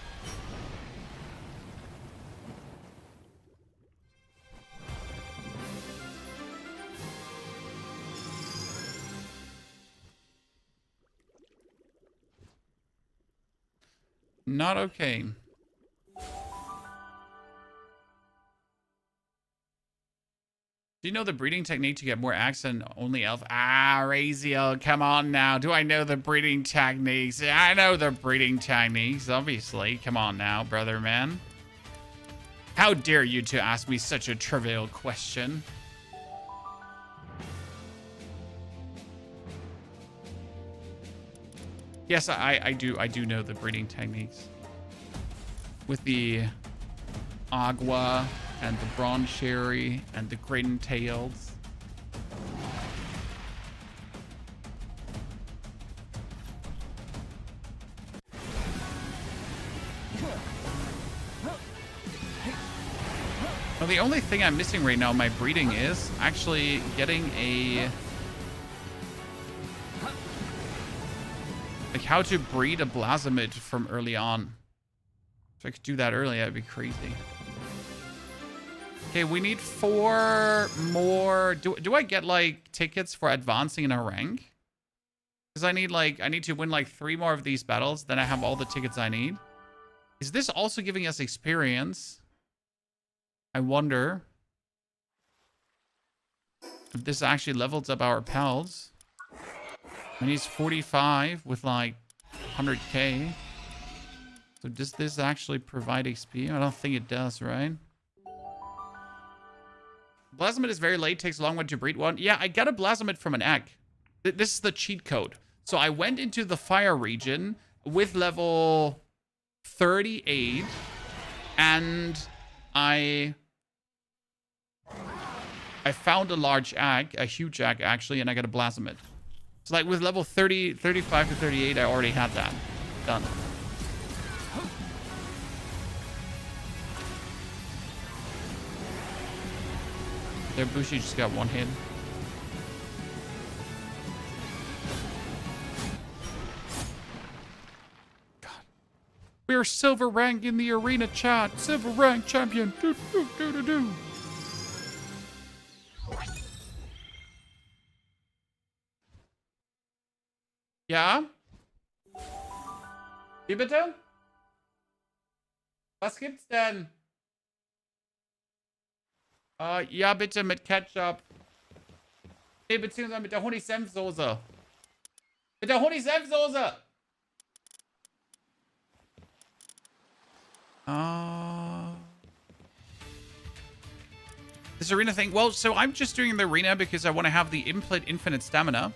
Not okay. Do you know the breeding technique to get more eggs than only elf? Ah, Raziel, come on now. Do I know the breeding techniques? I know the breeding techniques, obviously. Come on now, brother man. How dare you to ask me such a trivial question? Yes, I do know the breeding techniques. With the Agua and the Bronze Sherry and the Grain Tails. Well, the only thing I'm missing right now in my breeding is actually getting a... like how to breed a Blasmid from early on. If I could do that early, that'd be crazy. Okay, we need 4 more. Do I get like tickets for advancing in a rank? Because I need to win like 3 more of these battles, then I have all the tickets I need. Is this also giving us experience? I wonder if this actually levels up our pals. And he's 45 with like 100k. So does this actually provide XP? I don't think it does, right? Blasmid is very late, takes a long one to breed one. Yeah, I got a Blasmid from an egg. This is the cheat code. So I went into the fire region with level 38 and I found a large egg, a huge egg actually, and I got a Blasmid. So like with level 30, 35 to 38, I already had that done. Their Bushi just got 1 hit. God. We were another silver rank in the arena chat. Silver rank champion. Do, do, do, do, do. Ja? Wie bitte? Was gibt's denn? Ja, bitte mit Ketchup. Nee, beziehungsweise mit der Honig-Senf-Soße. Mit der Honig-Senf-Soße! This arena thing. Well, so I'm just doing the arena because I want to have the infinite stamina.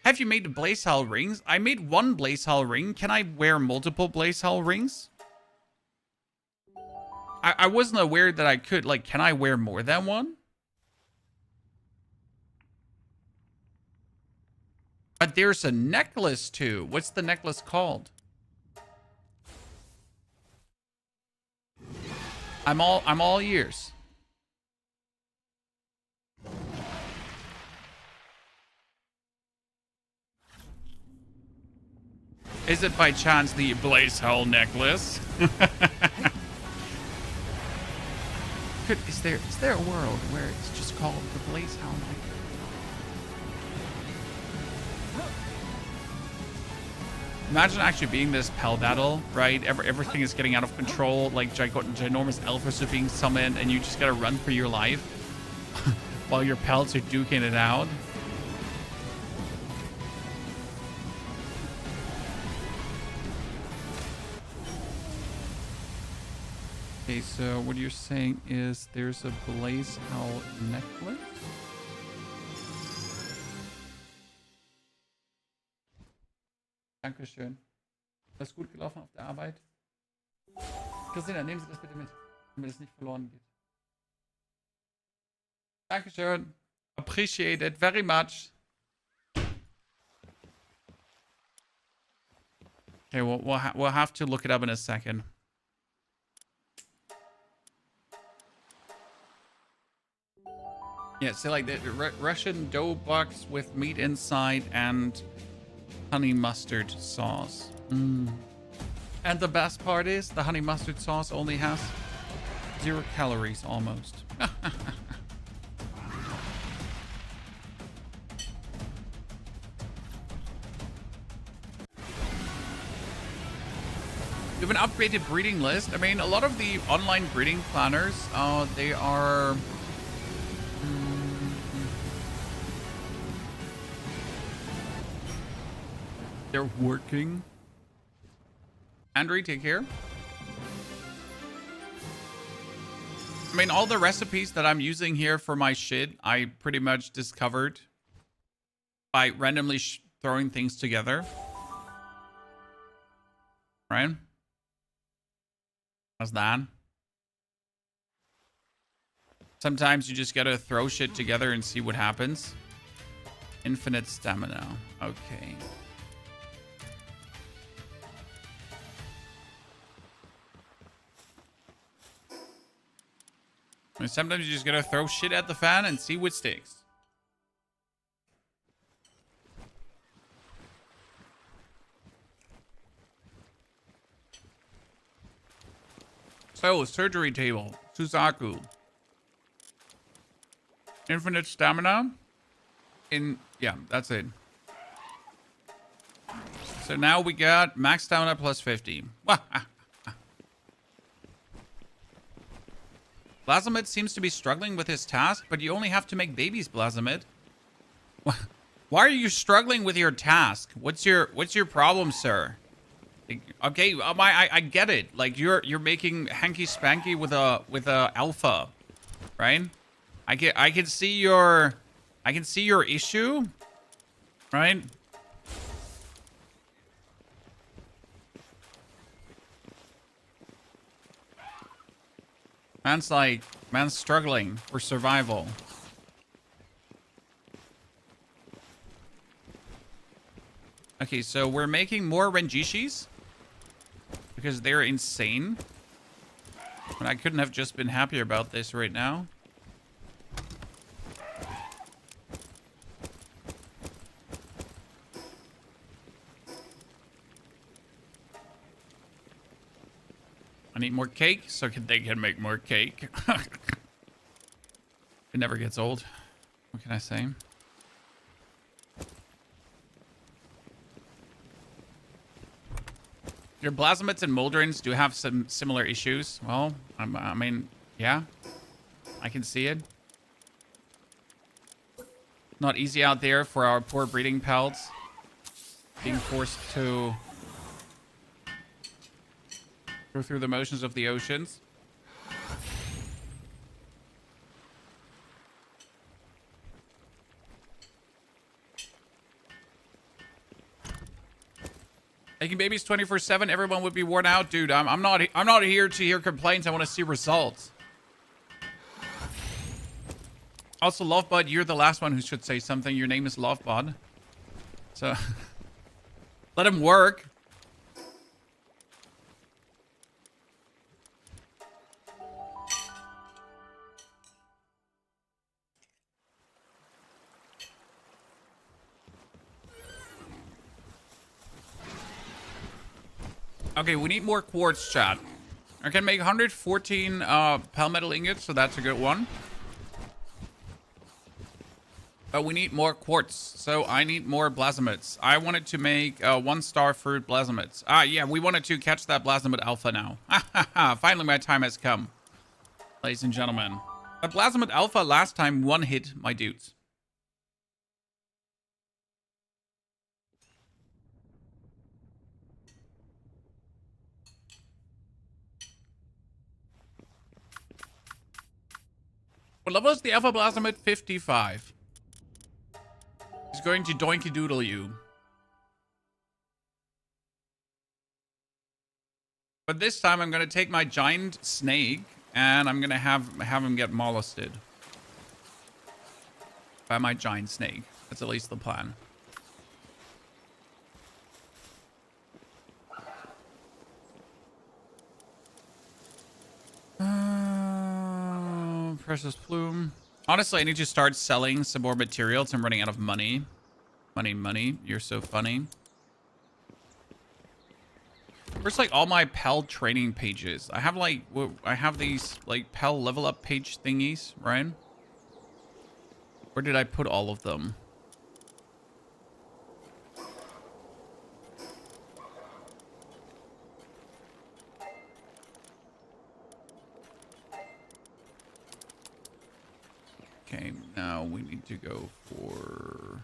Have you made Blaze Hell rings? I made one Blaze Hell ring. Can I wear multiple Blaze Hell rings? I wasn't aware that I could. Like, can I wear more than one? But there's a necklace too. What's the necklace called? I'm all ears. Is it by chance the Blaze Hell necklace? Is there a world where it's just called the Blaze Hell necklace? Imagine actually being this Pal battle, right? Everything is getting out of control, like ginormous alphas are being summoned, and you just gotta run for your life while your Pals are duking it out. Okay, so what you're saying is there's a Blaze Hell necklace? Dankeschön. Das ist gut gelaufen auf der Arbeit. Christina, nehmen Sie das bitte mit, damit es nicht verloren geht. Dankeschön. Appreciate it very much. Okay, we'll have to look it up in a second. Yeah, so like the Russian dough box with meat inside and honey mustard sauce. And the best part is the honey mustard sauce only has 0 calories almost. You have an upgraded breeding list. I mean, a lot of the online breeding planners, they are... They're working. Andre, take care. I mean, all the recipes that I'm using here for my shit, I pretty much discovered by randomly throwing things together. Right? How's that? Sometimes you just gotta throw shit together and see what happens. Infinite stamina. Okay. I mean, sometimes you just gotta throw shit at the fan and see what sticks. So, surgery table. Suzaku. Infinite stamina. Yeah, that's it. So now we got max stamina plus 50. Blazamid seems to be struggling with his task, but you only have to make babies, Blazamid. Why are you struggling with your task? What's your problem, sir? Okay, I get it. Like you're making hanky spanky with a alpha, right? I can see your issue, right? Man's struggling for survival. Okay, so we're making more Renjishis because they're insane. And I couldn't have just been happier about this right now. need more cake so they can make more cake. It never gets old. What can I say? Your plasmids and moldrins do have some similar issues. Well, I mean, yeah, I can see it. Not easy out there for our poor breeding pals. Being forced to go through the motions of the oceans. Making babies 24/7, everyone would be worn out, dude. I'm not here to hear complaints. I want to see results. Also, Lovebud, you're the last one who should say something. Your name is Lovebud. So let him work. Okay, we need more quartz, chat. I can make 114 palmetal ingots, so that's a good one. But we need more quartz, so I need more plasmids. I wanted to make 1-star fruit plasmids. Ah, yeah, we wanted to catch that plasmid alpha now. Finally, my time has come, ladies and gentlemen. A plasmid alpha last time one hit my dudes. What level is the alpha plasmid? 55. He's going to doinky doodle you. But this time I'm going to take my giant snake and I'm going to have him get molested by my giant snake. That's at least the plan. Precious plume. Honestly, I need to start selling some more materials. I'm running out of money. Money. You're so funny. Where's like all my Pal training pages? I have these like Pal level up page thingies, right? Where did I put all of them? Okay, now we need to go for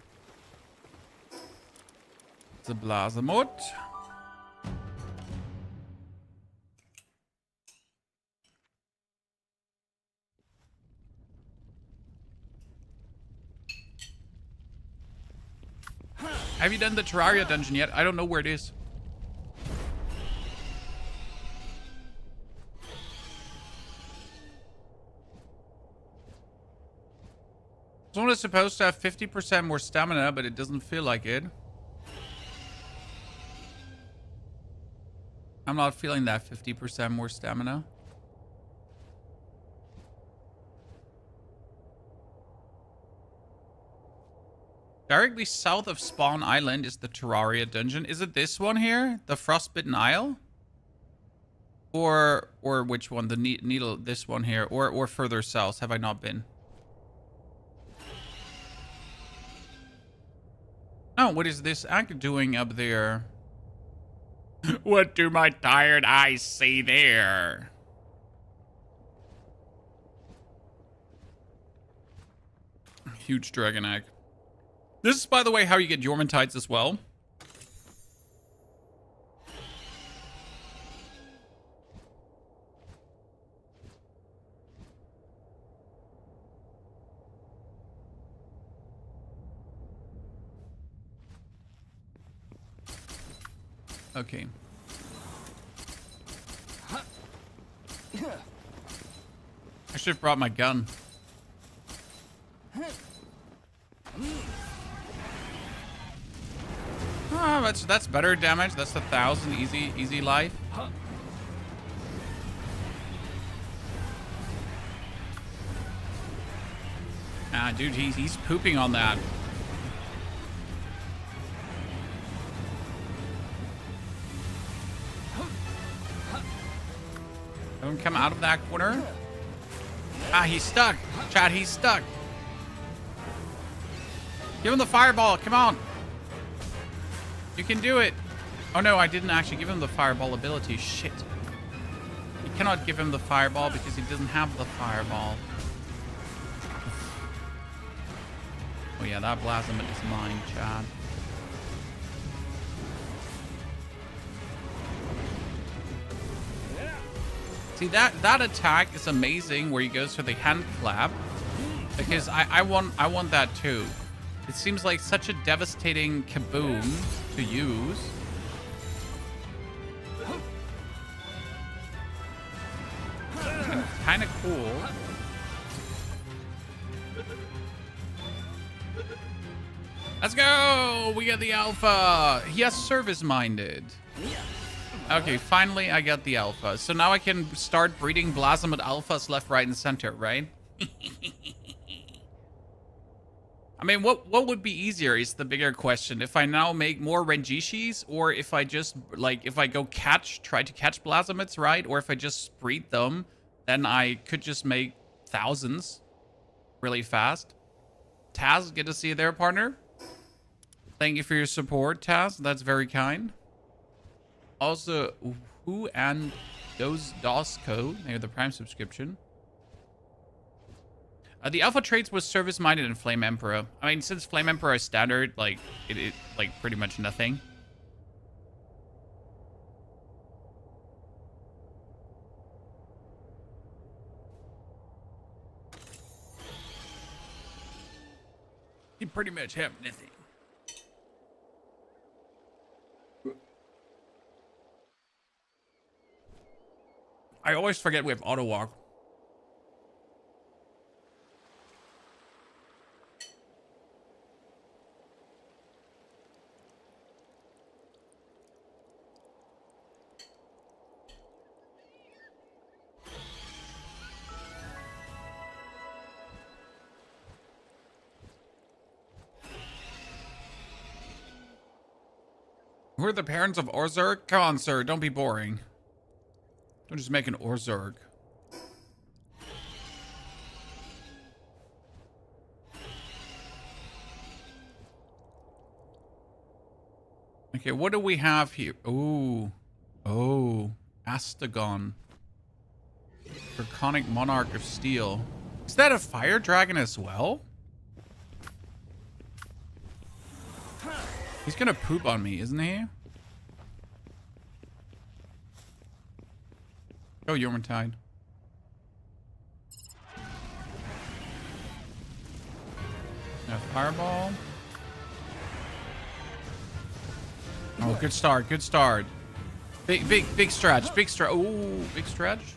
the Blazamot. Have you done the Terraria dungeon yet? I don't know where it is. This one is supposed to have 50% more stamina, but it doesn't feel like it. I'm not feeling that 50% more stamina. Directly south of Spawn Island is the Terraria dungeon. Is it this one here? The Frostbitten Isle? Or which one? The needle, this one here. Or further south. Have I not been? Oh, what is this act doing up there? What do my tired eyes see there? Huge dragon egg. This is, by the way, how you get Jormuntides as well. Okay. I should have brought my gun. Oh, that's better damage. That's 1,000 easy life. Ah, dude, he's pooping on that. Don't come out of that corner. Ah, he's stuck. Chad, he's stuck. Give him the fireball. Come on. You can do it. Oh, no, I didn't actually give him the fireball ability. Shit. You cannot give him the fireball because he doesn't have the fireball. Oh, yeah, that Blasphemous is mine, Chad. See, that attack is amazing where he goes for the hand clap. Because I want that too. It seems like such a devastating kaboom to use. And kind of cool. Let's go! We get the alpha! He has service-minded. Okay, finally I got the alpha. So now I can start breeding Blasphemous alphas left, right, and center, right? I mean, what would be easier is the bigger question. If I now make more Rengishis, or if I just, like, if I go try to catch Blasphemous, right? Or if I just breed them, then I could just make thousands really fast. Taz, good to see you there, partner. Thank you for your support, Taz. That's very kind. Also, who and those Dosco, they're the Prime subscription. The alpha traits was service-minded and Flame Emperor. I mean, since Flame Emperor is standard, like, it like pretty much nothing. You pretty much have nothing. I always forget we have auto walk. Who are the parents of Orzurg? Come on, sir. Don't be boring. Don't just make an Orzurg. Okay, what do we have here? Ooh. Oh. Astagon. Draconic Monarch of Steel. Is that a fire dragon as well? He's gonna poop on me, isn't he? Oh, Yormantide. Fireball. Oh, good start, good start. Big stretch, big stretch. Ooh, big stretch.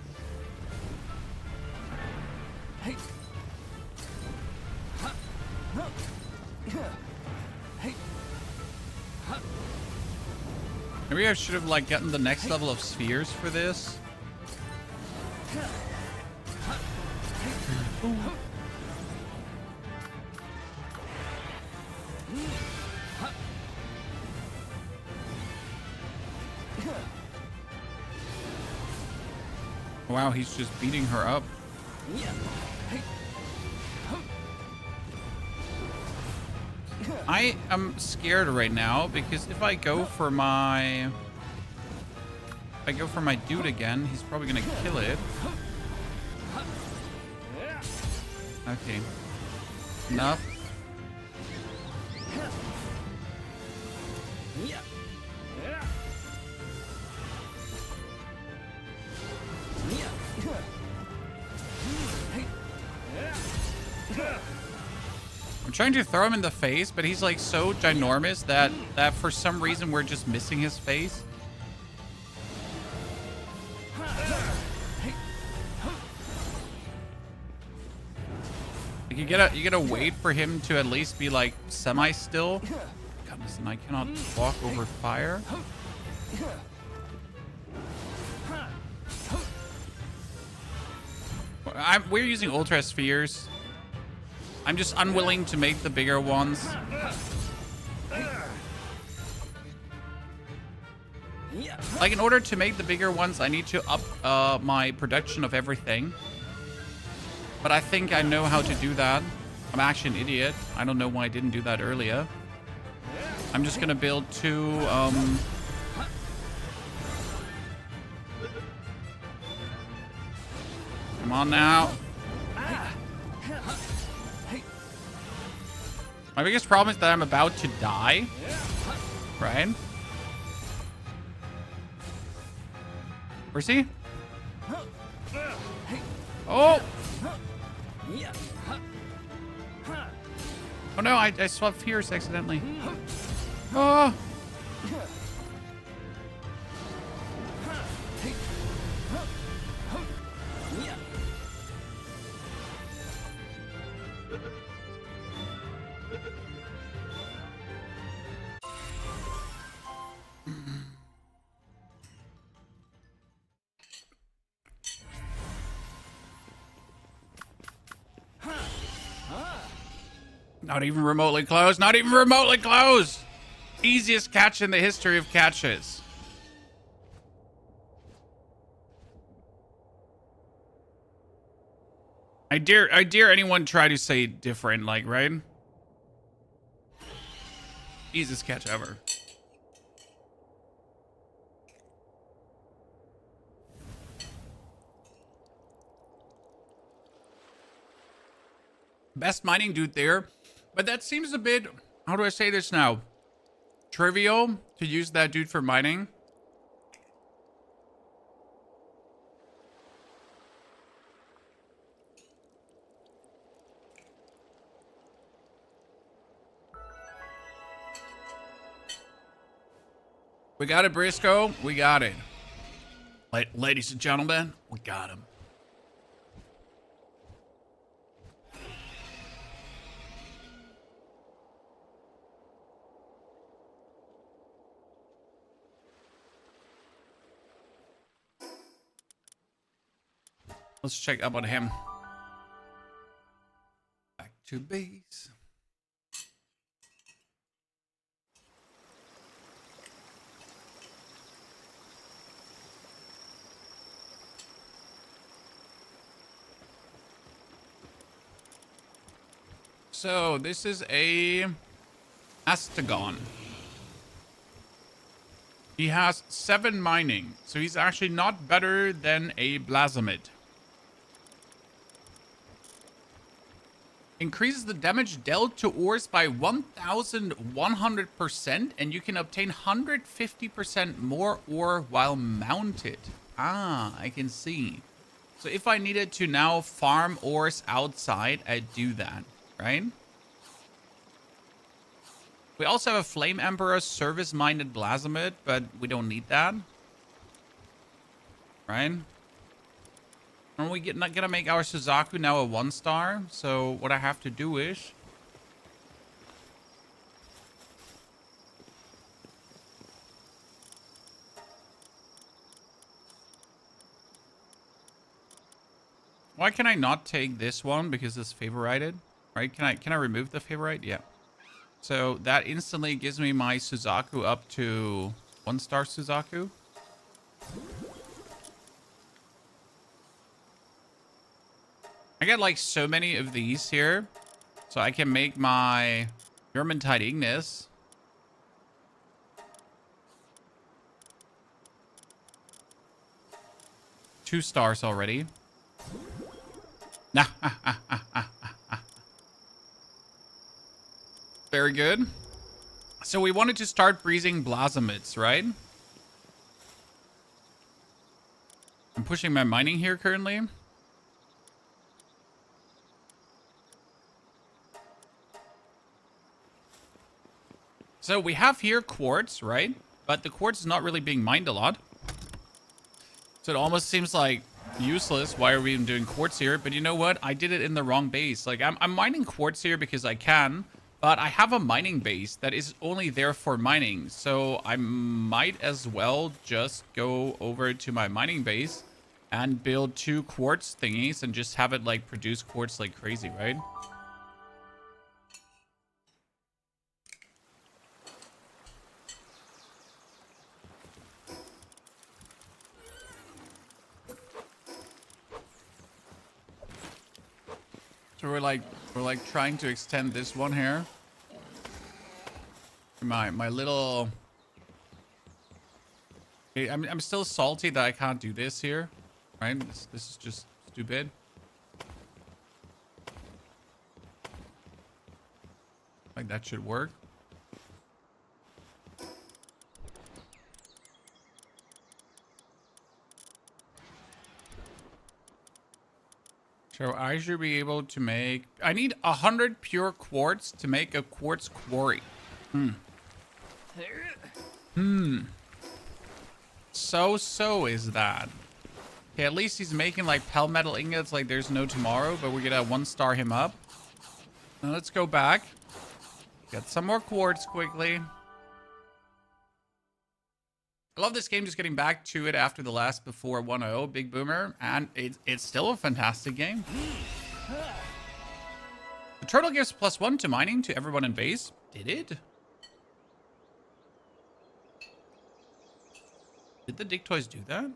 Hey. Maybe I should have like gotten the next level of spheres for this. Wow, he's just beating her up. I am scared right now because if I go for my dude again, he's probably gonna kill it. Okay. Enough. I'm trying to throw him in the face, but he's like so ginormous that for some reason we're just missing his face. Like you gotta wait for him to at least be like semi-still. Goodness, and I cannot walk over fire. We're using Ultra Spheres. I'm just unwilling to make the bigger ones. Like, in order to make the bigger ones, I need to up my production of everything. But I think I know how to do that. I'm actually an idiot. I don't know why I didn't do that earlier. I'm just gonna build 2, Come on now. My biggest problem is that I'm about to die. Right? Where's he? Oh! Oh no, I swapped Fierce accidentally. Oh! Not even remotely close. Not even remotely close. Easiest catch in the history of catches. I dare anyone try to say different, like, right? Easiest catch ever. Best mining dude there. But that seems a bit, how do I say this now? Trivial to use that dude for mining. We got it, Briscoe. We got it. Ladies and gentlemen, we got him. Let's check up on him. Back to base. So this is a Astagon. He has 7 mining, so he's actually not better than a Blasmid. Increases the damage dealt to ores by 1,100%, and you can obtain 150% more ore while mounted. Ah, I can see. So if I needed to now farm ores outside, I'd do that, right? We also have a Flame Emperor service-minded Blasmid, but we don't need that. Right? And we not gonna make our Suzaku now a 1-star. So what I have to do is why can I not take this one because it's favorited? Right? Can I remove the favorite? Yeah. So that instantly gives me my Suzaku up to 1-star Suzaku. I got like so many of these here. So I can make my Vermintide Ignis. Two stars already. Very good. So we wanted to start breezing Blasmids, right? I'm pushing my mining here currently. So we have here quartz, right? But the quartz is not really being mined a lot. So it almost seems like useless. Why are we even doing quartz here? But you know what? I did it in the wrong base. Like I'm mining quartz here because I can, but I have a mining base that is only there for mining. So I might as well just go over to my mining base and build 2 quartz thingies and just have it like produce quartz like crazy, right? So we're like trying to extend this one here. My little. I'm still salty that I can't do this here, right? This is just stupid. Like that should work. So I should be able to make. I need 100 pure quartz to make a quartz quarry. So is that. Okay, at least he's making like metal ingots like there's no tomorrow, but we're gonna 1-star him up. Now let's go back. Get some more quartz quickly. I love this game, just getting back to it after the last before 1.0 Big Boomer, and it's still a fantastic game. The turtle gives +1 to mining to everyone in base. Did it? Did the Dig Toys do that?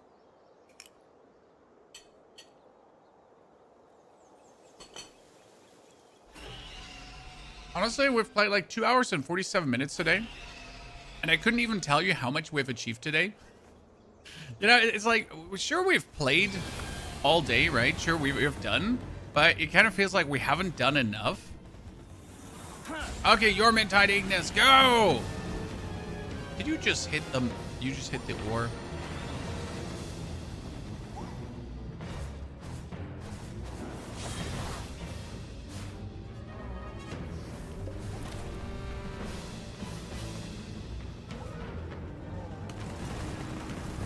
Honestly, we've played like 2 hours and 47 minutes today. And I couldn't even tell you how much we've achieved today. You know, it's like, sure, we've played all day, right? Sure, we've done. But it kind of feels like we haven't done enough. Okay, Yormintide Ignis, go! Did you just hit them? You just hit the ore.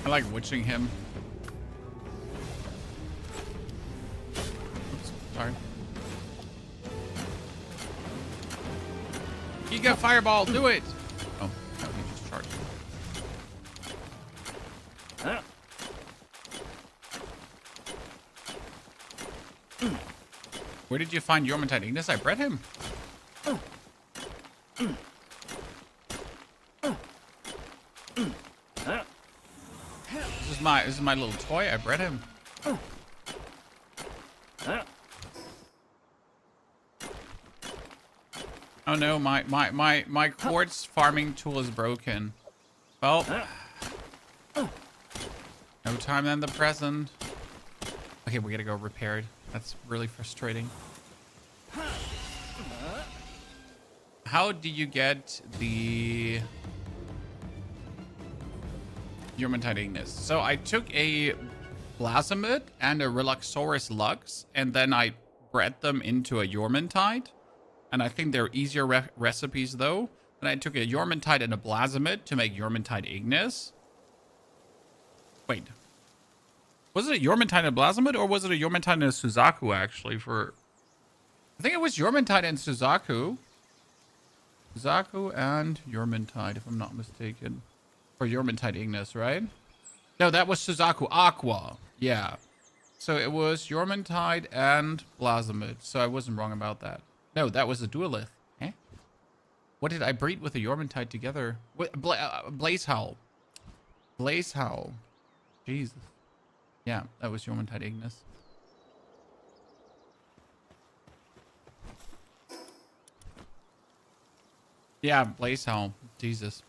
I like witching him. Oops, sorry. You got fireball, do it! Oh, no, he just charged. Where did you find Yormintide Ignis? I bred him. This is my little toy. I bred him. Oh no, my quartz farming tool is broken. Well, no time than the present. Okay, we gotta go repair it. That's really frustrating. How do you get the Yormintide Ignis? So I took a Blasmid and a Relaxoris Lux, and then I bred them into a Yormintide. And I think they're easier recipes though. Then I took a Yormintide and a Blasmid to make Yormintide Ignis. Wait. Was it a Yormintide and a Blasmid, or was it a Yormintide and a Suzaku actually for... I think it was Yormintide and Suzaku. Suzaku and Yormintide, if I'm not mistaken. Or Yormintide Ignis, right? No, that was Suzaku Aqua. Yeah. So it was Yormintide and Blasmid. So I wasn't wrong about that. No, that was a duelith. Eh? What did I breed with a Yormintide together? Blaze Howl. Blaze Howl. Jesus. Yeah, that was Yormintide Ignis. Yeah, Blaze Howl. Jesus.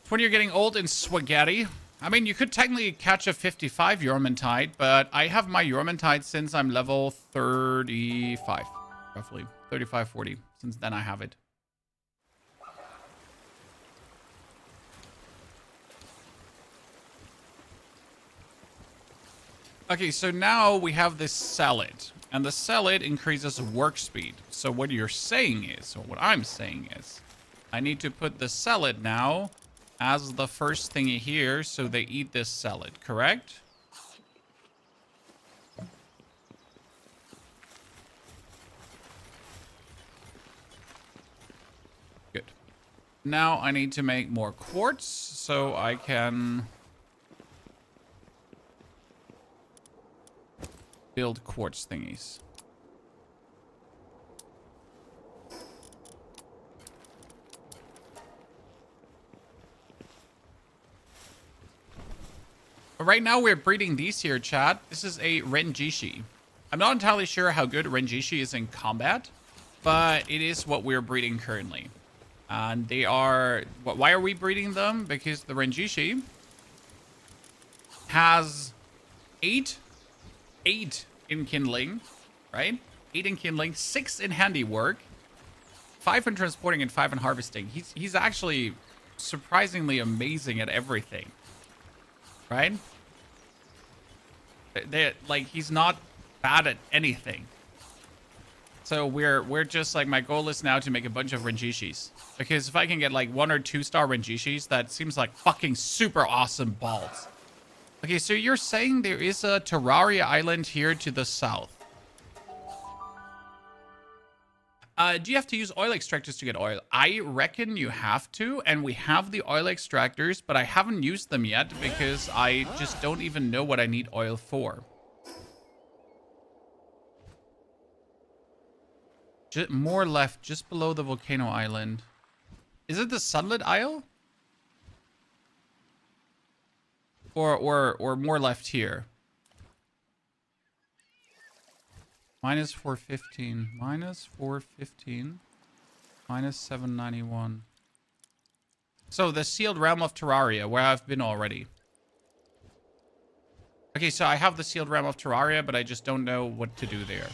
It's when you're getting old in spaghetti. I mean, you could technically catch a 55 Yormintide, but I have my Yormintide since I'm level 35. Roughly 35, 40. Since then I have it. Okay, so now we have this salad, and the salad increases work speed. So what you're saying is, or what I'm saying is, I need to put the salad now as the first thingy here, so they eat this salad, correct? Good. Now I need to make more quartz, so I can build quartz thingies. But right now we're breeding these here, chat. This is a Renjishi. I'm not entirely sure how good Renjishi is in combat, but it is what we're breeding currently. And they are... Why are we breeding them? Because the Renjishi has 8 in kindling, right? 8 in kindling, 6 in handiwork, 5 in transporting, and 5 in harvesting. He's actually surprisingly amazing at everything, right? Like, he's not bad at anything. So we're just like, my goal is now to make a bunch of Renjishis, because if I can get like 1 or 2 star Renjishis, that seems like fucking super awesome balls. Okay, so you're saying there is a Terraria island here to the south. Do you have to use oil extractors to get oil? I reckon you have to, and we have the oil extractors, but I haven't used them yet because I just don't even know what I need oil for. More left, just below the volcano island. Is it the Sunlit Isle? Or more left here? Minus 415. Minus 415. Minus 791. So the sealed realm of Terraria, where I've been already. Okay, so I have the sealed realm of Terraria, but I just don't know what to do there.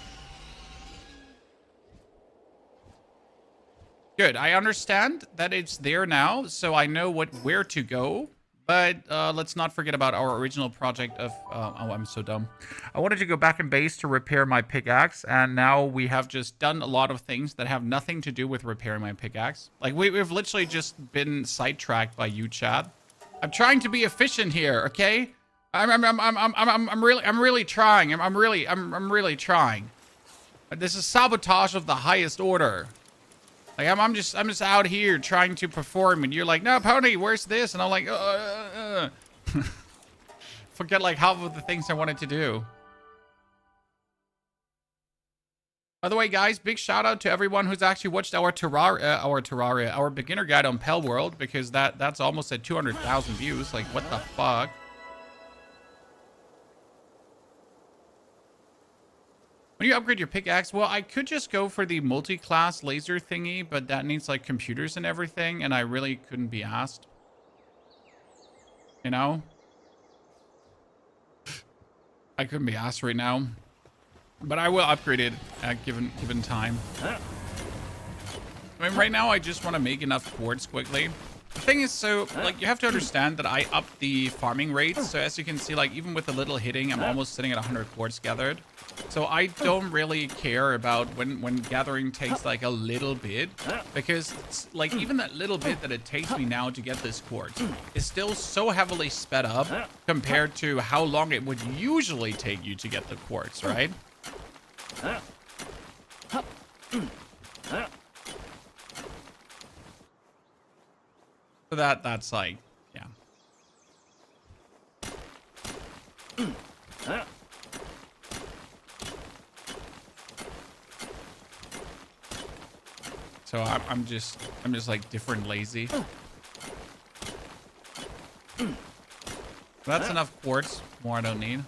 Good. I understand that it's there now, so I know where to go. But let's not forget about our original project of... oh, I'm so dumb. I wanted to go back in base to repair my pickaxe, and now we have just done a lot of things that have nothing to do with repairing my pickaxe. Like, we've literally just been sidetracked by you, Chad. I'm trying to be efficient here, okay? I'm really trying. I'm really trying. But this is sabotage of the highest order. Like, I'm just out here trying to perform, and you're like, no, Pony, where's this? And I'm like, forget like half of the things I wanted to do. By the way, guys, big shout out to everyone who's actually watched our beginner guide on Palworld, because that's almost at 200,000 views. Like, what the fuck? When you upgrade your pickaxe, well, I could just go for the multi-class laser thingy, but that needs, like, computers and everything, and I really couldn't be asked. You know? I couldn't be asked right now. But I will upgrade it at given time. I mean, right now, I just want to make enough quartz quickly. The thing is, so, like, you have to understand that I upped the farming rates. So, as you can see, like, even with a little hitting, I'm almost sitting at 100 quartz gathered. So I don't really care about when gathering takes like a little bit, because it's, like, even that little bit that it takes me now to get this quartz is still so heavily sped up compared to how long it would usually take you to get the quartz, right? So that's like, yeah. So I'm just like different lazy. That's enough quartz. More I don't need.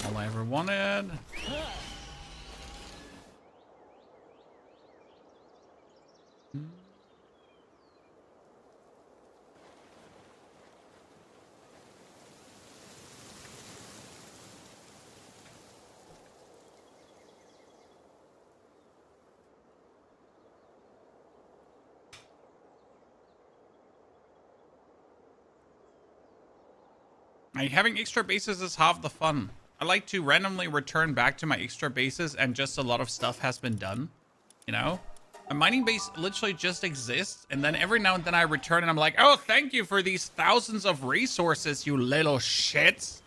All I ever wanted. Having extra bases is half the fun. I like to randomly return back to my extra bases and just a lot of stuff has been done. You know? A mining base literally just exists, and then every now and then I return and I'm like, oh, thank you for these thousands of resources, you little shits.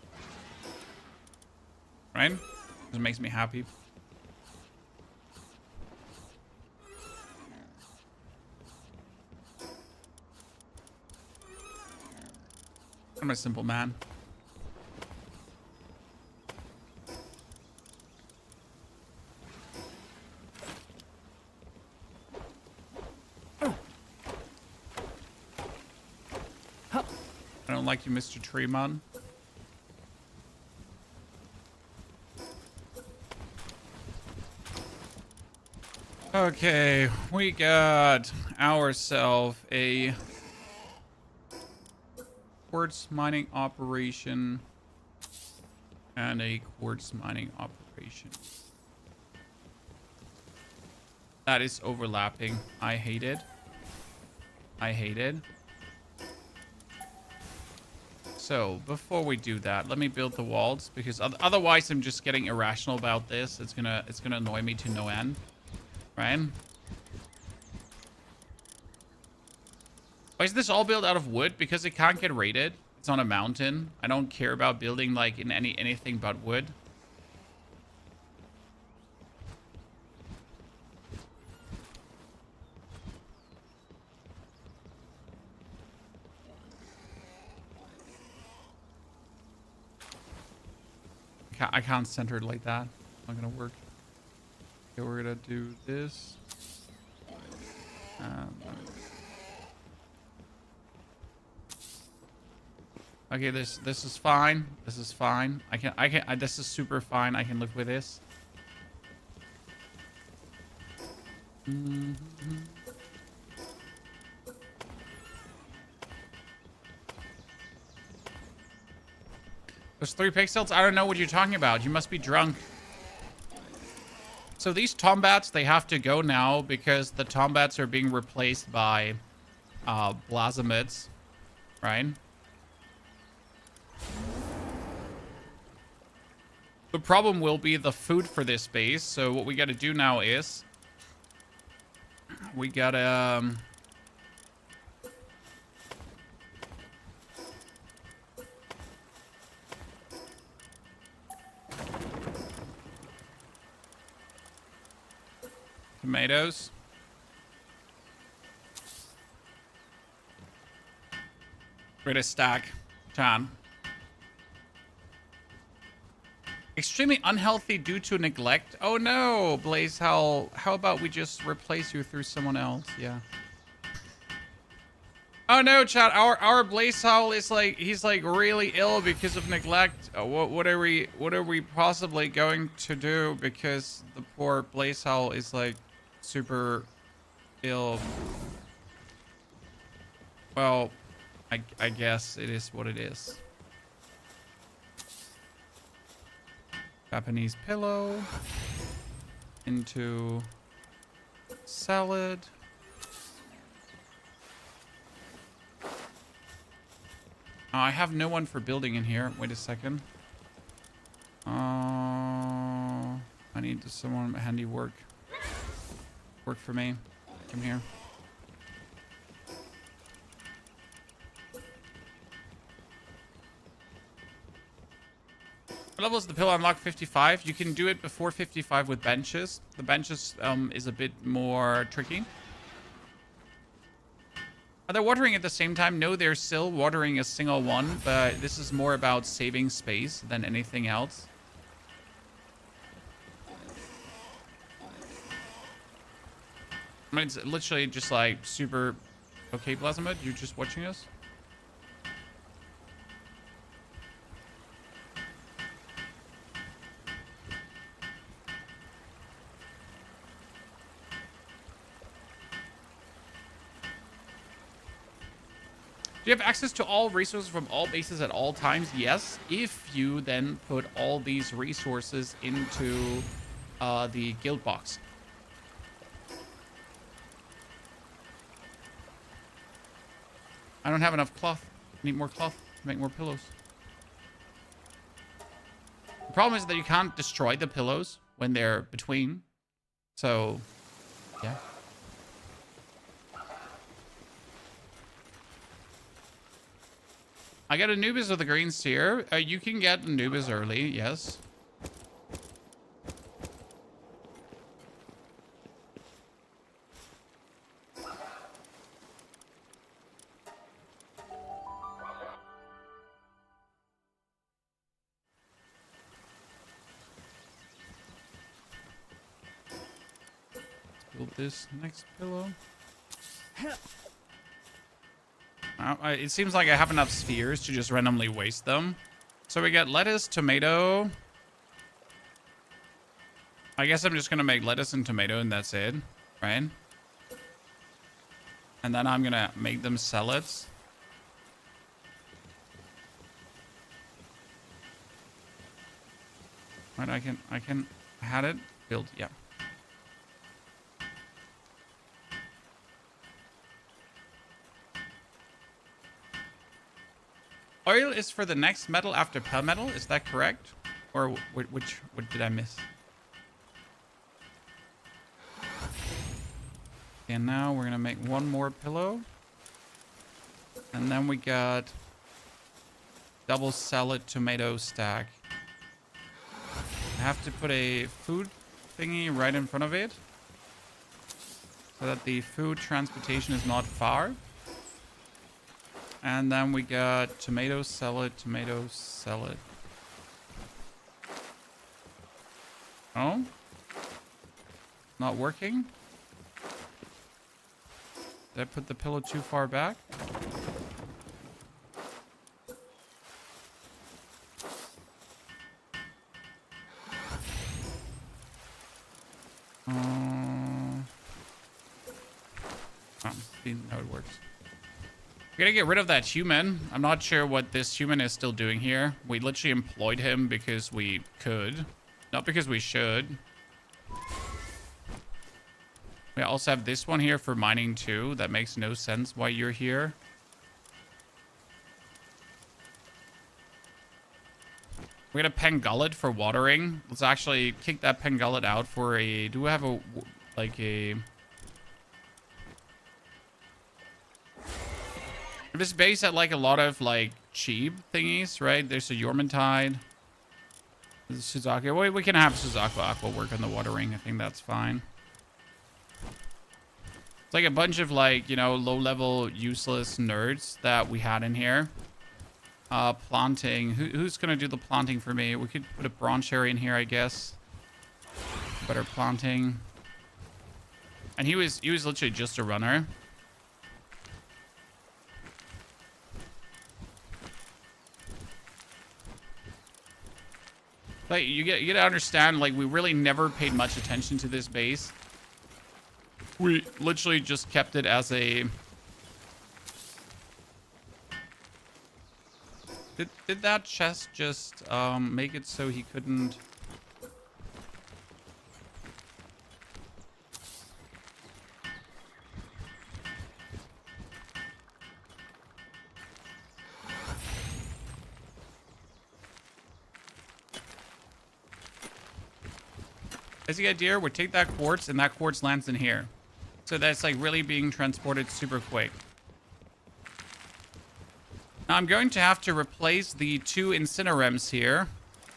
Right? It makes me happy. I'm a simple man. don't like you, Mr. Treeman. Okay, we got ourselves a quartz mining operation and a quartz mining operation. That is overlapping. I hate it. I hate it. So before we do that, let me build the walls, because otherwise I'm just getting irrational about this. It's gonna annoy me to no end, right? Why is this all built out of wood? Because it can't get raided. It's on a mountain. I don't care about building like in anything but wood. I can't center it like that. Not gonna work. Okay, we're gonna do this. Okay, this is fine. This is fine. This is super fine. I can live with this. There's 3 pixels? I don't know what you're talking about. You must be drunk. So these tombats, they have to go now because the tombats are being replaced by plasmids, right? The problem will be the food for this base. So what we got to do now is we got to tomatoes. We're gonna stack, Chan. Extremely unhealthy due to neglect. Oh no, Blaze, how about we just replace you through someone else? Yeah. Oh no, chat. Our Blaze Howl is like, he's like really ill because of neglect. What are we possibly going to do, because the poor Blaze Howl is like super ill? Well, I guess it is what it is. Japanese pillow into salad. I have no one for building in here. Wait a second. I need someone handiwork. Work for me. Come here. What level is the pillow unlock? 55. You can do it before 55 with benches. The benches is a bit more tricky. Are they watering at the same time? No, they're still watering a single one, but this is more about saving space than anything else. I mean, it's literally just like super... Okay, Plasmid, you're just watching us? Do you have access to all resources from all bases at all times? Yes, if you then put all these resources into the guild box. I don't have enough cloth. I need more cloth to make more pillows. The problem is that you can't destroy the pillows when they're between. So, yeah. I got Anubis with the green seer. You can get Anubis early, yes. Let's build this next pillow. It seems like I have enough spheres to just randomly waste them. So we got lettuce, tomato. I guess I'm just going to make lettuce and tomato and that's it, right? And then I'm going to make them salads. Right, I can had it built, yeah. Oil is for the next metal after Palmetal, is that correct? Or what did I miss? And now we're gonna make one more pillow. And then we got double salad tomato stack. I have to put a food thingy right in front of it so that the food transportation is not far. And then we got tomato salad, tomato salad. Oh? Not working? Did I put the pillow too far back? See how it works. We're gonna get rid of that human. I'm not sure what this human is still doing here. We literally employed him because we could, not because we should. We also have this one here for mining too. That makes no sense why you're here. We got a pangullet for watering. Let's actually kick that pangullet out for a... Do we have a... Like a... This base had like a lot of like cheap thingies, right? There's a Yormantide. There's a Suzaku. Well, we can have Suzaku Aqua work on the watering. I think that's fine. It's like a bunch of like, you know, low-level useless nerds that we had in here. Planting. Who's gonna do the planting for me? We could put a bronze cherry in here, I guess. Better planting. And he was literally just a runner. Like you gotta understand, like we really never paid much attention to this base. We literally just kept it as a... Did that chest just make it so he couldn't... Is the idea? We take that quartz and that quartz lands in here. So that's like really being transported super quick. Now I'm going to have to replace the 2 Incinerems here.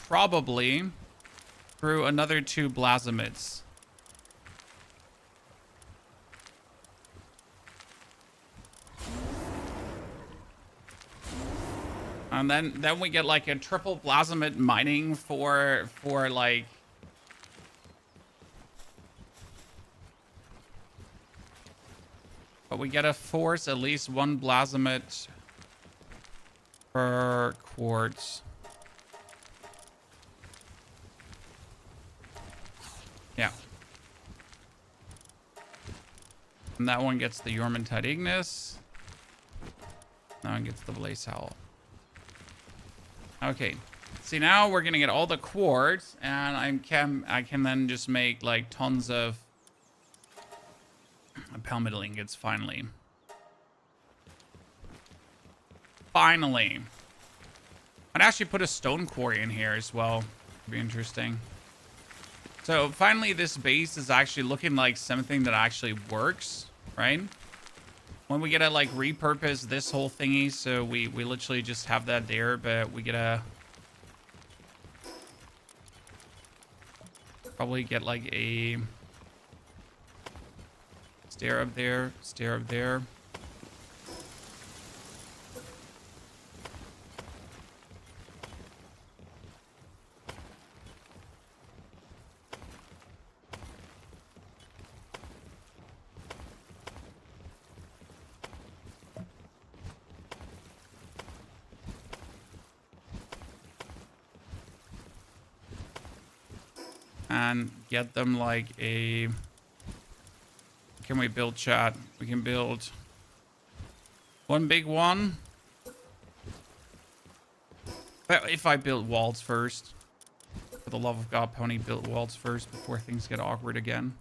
Probably through another 2 Blasamids. And then we get like a triple Blasamid mining for like... But we gotta force at least 1 Blasamid per quartz. Yeah. And that one gets the Yormantide Ignis. That one gets the Blaze Howl. Okay. See, now we're gonna get all the quartz, and I can then just make like tons of Palmetal ingots finally. Finally. I'd actually put a stone quarry in here as well. It'd be interesting. So finally this base is actually looking like something that actually works, right? When we get to like repurpose this whole thingy, so we literally just have that there, but we gotta probably get like a stair up there, stair up there. can get them like a... Can we build, chat? We can build one big one. But if I build walls first. For the love of God, Pony, build walls first before things get awkward again.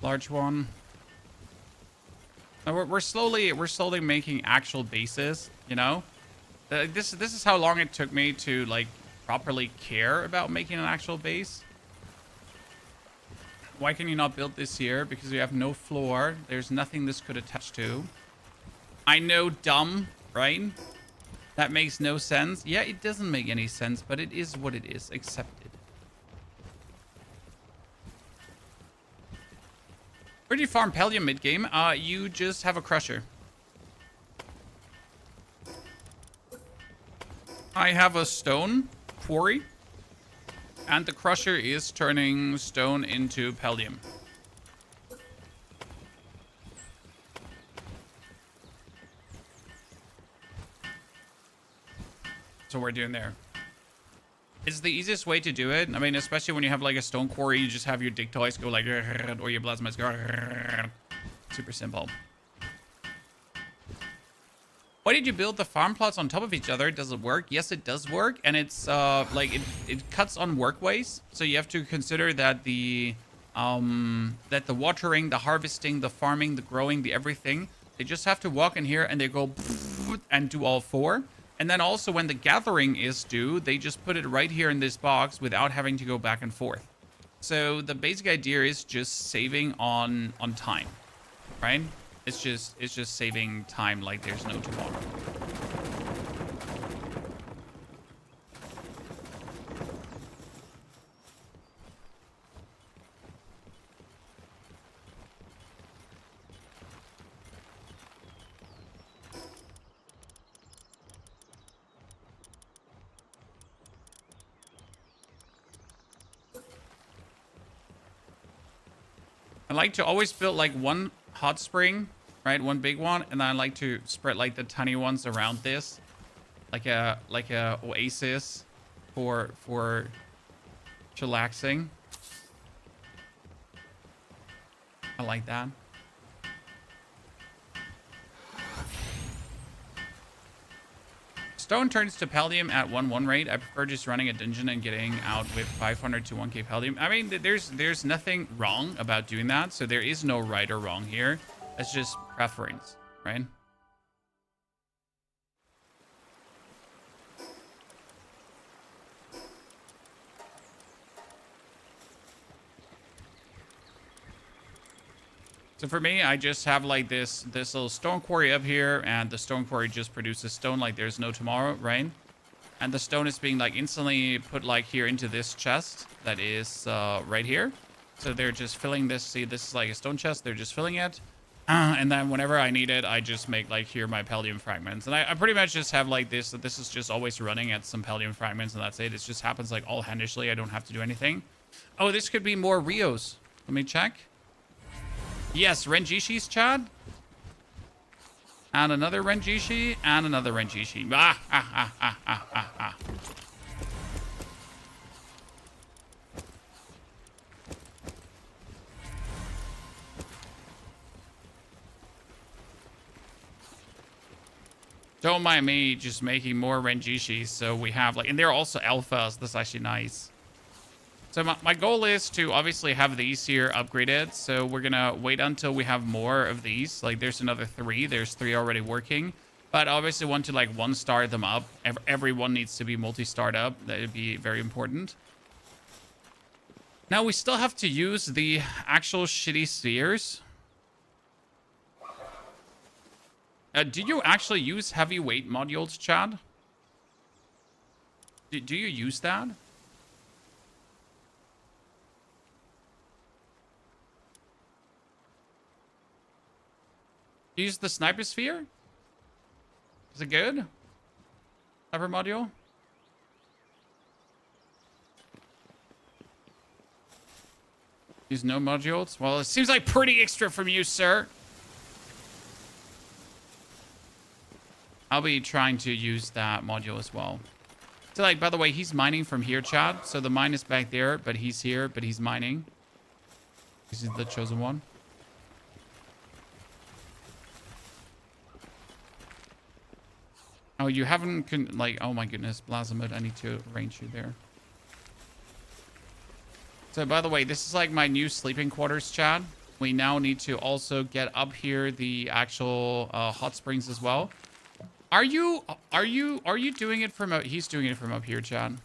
Large one. Now we're slowly making actual bases, you know? This is how long it took me to like properly care about making an actual base. Why can you not build this here? Because you have no floor. There's nothing this could attach to. I know, dumb, right? That makes no sense. Yeah, it doesn't make any sense, but it is what it is. Accepted. Where do you farm Pallium mid-game? You just have a crusher. I have a stone quarry. And the crusher is turning stone into Pallium. So we're doing there. It's the easiest way to do it. I mean, especially when you have like a stone quarry, you just have your dig toys go like, or your plasmids go. Super simple. Why did you build the farm plots on top of each other? Does it work? Yes, it does work. And it's like it cuts on workways. So you have to consider that the watering, the harvesting, the farming, the growing, the everything, they just have to walk in here and they go and do all four. And then also when the gathering is due, they just put it right here in this box without having to go back and forth. So the basic idea is just saving on time, right? It's just saving time like there's no tomorrow. I like to always build like one hot spring, right? One big one, and then I like to spread like the tiny ones around this, like a oasis for chillaxing. I like that. Stone turns to Pallium at 1-1 rate. I prefer just running a dungeon and getting out with 500 to 1k Pallium. I mean, there's nothing wrong about doing that. So there is no right or wrong here. It's just preference, right? So for me, I just have like this little stone quarry up here, and the stone quarry just produces stone like there's no tomorrow, right? And the stone is being like instantly put like here into this chest that is right here. So they're just filling this. See, this is like a stone chest. They're just filling it. And then whenever I need it, I just make like here my Pallium fragments. And I pretty much just have like this. This is just always running at some Pallium fragments, and that's it. It just happens like all handishly. I don't have to do anything. Oh, this could be more Rios. Let me check. Yes, Renjishi's, Chad. And another Renjishi. And another Renjishi. Ah, ah, ah, ah, ah, ah, ah. Don't mind me just making more Renjishis. So we have like... And they're also alphas. That's actually nice. So my goal is to obviously have these here upgraded. So we're going to wait until we have more of these. Like there's another 3. There's 3 already working. But obviously want to like 1-star them up. Everyone needs to be multi-starred up. That would be very important. Now we still have to use the actual shitty spheres. Do you actually use heavyweight modules, Chad? Do you use that? Use the sniper sphere? Is it good? Sniper module? Use no modules? Well, it seems like pretty extra from you, sir. I'll be trying to use that module as well. So, like, by the way, he's mining from here, Chad. So the mine is back there, but he's here, but he's mining. This is the chosen one. Oh, you haven't, like, oh my goodness, Blasmid, I need to arrange you there. So, by the way, this is like my new sleeping quarters, Chad. We now need to also get up here the actual hot springs as well. Are you doing it from he's doing it from up here, Chad.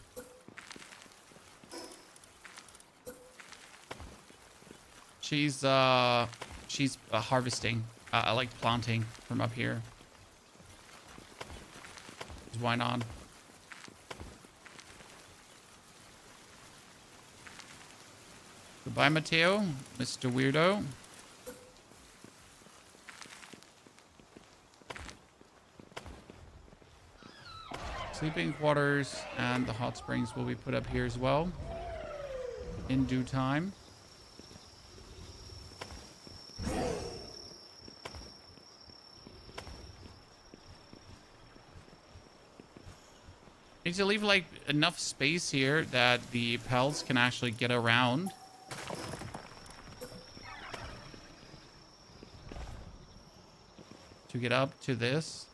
She's harvesting, like planting from up here. Why not? Goodbye, Mateo, Mr. Weirdo. Sleeping quarters and the hot springs will be put up here as well in due time. Need to leave like enough space here that the pals can actually get around. To get up to this.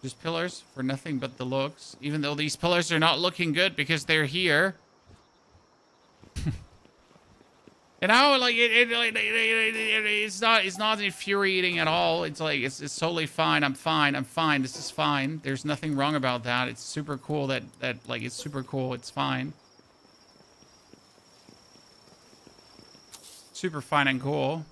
Just pillars for nothing but the looks. Even though these pillars are not looking good because they're here. You know, like it's not infuriating at all. It's like it's totally fine. I'm fine. This is fine. There's nothing wrong about that. It's super cool that like it's super cool. It's fine. Super fine and cool.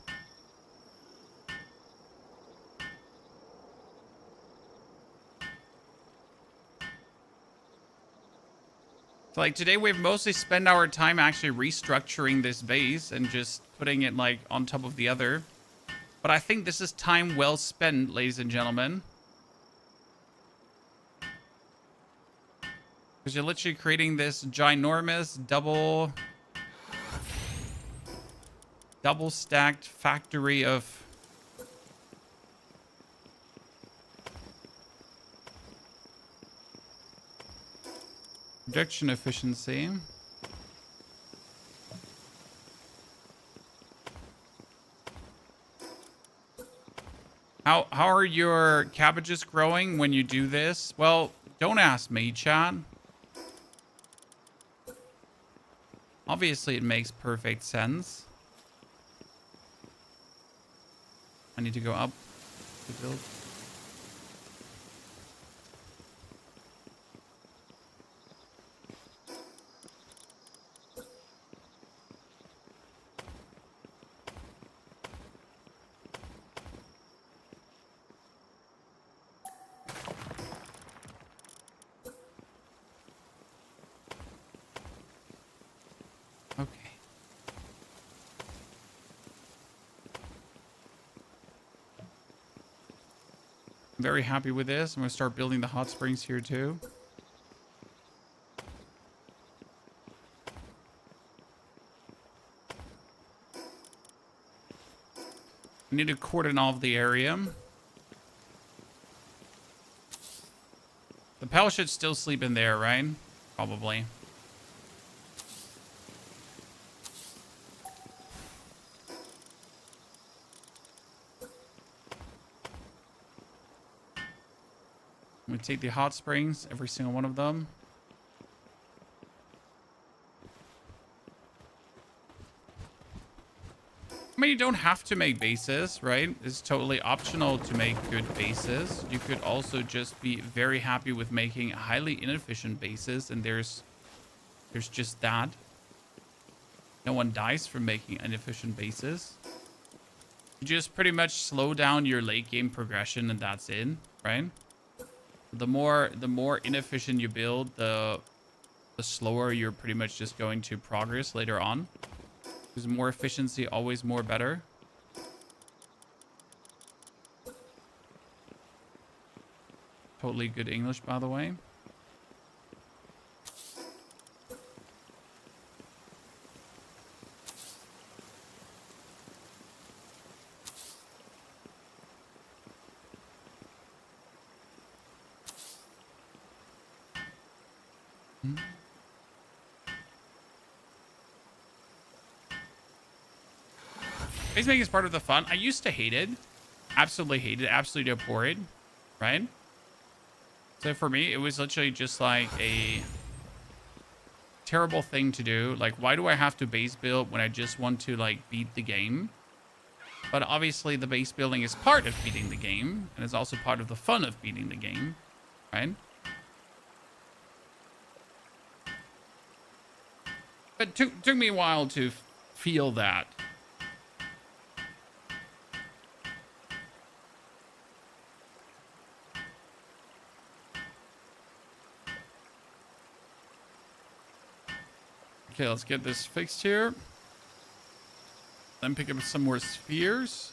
So like today we've mostly spent our time actually restructuring this base and just putting it like on top of the other. But I think this is time well spent, ladies and gentlemen. Because you're literally creating this ginormous double stacked factory of production efficiency. How are your cabbages growing when you do this? Well, don't ask me, Chad. Obviously, it makes perfect sense. I need to go up to build. Very happy with this. I'm going to start building the hot springs here too. I need to cordon off the area. The pal should still sleep in there, right? Probably. I'm going to take the hot springs, every single one of them. I mean, you don't have to make bases, right? It's totally optional to make good bases. You could also just be very happy with making highly inefficient bases, and there's just that. No one dies from making inefficient bases. You just pretty much slow down your late game progression, and that's it, right? The more inefficient you build, the slower you're pretty much just going to progress later on. Because more efficiency, always more better. Totally good English, by the way. Base making is part of the fun. I used to hate it. Absolutely hate it. Absolutely abhor it. Right? So for me, it was literally just like a terrible thing to do. Like, why do I have to base build when I just want to, like, beat the game? But obviously, the base building is part of beating the game. And it's also part of the fun of beating the game. Right? But took me a while to feel that. Okay, let's get this fixed here. Then pick up some more spheres.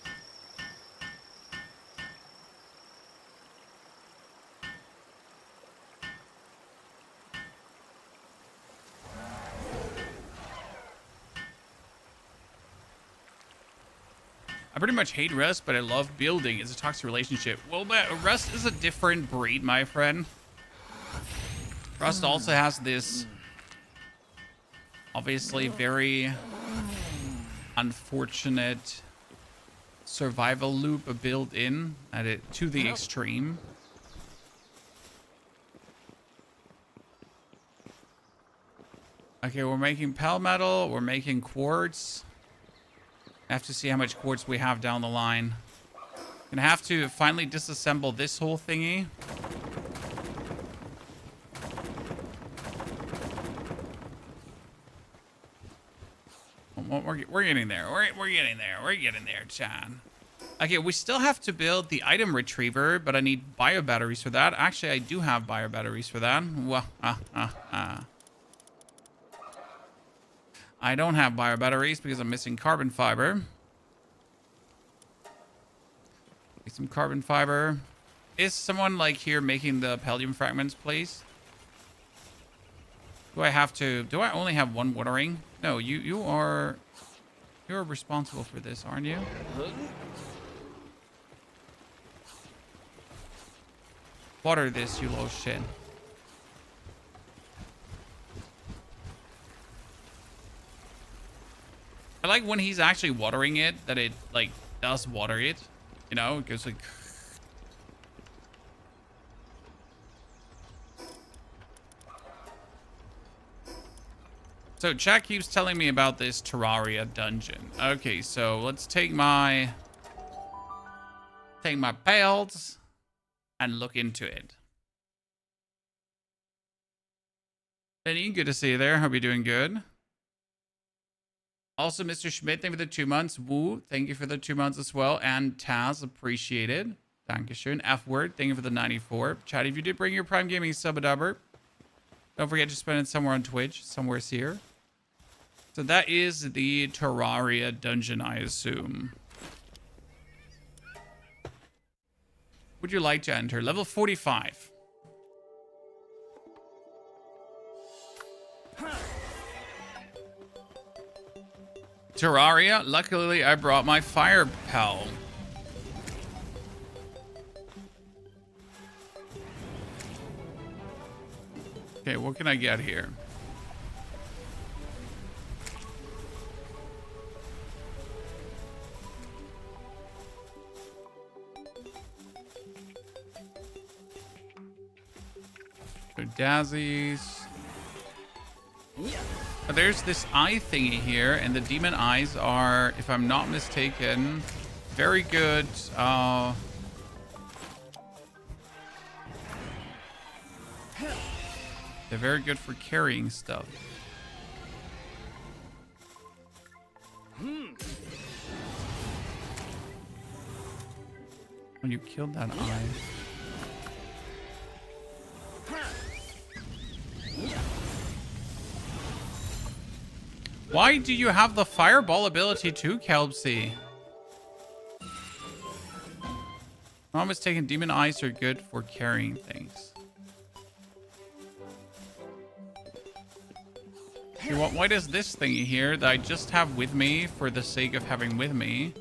I pretty much hate Rust, but I love building. It's a toxic relationship. Well, but Rust is a different breed, my friend. Rust also has this obviously very unfortunate survival loop built in at it to the extreme. Okay, we're making pal metal, we're making quartz. I have to see how much quartz we have down the line. Gonna have to finally disassemble this whole thingy. We're getting there. We're getting there. We're getting there, Chan. Okay, we still have to build the item retriever, but I need bio batteries for that. Actually, I do have bio batteries for that. I don't have bio batteries because I'm missing carbon fiber. Get some carbon fiber. Is someone like here making the palladium fragments, please? Do I only have one watering? No, you're responsible for this, aren't you? Water this, you little shit. I like when he's actually watering it, that it, like, does water it. You know, it goes like... So, chat keeps telling me about this Terraria dungeon. Okay, so let's take my pails and look into it. Benny, good to see you there. Hope you're doing good. Also, Mr. Schmidt, thank you for the 2 months. Woo, thank you for the 2 months as well. And Taz, appreciated. Dankeschön. F-word, thank you for the 94. Chat, if you did bring your Prime Gaming sub-a-dubber, don't forget to spend it somewhere on Twitch. Somewhere's here. So that is the Terraria dungeon, I assume. Would you like to enter? Level 45. Terraria, luckily I brought my fire pal. Okay, what can I get here? So Dazzies. There's this eye thingy here, and the demon eyes are, if I'm not mistaken, very good. They're very good for carrying stuff. When you killed that eye. Why do you have the fireball ability too, Kelpsy? Not mistaken, demon eyes are good for carrying things. Okay, why does this thingy here that I just have with me for the sake of having with me,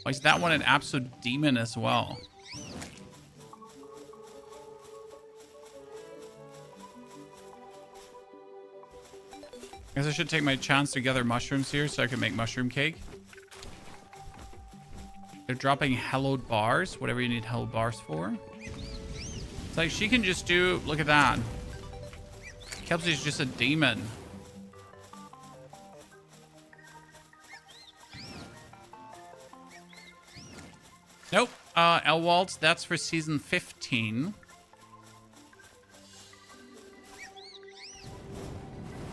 why is that one an absolute demon as well? I guess I should take my chance to gather mushrooms here so I can make mushroom cake. They're dropping hallowed bars, whatever you need hallowed bars for. It's like she can just do, look at that. Kelsey's just a demon. Nope. Elwalt, that's for season 15.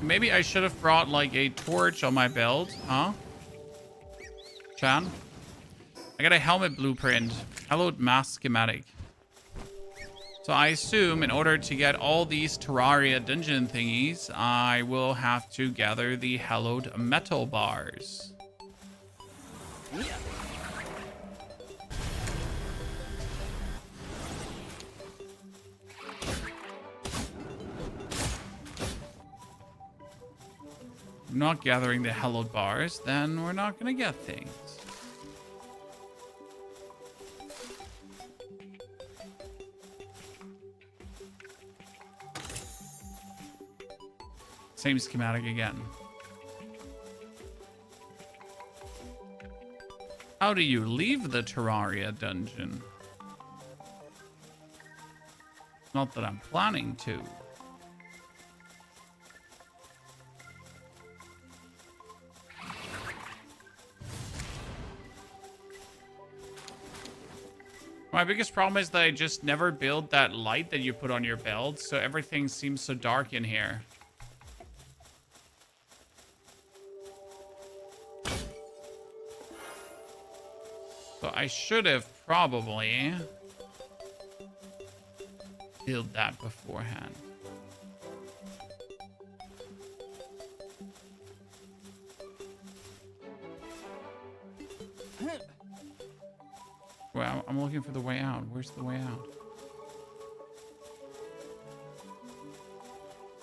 Maybe I should have brought like a torch on my belt, huh? Chan? I got a helmet blueprint. Hallowed mask schematic. So I assume in order to get all these Terraria dungeon thingies, I will have to gather the hallowed metal bars. Not gathering the hallowed bars, then we're not gonna get things. Same schematic again. How do you leave the Terraria dungeon? Not that I'm planning to. My biggest problem is that I just never build that light that you put on your belt, so everything seems so dark in here. So I should have probably built that beforehand. Well, I'm looking for the way out. Where's the way out?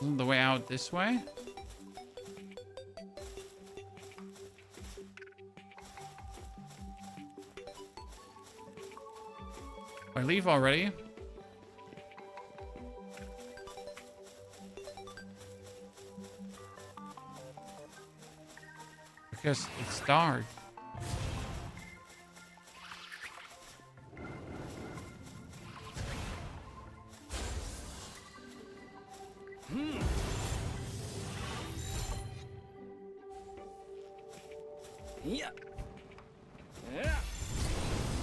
Isn't the way out this way? I leave already? Because it's dark.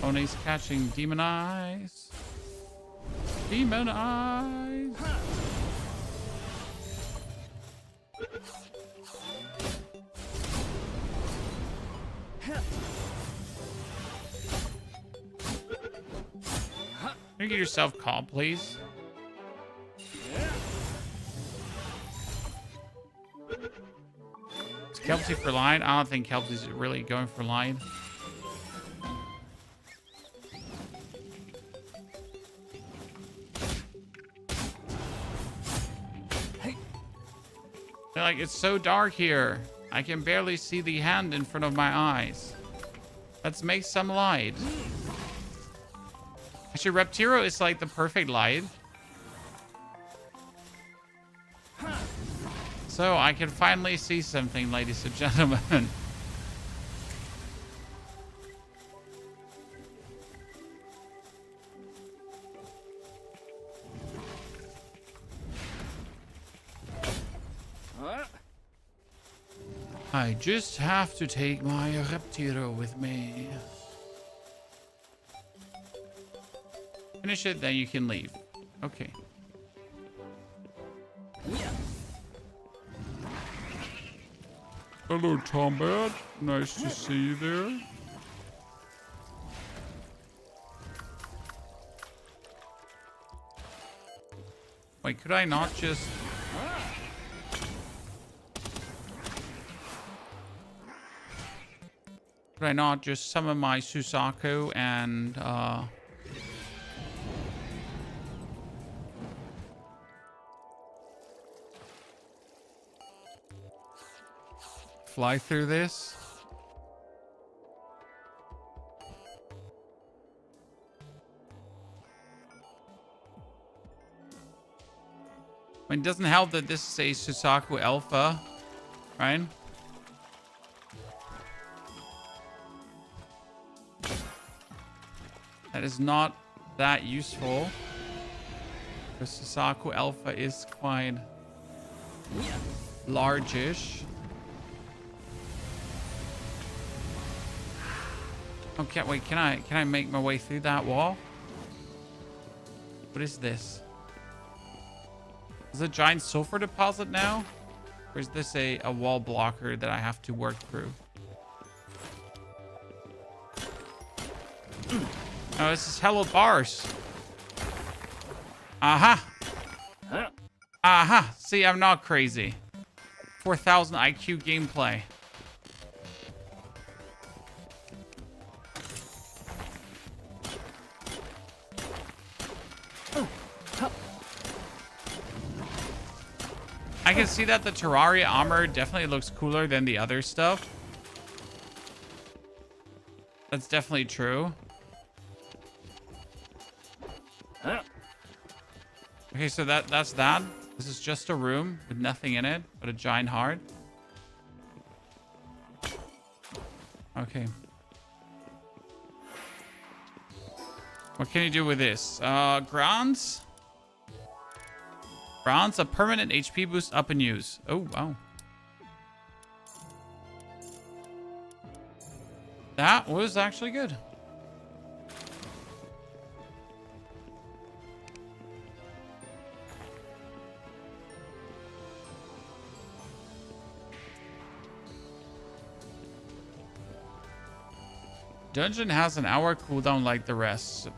Oni's catching demon eyes. Demon eyes. Can you get yourself caught, please? Is Kelsey for line? I don't think Kelsey's really going for line. Like, it's so dark here. I can barely see the hand in front of my eyes. Let's make some light. Actually, Reptiro is like the perfect light. So I can finally see something, ladies and gentlemen. I just have to take my Reptiro with me. Finish it, then you can leave. Okay. Hello, Tombat. Nice to see you there. Wait, could I not just... Could I not just summon my Susaku and fly through this. I mean, it doesn't help that this is a Susaku Alpha, right? That is not that useful. The Susaku Alpha is quite largish. Okay, wait, can I make my way through that wall? What is this? Is it a giant sulfur deposit now? Or is this a wall blocker that I have to work through? Oh, this is hello bars. Aha. Aha. See, I'm not crazy. 4,000 IQ gameplay. I can see that the Terraria armor definitely looks cooler than the other stuff. That's definitely true. Okay, so that's that. This is just a room with nothing in it but a giant heart. Okay. What can you do with this? Grants? Grants a permanent HP boost up in use. Oh, wow. That was actually good. Dungeon has an hour cooldown like the rest.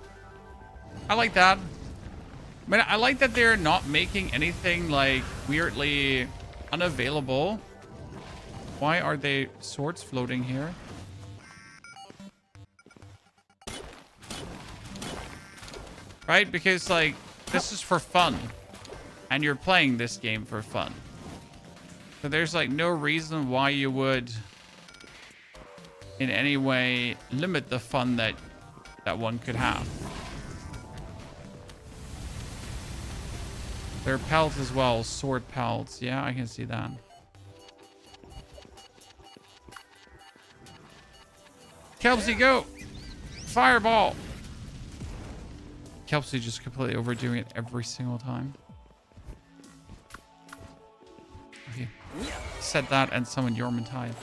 I like that. I mean, I like that they're not making anything like weirdly unavailable. Why are they swords floating here? Right? Because like this is for fun. And you're playing this game for fun. So there's like no reason why you would in any way limit the fun that one could have. There are pelts as well, sword pelts. Yeah, I can see that. Kelpsy, go! Fireball! Kelpsy just completely overdoing it every single time. Okay. Set that and summon Yormantide.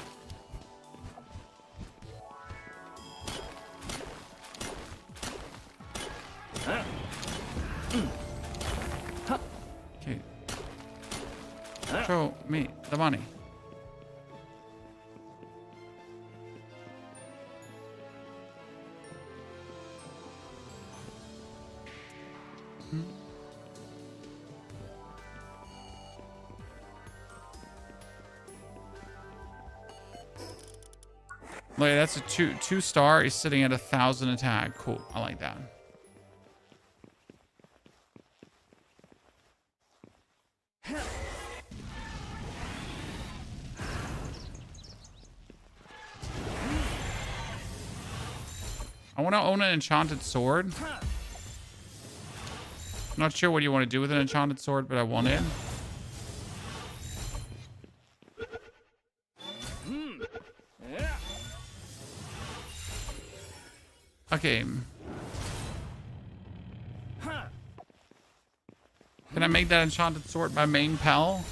Okay. Show me the money. Look, that's a two star. Is sitting at 1,000 attack. Cool. I like that. I want to own an enchanted sword. I'm not sure what you want to do with an enchanted sword, but I want it. Okay. Can I make that enchanted sword my main pal?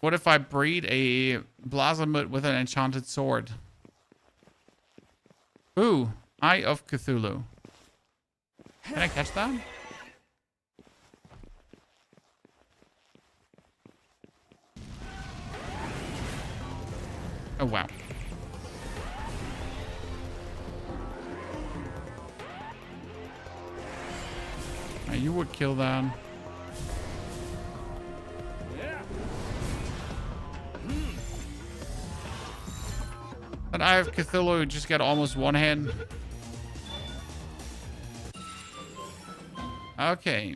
What if I breed a Blazamut with an enchanted sword? Ooh, Eye of Cthulhu. Can I catch that? Oh, wow. Now, you would kill that. That Eye of Cthulhu just got almost one hand. Okay.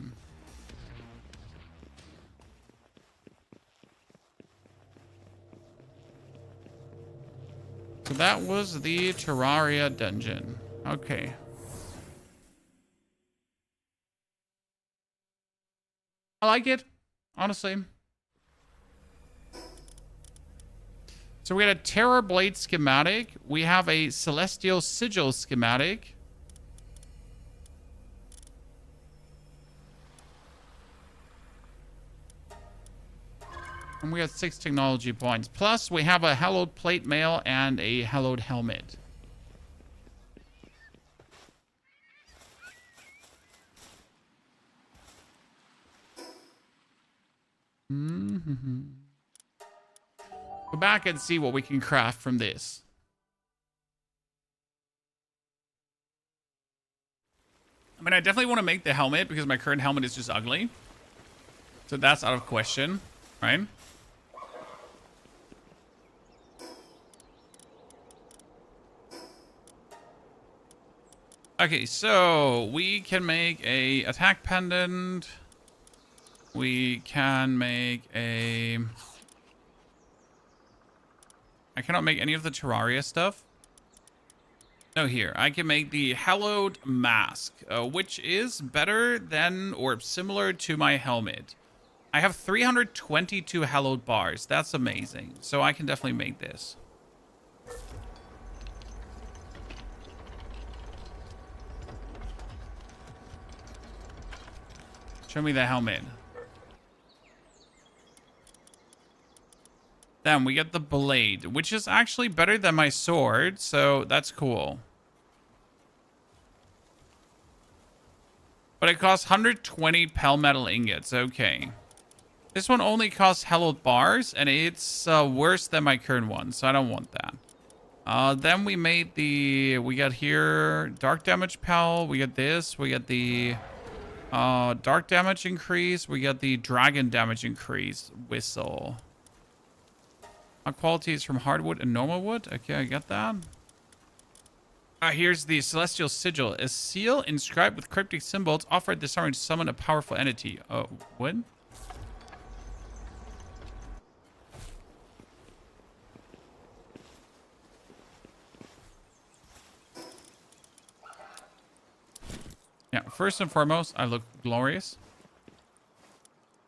So that was the Terraria dungeon. Okay. I like it, honestly. So we had a Terror Blade schematic. We have a Celestial Sigil schematic. And we have 6 technology points. Plus, we have a hallowed plate mail and a hallowed helmet. Mm-hmm. Go back and see what we can craft from this. I mean, I definitely want to make the helmet because my current helmet is just ugly. So that's out of question, right? Okay, so we can make a attack pendant. We can make a... I cannot make any of the Terraria stuff. No, here. I can make the Hallowed Mask, which is better than or similar to my helmet. I have 322 Hallowed bars. That's amazing. So I can definitely make this. Show me the helmet. Then we get the blade, which is actually better than my sword, so that's cool. But it costs 120 Palmetal ingots. Okay. This one only costs hallowed bars, and it's worse than my current one, so I don't want that. Then we made the... We got here dark damage pal. We got this. We got the dark damage increase. We got the dragon damage increase whistle. Quality is from hardwood and normal wood. Okay, I got that. Here's the Celestial Sigil. A seal inscribed with cryptic symbols offered the summoner to summon a powerful entity. Oh, what? Yeah, first and foremost, I look glorious.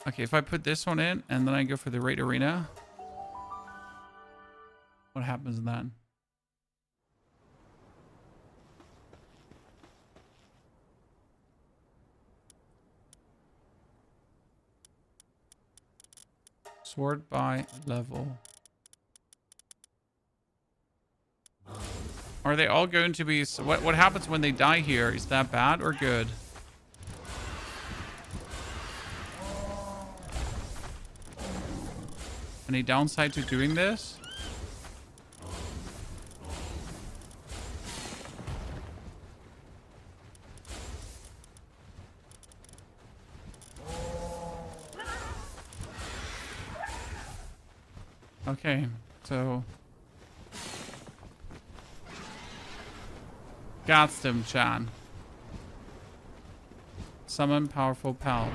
Okay, if I put this one in and then I go for the raid arena, what happens then? Sword by level. Are they all going to be... What happens when they die here? Is that bad or good? Any downside to doing this? Okay, so... Got them, Chan. Summon powerful pal.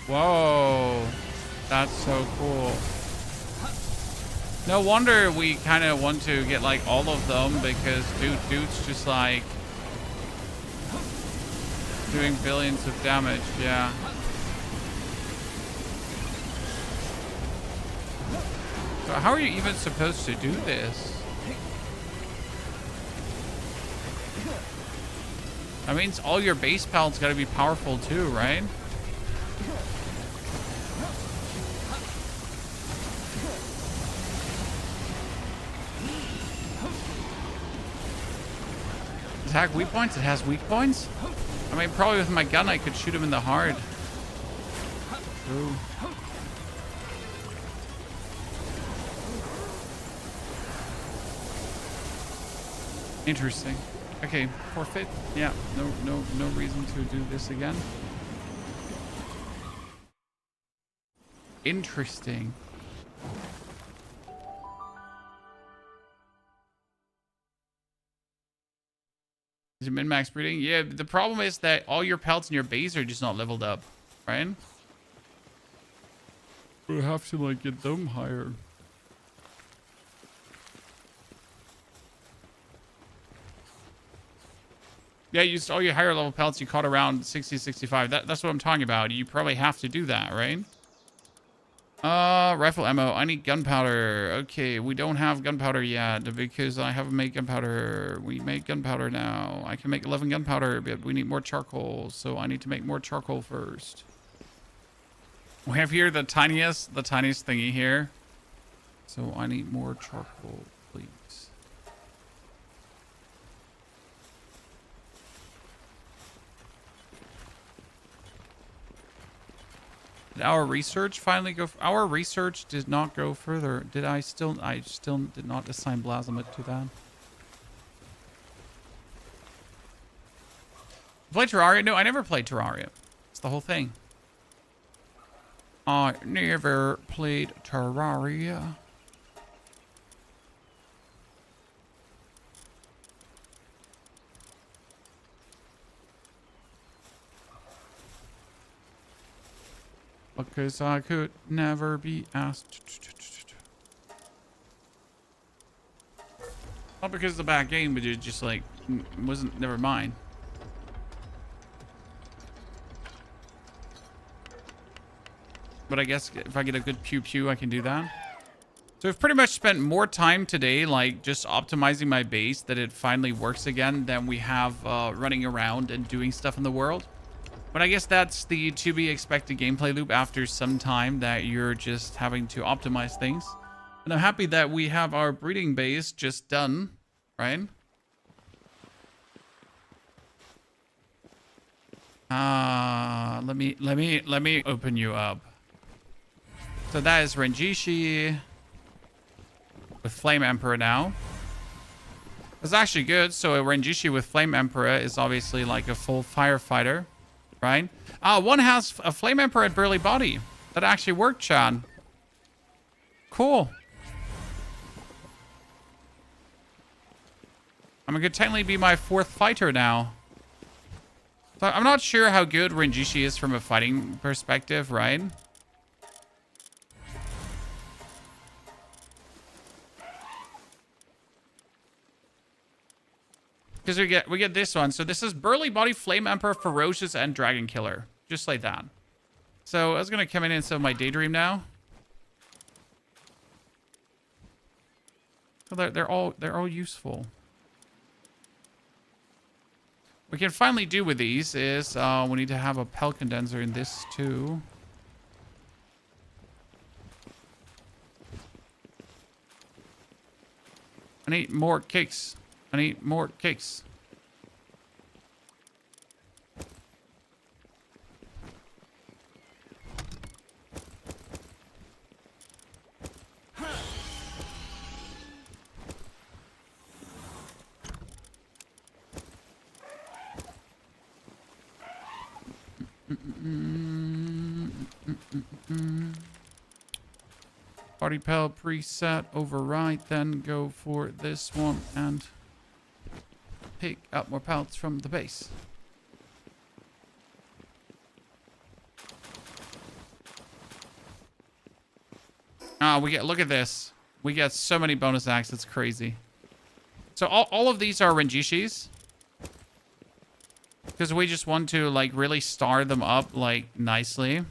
Whoa. That's so cool. No wonder we kind of want to get like all of them because dude's just like doing billions of damage. Yeah. So how are you even supposed to do this? That means all your base pals gotta be powerful too, right? Attack weak points? It has weak points? I mean, probably with my gun I could shoot him in the heart. Ooh. Interesting. Okay, forfeit. Yeah, no reason to do this again. Interesting. to min-max breeding. Yeah, the problem is that all your pelts in your base are just not leveled up, right? We have to like get them higher. Yeah, you used all your higher level pelts you caught around 60, 65. That's what I'm talking about. You probably have to do that, right? Rifle ammo. I need gunpowder. Okay, we don't have gunpowder yet because I haven't made gunpowder. We make gunpowder now. I can make 11 gunpowder, but we need more charcoal, so I need to make more charcoal first. We have here the tiniest thingy here. So I need more charcoal, please. Did our research finally go? Our research did not go further. Did I still did not assign Blasphemous to that. Play Terraria? No, I never played Terraria. It's the whole thing. I never played Terraria. Because I could never be asked. Not because it's a bad game, but it just like wasn't. Never mind. But I guess if I get a good pew pew, I can do that. So I've pretty much spent more time today, like just optimizing my base, that it finally works again, than we have running around and doing stuff in the world. But I guess that's the to be expected gameplay loop after some time, that you're just having to optimize things. And I'm happy that we have our breeding base just done, right? Let me open you up. So that is Renjishi with Flame Emperor now. That's actually good. So a Renjishi with Flame Emperor is obviously like a full firefighter. Right? One has a Flame Emperor at Burly Body. That actually worked, Chad. Cool. I'm gonna technically be my 4th fighter now. So I'm not sure how good Renjishi is from a fighting perspective, right? Because we get this one. So this is Burly Body, Flame Emperor, Ferocious, and Dragon Killer. Just like that. So I was going to come in some of my Daydream now. So they're all useful. What we can finally do with these is we need to have a Pel Condenser in this too. I need more cakes. I need more cakes. Party Pel preset override, then go for this one and pick up more pelts from the base. Look at this. We get so many bonus acts, it's crazy. So all of these are Renjishis. Because we just want to like really star them up like nicely.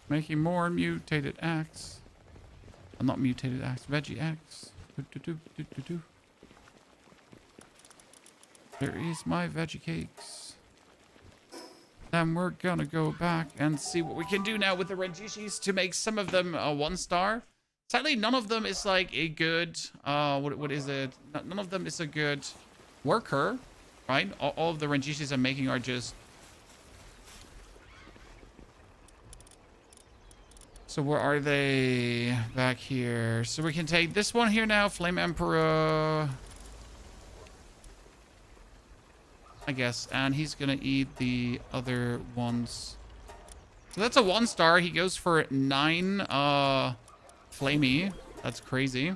Making more mutated axe. Not mutated axe, veggie axe. There is my veggie cakes. Then we're gonna go back and see what we can do now with the Renjishis to make some of them a 1-star. Sadly, none of them is like a good, what is it? None of them is a good worker, right? All of the Renjishis I'm making are just So where are they? Back here. So we can take this one here now. Flame Emperor. I guess. And he's going to eat the other ones. So that's a 1-star. He goes for 9 flamey. That's crazy.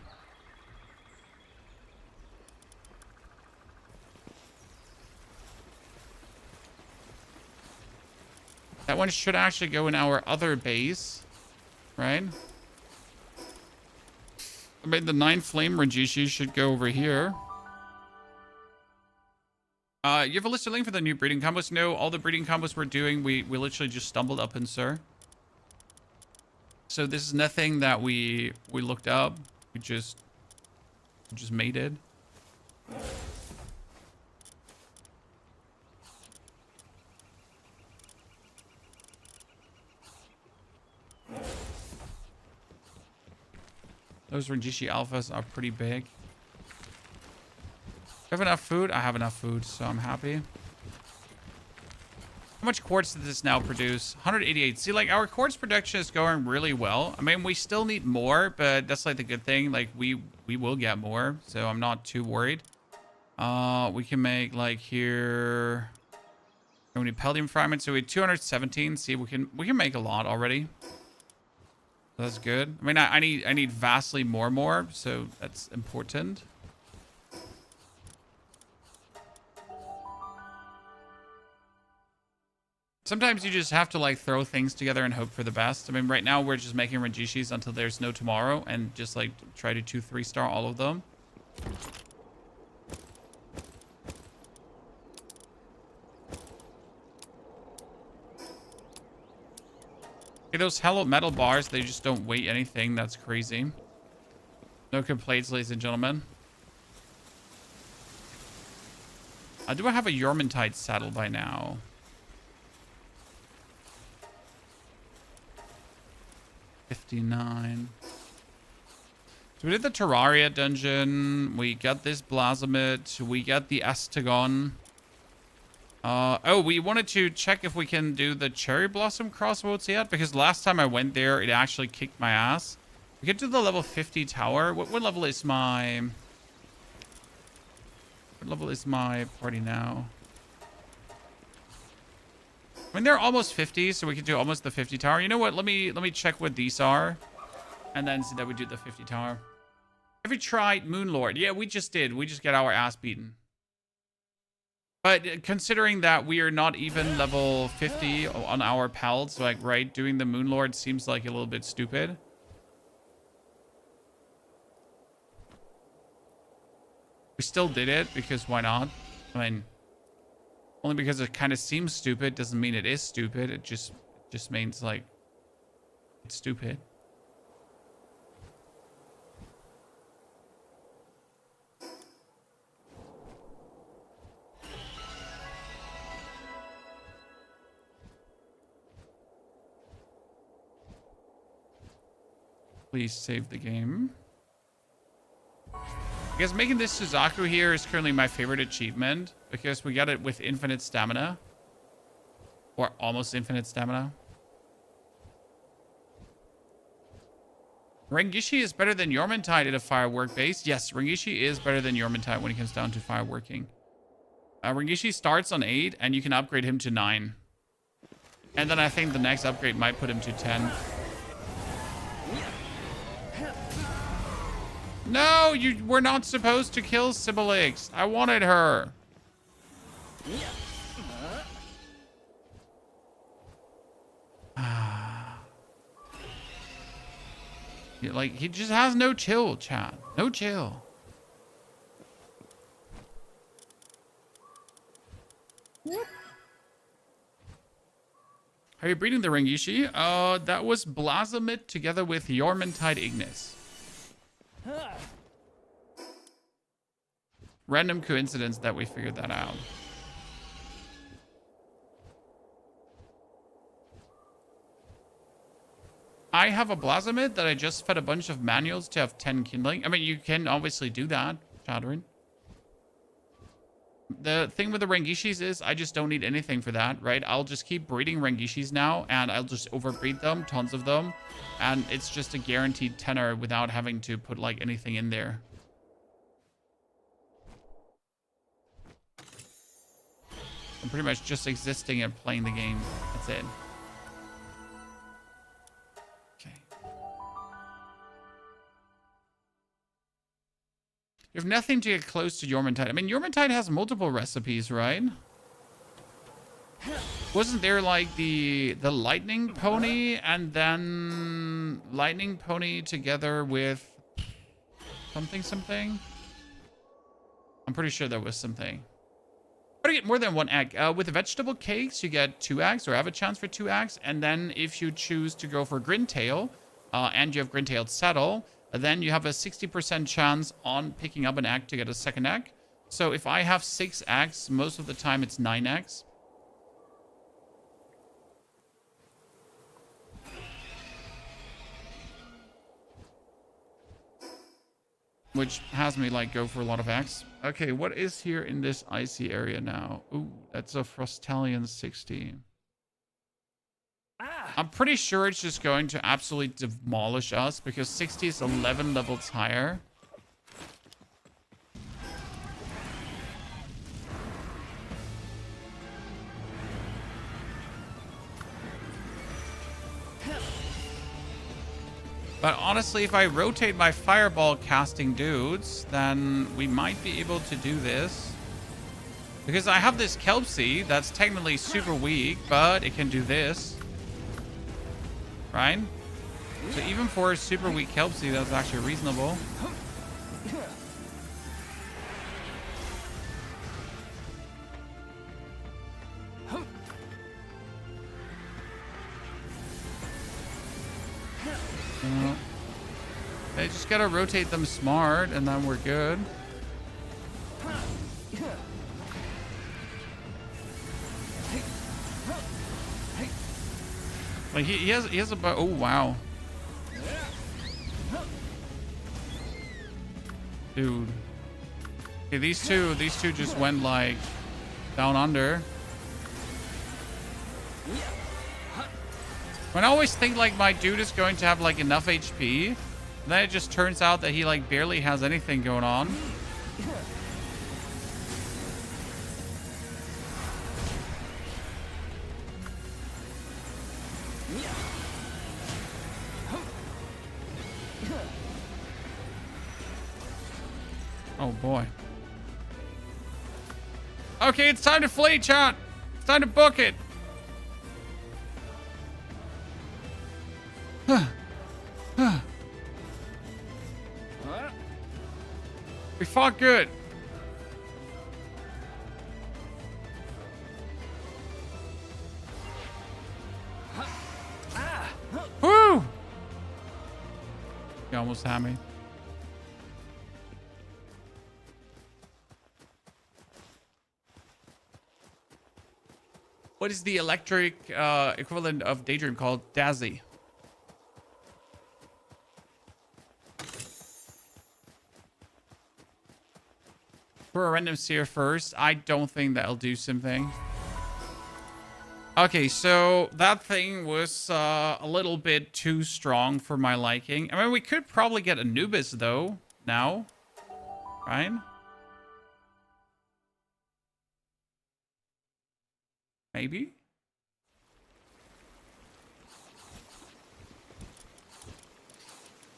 That one should actually go in our other base, right? I mean, the 9 flame Rajishi should go over here. You have a listed link for the new breeding combos? No, all the breeding combos we're doing, we literally just stumbled up in, sir. So this is nothing that we looked up. We just made it. Those Renjishi alphas are pretty big. Do I have enough food? I have enough food, so I'm happy. How much quartz does this now produce? 188. See, like, our quartz production is going really well. I mean, we still need more, but that's, like, the good thing. Like, we will get more, so I'm not too worried. We can make, like, here... We need palladium fragments, so we have 217. See, we can make a lot already. That's good. I mean, I need vastly more, so that's important. Sometimes you just have to like throw things together and hope for the best. I mean, right now we're just making Renjishis until there's no tomorrow and just like try to 2-3-star all of them. Okay, those hello metal bars, they just don't weigh anything. That's crazy. No complaints, ladies and gentlemen. Do I have a Yormantide saddle by now? $59. So we did the Terraria dungeon. We got this Blasomit. We got the Astagon. Oh, we wanted to check if we can do the Cherry Blossom crossroads yet, because last time I went there, it actually kicked my ass. We get to the level 50 tower. What level is my... What level is my party now? I mean, they're almost 50, so we can do almost the 50 tower. You know what? Let me check what these are, and then see that we do the 50 tower. Have you tried Moonlord? Yeah, we just did. We just get our ass beaten. But considering that we are not even level 50 on our pals, like, right, doing the Moonlord seems like a little bit stupid. We still did it because why not? I mean, only because it kind of seems stupid doesn't mean it is stupid. It just means like it's stupid. Please save the game. I guess making this Suzaku here is currently my favorite achievement because we got it with infinite stamina. Or almost infinite stamina. Rengishi is better than Yormantide at a firework base. Yes, Rengishi is better than Yormantide when it comes down to fireworking. Rengishi starts on 8 and you can upgrade him to 9. And then I think the next upgrade might put him to 10. No, you were not supposed to kill Sibilix. I wanted her. Yeah, like, he just has no chill, chat. No chill. Are you breeding the Rengishi? That was Blasomit together with Yormantide Ignis. Random coincidence that we figured that out. I have a Blasomit that I just fed a bunch of manuals to have 10 kindling. I mean, you can obviously do that, Shadrin. the thing with the Rengishis is I just don't need anything for that, right? I'll just keep breeding Rengishis now, and I'll just overbreed them, tons of them. And it's just a guaranteed tenor without having to put, like, anything in there. I'm pretty much just existing and playing the game. That's it. Okay. You have nothing to get close to Yormantide. I mean, Yormantide has multiple recipes, right? Wasn't there like the lightning pony and then lightning pony together with something? I'm pretty sure there was something. How to get more than one egg? With the vegetable cakes, you get 2 eggs or have a chance for 2 eggs. And then if you choose to go for Grintail and you have Grintailed Saddle, then you have a 60% chance on picking up an egg to get a second egg. So if I have 6 eggs, most of the time it's 9 eggs. Which has me like go for a lot of eggs. Okay, what is here in this icy area now? Ooh, that's a Frostalion 60. I'm pretty sure it's just going to absolutely demolish us because 60 is 11 levels higher. But honestly, if I rotate my fireball casting dudes, then we might be able to do this. Because I have this Kelpsie that's technically super weak, but it can do this. Right? So even for a super weak Kelpsie, that's actually reasonable. I just gotta rotate them smart, and then we're good. Like he has about, oh wow, dude. Okay, these two just went like down under. When I always think like my dude is going to have like enough HP, then it just turns out that he like barely has anything going on. Oh boy. Okay, it's time to flee, chat. It's time to book it. We fought good. Woo! You almost had me. What is the electric equivalent of Daydream called? Dazzy. For a random seer first, I don't think that'll do something. Okay, so that thing was a little bit too strong for my liking. I mean, we could probably get Anubis, though, now. Right? Maybe?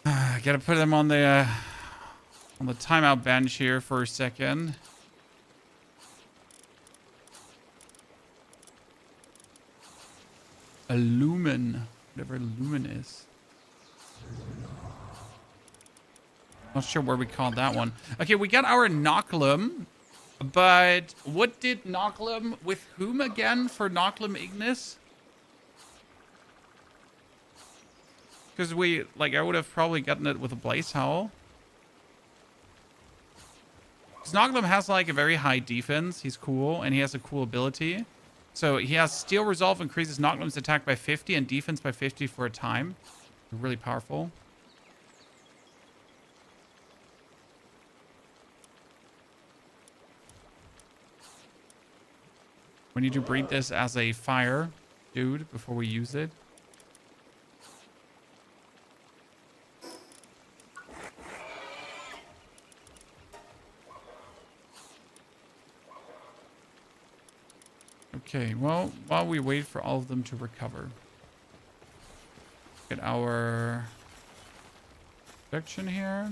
Gotta put them on the timeout bench here for a second. A lumen, whatever lumen is. Not sure where we called that one. Okay, we got our Noclum, but what did Noclum with whom again for Noclum Ignis? Because I would have probably gotten it with a Blaze Howl. Noclum has like a very high defense. He's cool, and he has a cool ability. So he has Steel Resolve, increases Noclum's attack by 50 and defense by 50 for a time. Really powerful. We need to breed this as a fire dude before we use it. Okay, well, while we wait for all of them to recover. Get our production here.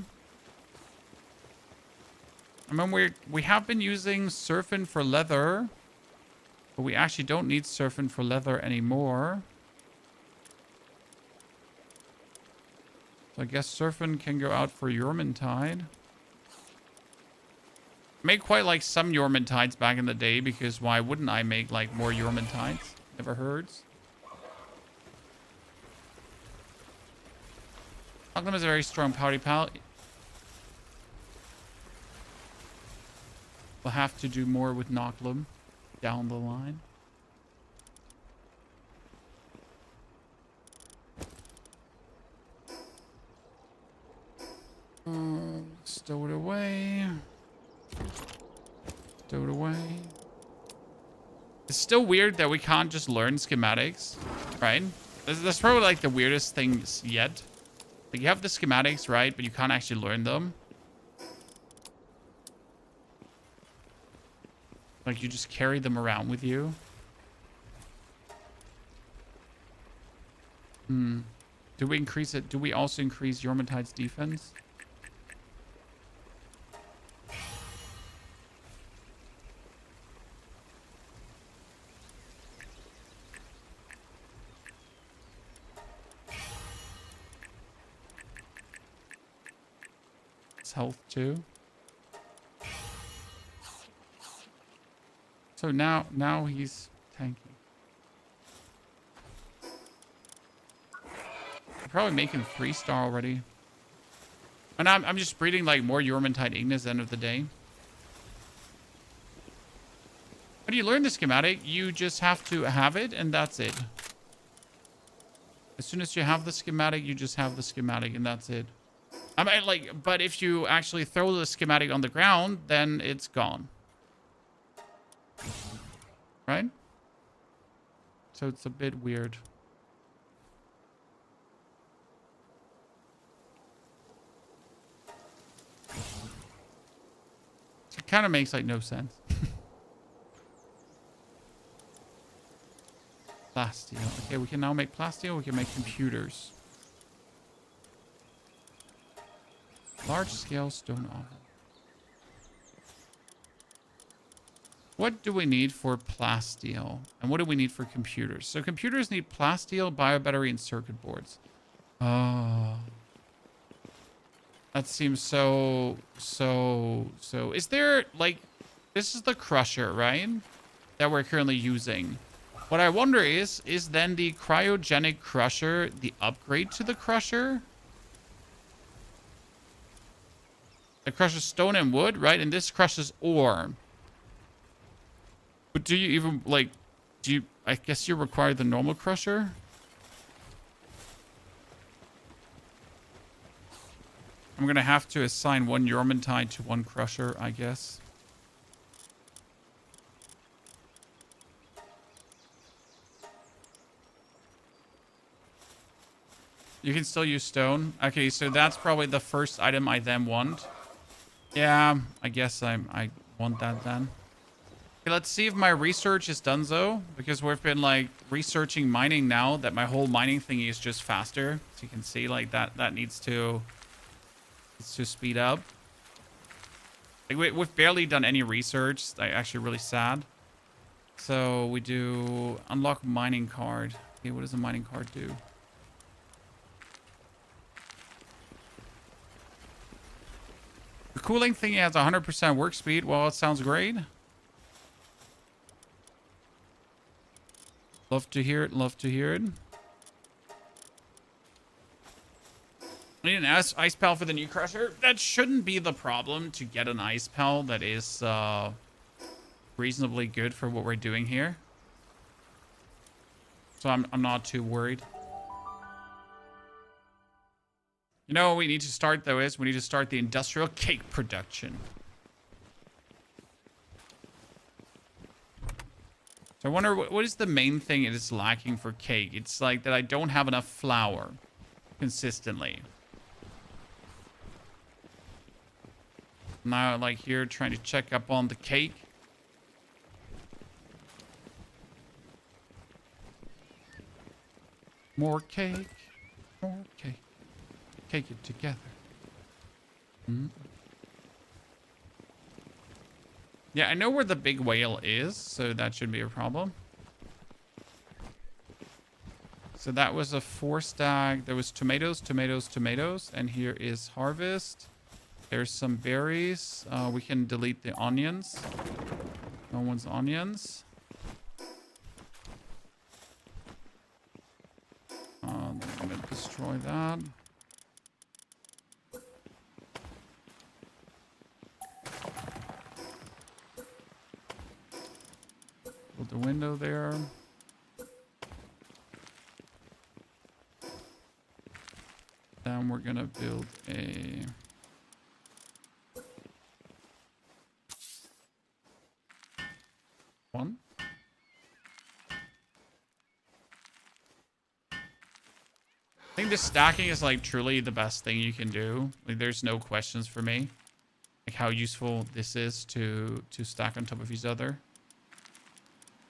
I mean, we have been using surfing for leather, but we actually don't need surfing for leather anymore. So I guess surfing can go out for Yormintide. Made quite like some Yormintides back in the day, because why wouldn't I make like more Yormintides? Never hurts. Knocklim is a very strong party pal. We'll have to do more with Knocklim down the line. Stow it away. Stow it away. It's still weird that we can't just learn schematics, right? That's probably like the weirdest things yet. Like, you have the schematics, right? But you can't actually learn them. Like, you just carry them around with you. Do we increase it? Do we also increase Yormintide's defense? Health too. So now he's tanky. I'm probably making 3-star already. And I'm just breeding like more Yormintide Ignis end of the day. How do you learn the schematic? You just have to have it, and that's it. As soon as you have the schematic, you just have the schematic, and that's it. I mean, like, but if you actually throw the schematic on the ground, then it's gone. Right? So it's a bit weird. It kind of makes like no sense. Plasteel. Okay, we can now make plasteel. We can make computers. Large-scale stone oven. What do we need for plasteel? And what do we need for computers? So computers need plasteel, biobattery, and circuit boards. Oh. That seems so... Is there, like... This is the crusher, right? That we're currently using. What I wonder is then the cryogenic crusher the upgrade to the crusher? It crushes stone and wood, right? And this crushes ore. But do you even, like, I guess you require the normal crusher? I'm going to have to assign one Yormintide to one crusher, I guess. You can still use stone. Okay, so that's probably the first item I then want. Yeah, I guess I want that then. Okay, let's see if my research is done though, because we've been like researching mining now that my whole mining thingy is just faster. So you can see like that needs to speed up. Like we've barely done any research. It's actually really sad. So we do unlock mining card. Okay, what does a mining card do? The cooling thingy has 100% work speed. Well, it sounds great. Love to hear it. Love to hear it. I need an ice pal for the new crusher. That shouldn't be the problem to get an ice pal that is reasonably good for what we're doing here. So I'm not too worried. You know what we need to start, though, is we need to start the industrial cake production. So I wonder what is the main thing it is lacking for cake? It's like that I don't have enough flour consistently. Now, like here, trying to check up on the cake. More cake. More cake. Cake it together. Mm. Yeah, I know where the big whale is, so that shouldn't be a problem. So that was a 4-stack. There was tomatoes, tomatoes, tomatoes. And here is harvest. There's some berries. We can delete the onions. No one's onions. I'm going to destroy that. Put the window there. Then we're going to build a... one. I think the stacking is like truly the best thing you can do. Like there's no questions for me. Like how useful this is to stack on top of each other.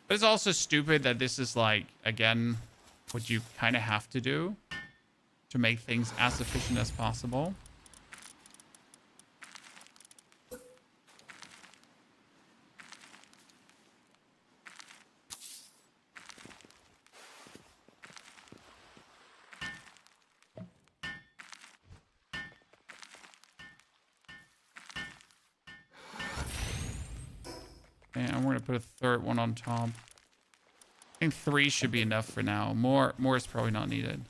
But it's also stupid that this is like, again, what you kind of have to do to make things as efficient as possible. And we're going to put a third one on top. I think 3 should be enough for now. More is probably not needed.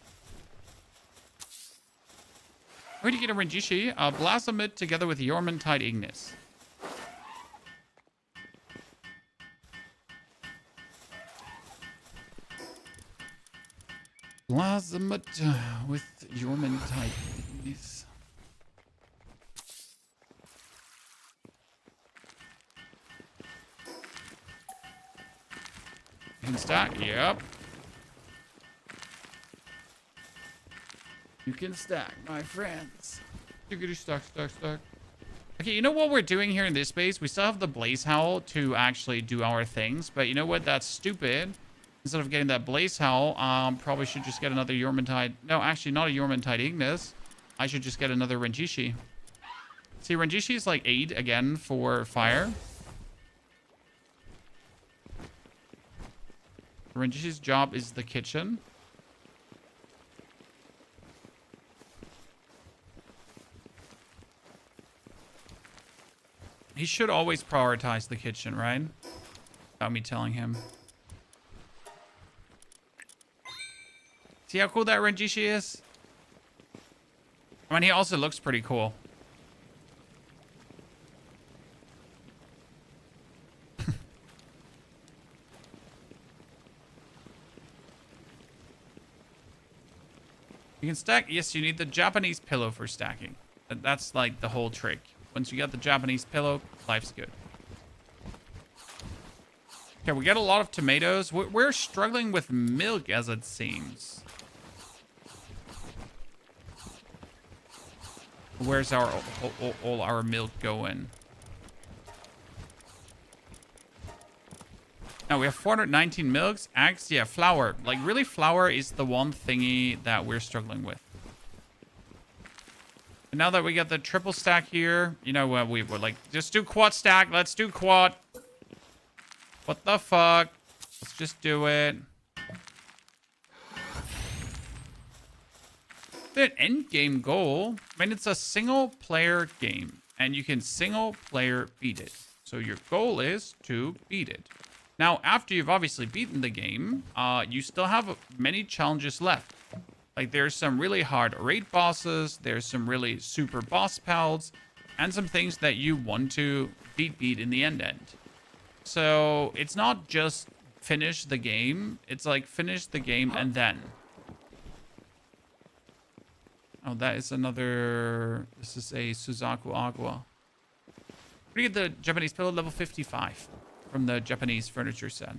Where do you get a Renjishi? Blossom it together with Yormantide Ignis. Blossom it with Yormantide Ignis. You can stack? Yep. You can stack, my friends. You can stack. Okay, you know what we're doing here in this base? We still have the Blaze Howl to actually do our things, but you know what? That's stupid. Instead of getting that Blaze Howl, probably should just get another Yormantide. No, actually not a Yormantide Ignis. I should just get another Renjishi. See, Renjishi is like 8 again for fire. Renjishi's job is the kitchen. He should always prioritize the kitchen, right? Without me telling him. See how cool that Renjishi is? I mean, he also looks pretty cool. You can stack. Yes, you need the Japanese pillow for stacking. That's like the whole trick. Once you got the Japanese pillow, life's good. Okay, we got a lot of tomatoes. We're struggling with milk, as it seems. Where's our all our milk going? Now we have 419 milks. Eggs, yeah, flour. Like really, flour is the one thingy that we're struggling with. And now that we got the triple stack here, you know what, we were like, just do quad stack. Let's do quad. What the fuck? Let's just do it. The end game goal. I mean, it's a single player game, and you can single player beat it. So your goal is to beat it. Now, after you've obviously beaten the game, you still have many challenges left. Like, there's some really hard raid bosses, there's some really super boss pals, and some things that you want to beat in the end. So, it's not just finish the game, it's like finish the game and then. Oh, that is another... This is a Suzaku Agua. We get the Japanese pillow level 55 from the Japanese furniture set.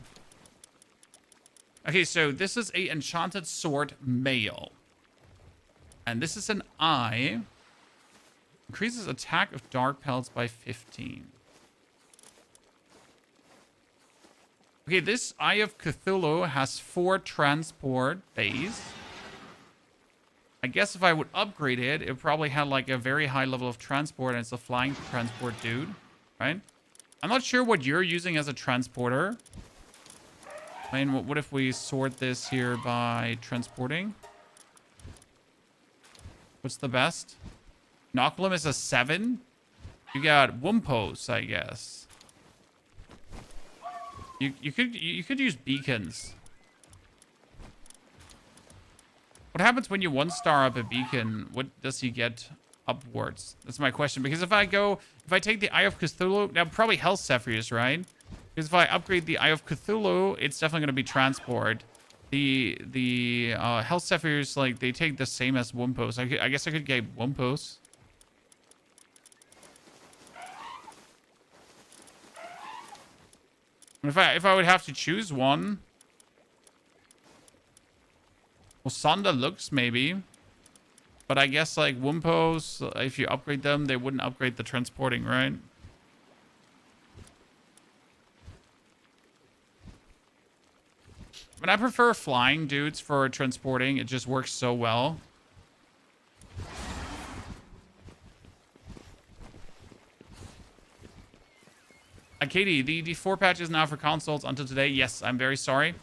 Okay, so this is a enchanted sword male. And this is an eye. Increases attack of dark pelts by 15. Okay, this Eye of Cthulhu has 4 transport bays. I guess if I would upgrade it, it probably had like a very high level of transport, and it's a flying transport dude, right? I'm not sure what you're using as a transporter. I mean, what if we sort this here by transporting? What's the best? Inoculum is a 7. You got Wumpos, I guess. You could use beacons. What happens when you 1-star up a beacon? What does he get upwards? That's my question. Because if I take the Eye of Cthulhu, now probably Hell Zephyrs, right? Because if I upgrade the Eye of Cthulhu, it's definitely going to be transport. The Hell Zephyrs, like, they take the same as Wumpos. I guess I could get Wumpos. If I would have to choose one, well, Sonda looks maybe, but I guess like Wumpos, if you upgrade them, they wouldn't upgrade the transporting, right? But I prefer flying dudes for transporting. It just works so well. Katie, the D4 patch is now for consoles until today. Yes, I'm very sorry.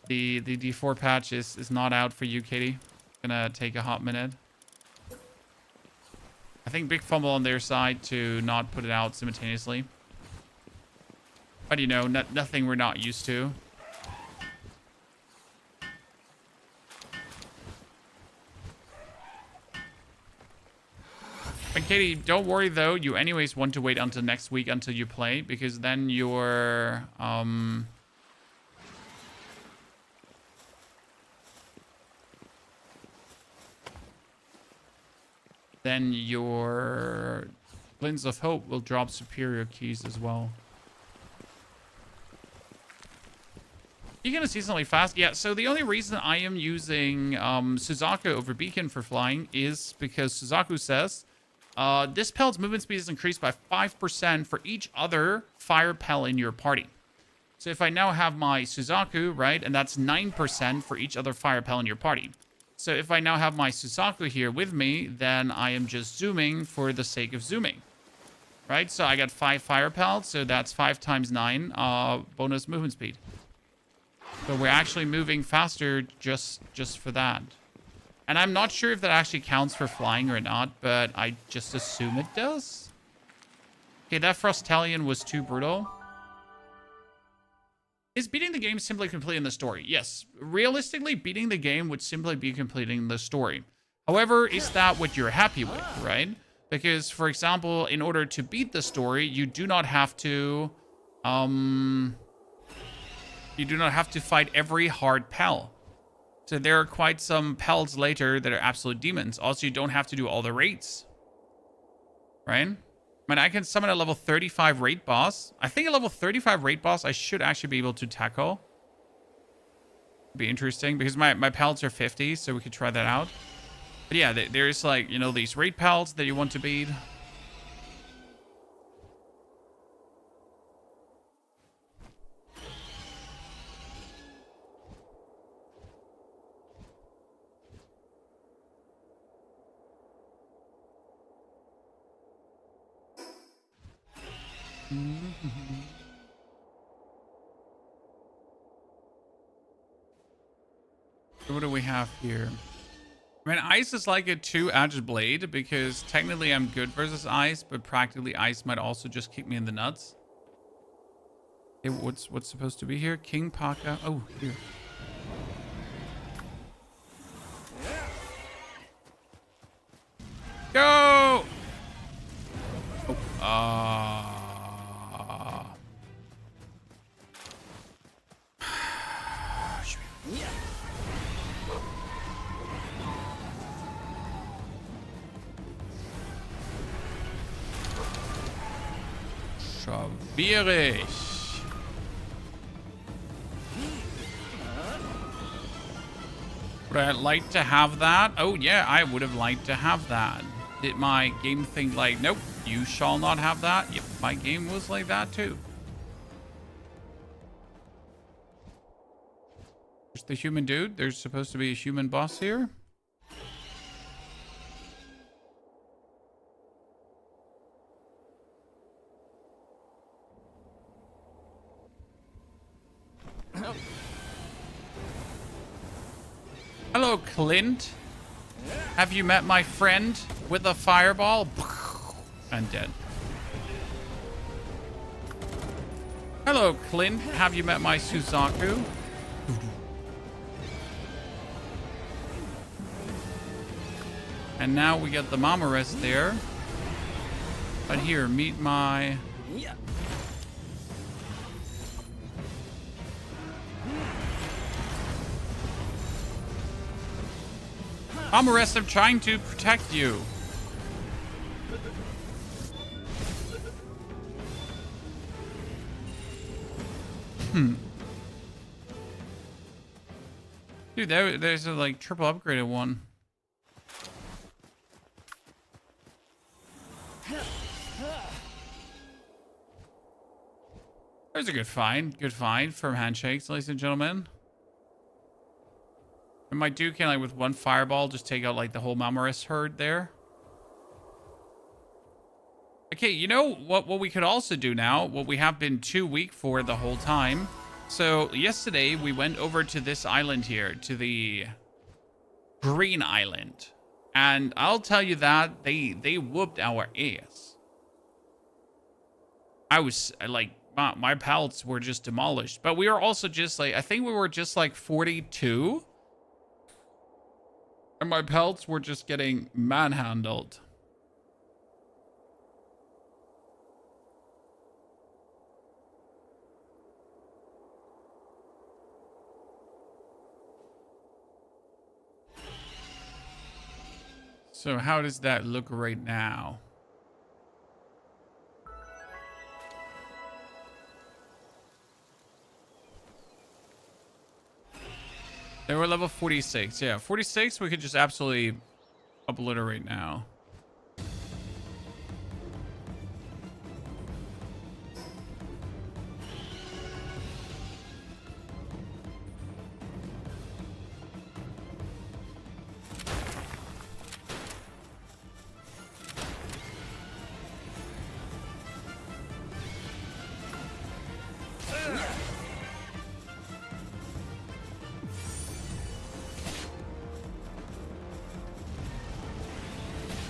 The D4 patch is not out for you, Katie. Gonna take a hot minute. I think big fumble on their side to not put it out simultaneously. But you know, nothing we're not used to. But Katie, don't worry though. You anyways want to wait until next week until you play, because then your Glints of Hope will drop superior keys as well. You're gonna seasonally fast? Yeah, so the only reason I am using Suzaku over Beacon for flying is because Suzaku says this pelt's movement speed is increased by 5% for each other fire pel in your party. So if I now have my Suzaku, right, and that's 9% for each other fire pel in your party. So if I now have my Suzaku here with me, then I am just zooming for the sake of zooming, right? So I got 5 fire pels, so that's 5 times 9 bonus movement speed. So we're actually moving faster just for that. And I'm not sure if that actually counts for flying or not, but I just assume it does. Okay, that Frostalion was too brutal. Is beating the game simply completing the story? Yes. Realistically, beating the game would simply be completing the story. However, is that what you're happy with, right? Because, for example, in order to beat the story, you do not have to... you do not have to fight every hard pel. So there are quite some pels later that are absolute demons. Also, you don't have to do all the raids. Right? I mean, I can summon a level 35 raid boss. I think a level 35 raid boss I should actually be able to tackle. Be interesting because my pels are 50, so we could try that out. But yeah, there's like, you know, these raid pels that you want to beat. So what do we have here? I mean, ice is like a 2-edged blade because technically I'm good versus ice, but practically ice might also just kick me in the nuts. Okay, what's supposed to be here? King Paka. Oh, here. Go! Oh, schwierig. Would I like to have that? Oh, yeah, I would have liked to have that. Did my game think like, nope, you shall not have that? Yep, my game was like that too. There's the human dude. There's supposed to be a human boss here. Hello, Clint. Have you met my friend with a fireball? And dead. Hello, Clint. Have you met my Suzaku? And now we get the Mamoris there. But here, meet my... Mamoris, I'm trying to protect you. Dude, there's a like triple upgraded one. There's a good find. Good find. Firm handshakes, ladies and gentlemen. And my dude can, like, with one fireball, just take out, like, the whole Mamoris herd there. Okay, you know what we could also do now? What we have been too weak for the whole time. So, yesterday, we went over to this island here, to the Green Island. And I'll tell you that, they whooped our ass. I was, like, my pallets were just demolished. But we were also just, like, I think we were just, like, 42. And my pelts were just getting manhandled. So how does that look right now? They were level 46. Yeah, 46 we could just absolutely obliterate now.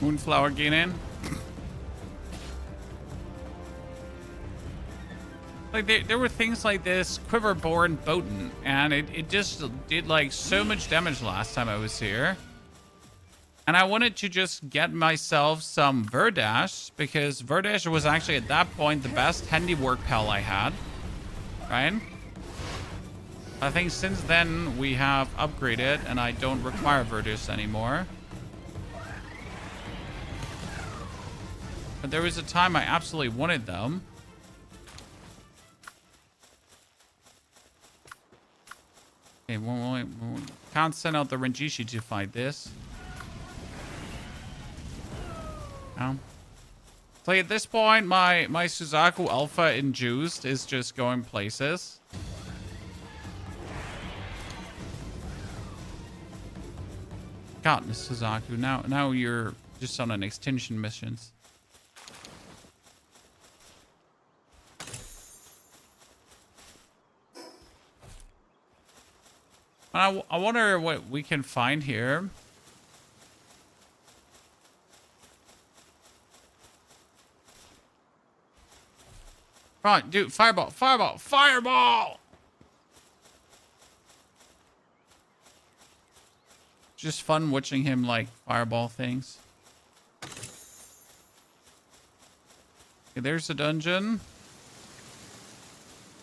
Moonflower gaining. Like there were things like this Quiverborn Botan, and it just did like so much damage last time I was here. And I wanted to just get myself some Verdash, because Verdash was actually at that point the best handiwork pal I had. Right? I think since then we have upgraded and I don't require Verdash anymore. But there was a time I absolutely wanted them. Okay, we can't send out the Renjishi to fight this. No. So at this point, my Suzaku Alpha Induced is just going places. God, Miss Suzaku, now you're just on an extinction missions. I wonder what we can find here. Right, dude, fireball, fireball, fireball! Just fun watching him, like, fireball things. Okay, there's a dungeon.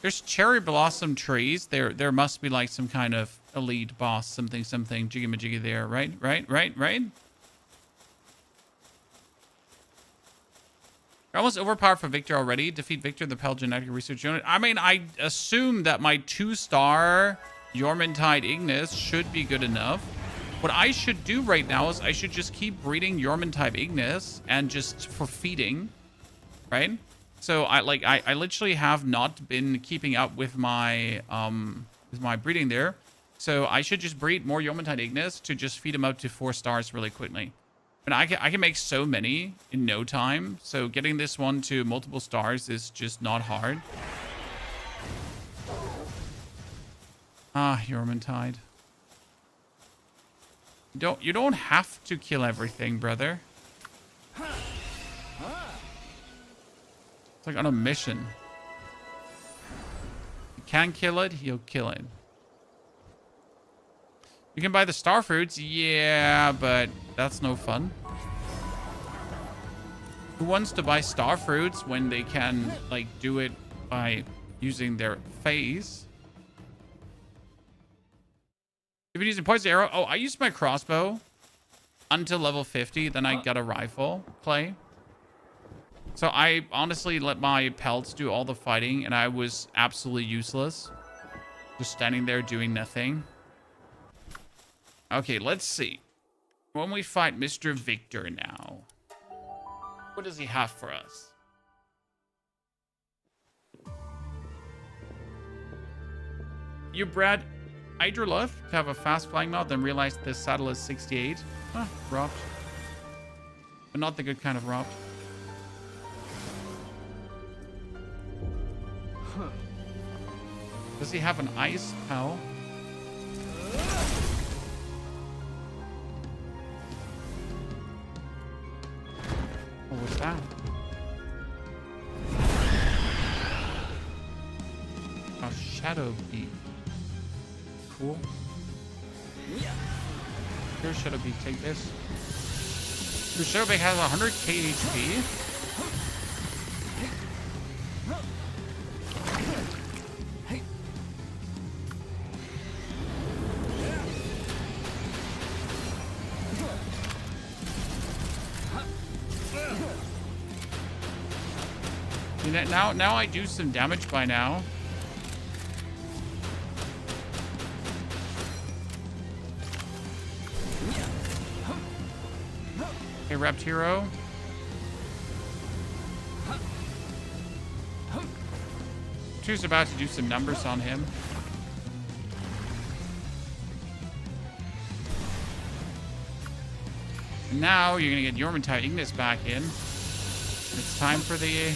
There's cherry blossom trees. There must be, like, some kind of elite boss, something, jiggy majiggy there, right? You're almost overpowered for Victor already. Defeat Victor, the Pal Genetic Research Unit. I mean, I assume that my 2-star Yormintide Ignis should be good enough. What I should do right now is I should just keep breeding Yorman type Ignis and just for feeding, right? So I literally have not been keeping up with my breeding there. So I should just breed more Yorman type Ignis to just feed them up to 4 stars really quickly. And I can make so many in no time. So getting this one to multiple stars is just not hard. Ah, Yormantide. You don't have to kill everything, brother. It's like on a mission. You can kill it, he'll kill it. You can buy the star fruits, yeah, but that's no fun. Who wants to buy star fruits when they can, like, do it by using their face? If you're using poison arrow, oh, I used my crossbow until level 50. Then I got a rifle play. So I honestly let my pelts do all the fighting, and I was absolutely useless. Just standing there doing nothing. Okay, let's see. When we fight Mr. Victor now, what does he have for us? You bred Hydrolith to have a fast flying mount, then realized this saddle is 68. Ah, robbed. But not the good kind of robbed. Huh. Does he have an ice spell? What was that? A shadow beak. Cool. Here, Shadow Beak, take this. Your Shadow Beak has 100k HP. Now I do some damage by now. Okay, Rept Hero. Two's about to do some numbers on him. Now you're gonna get Yormantide Ignis back in. It's time for the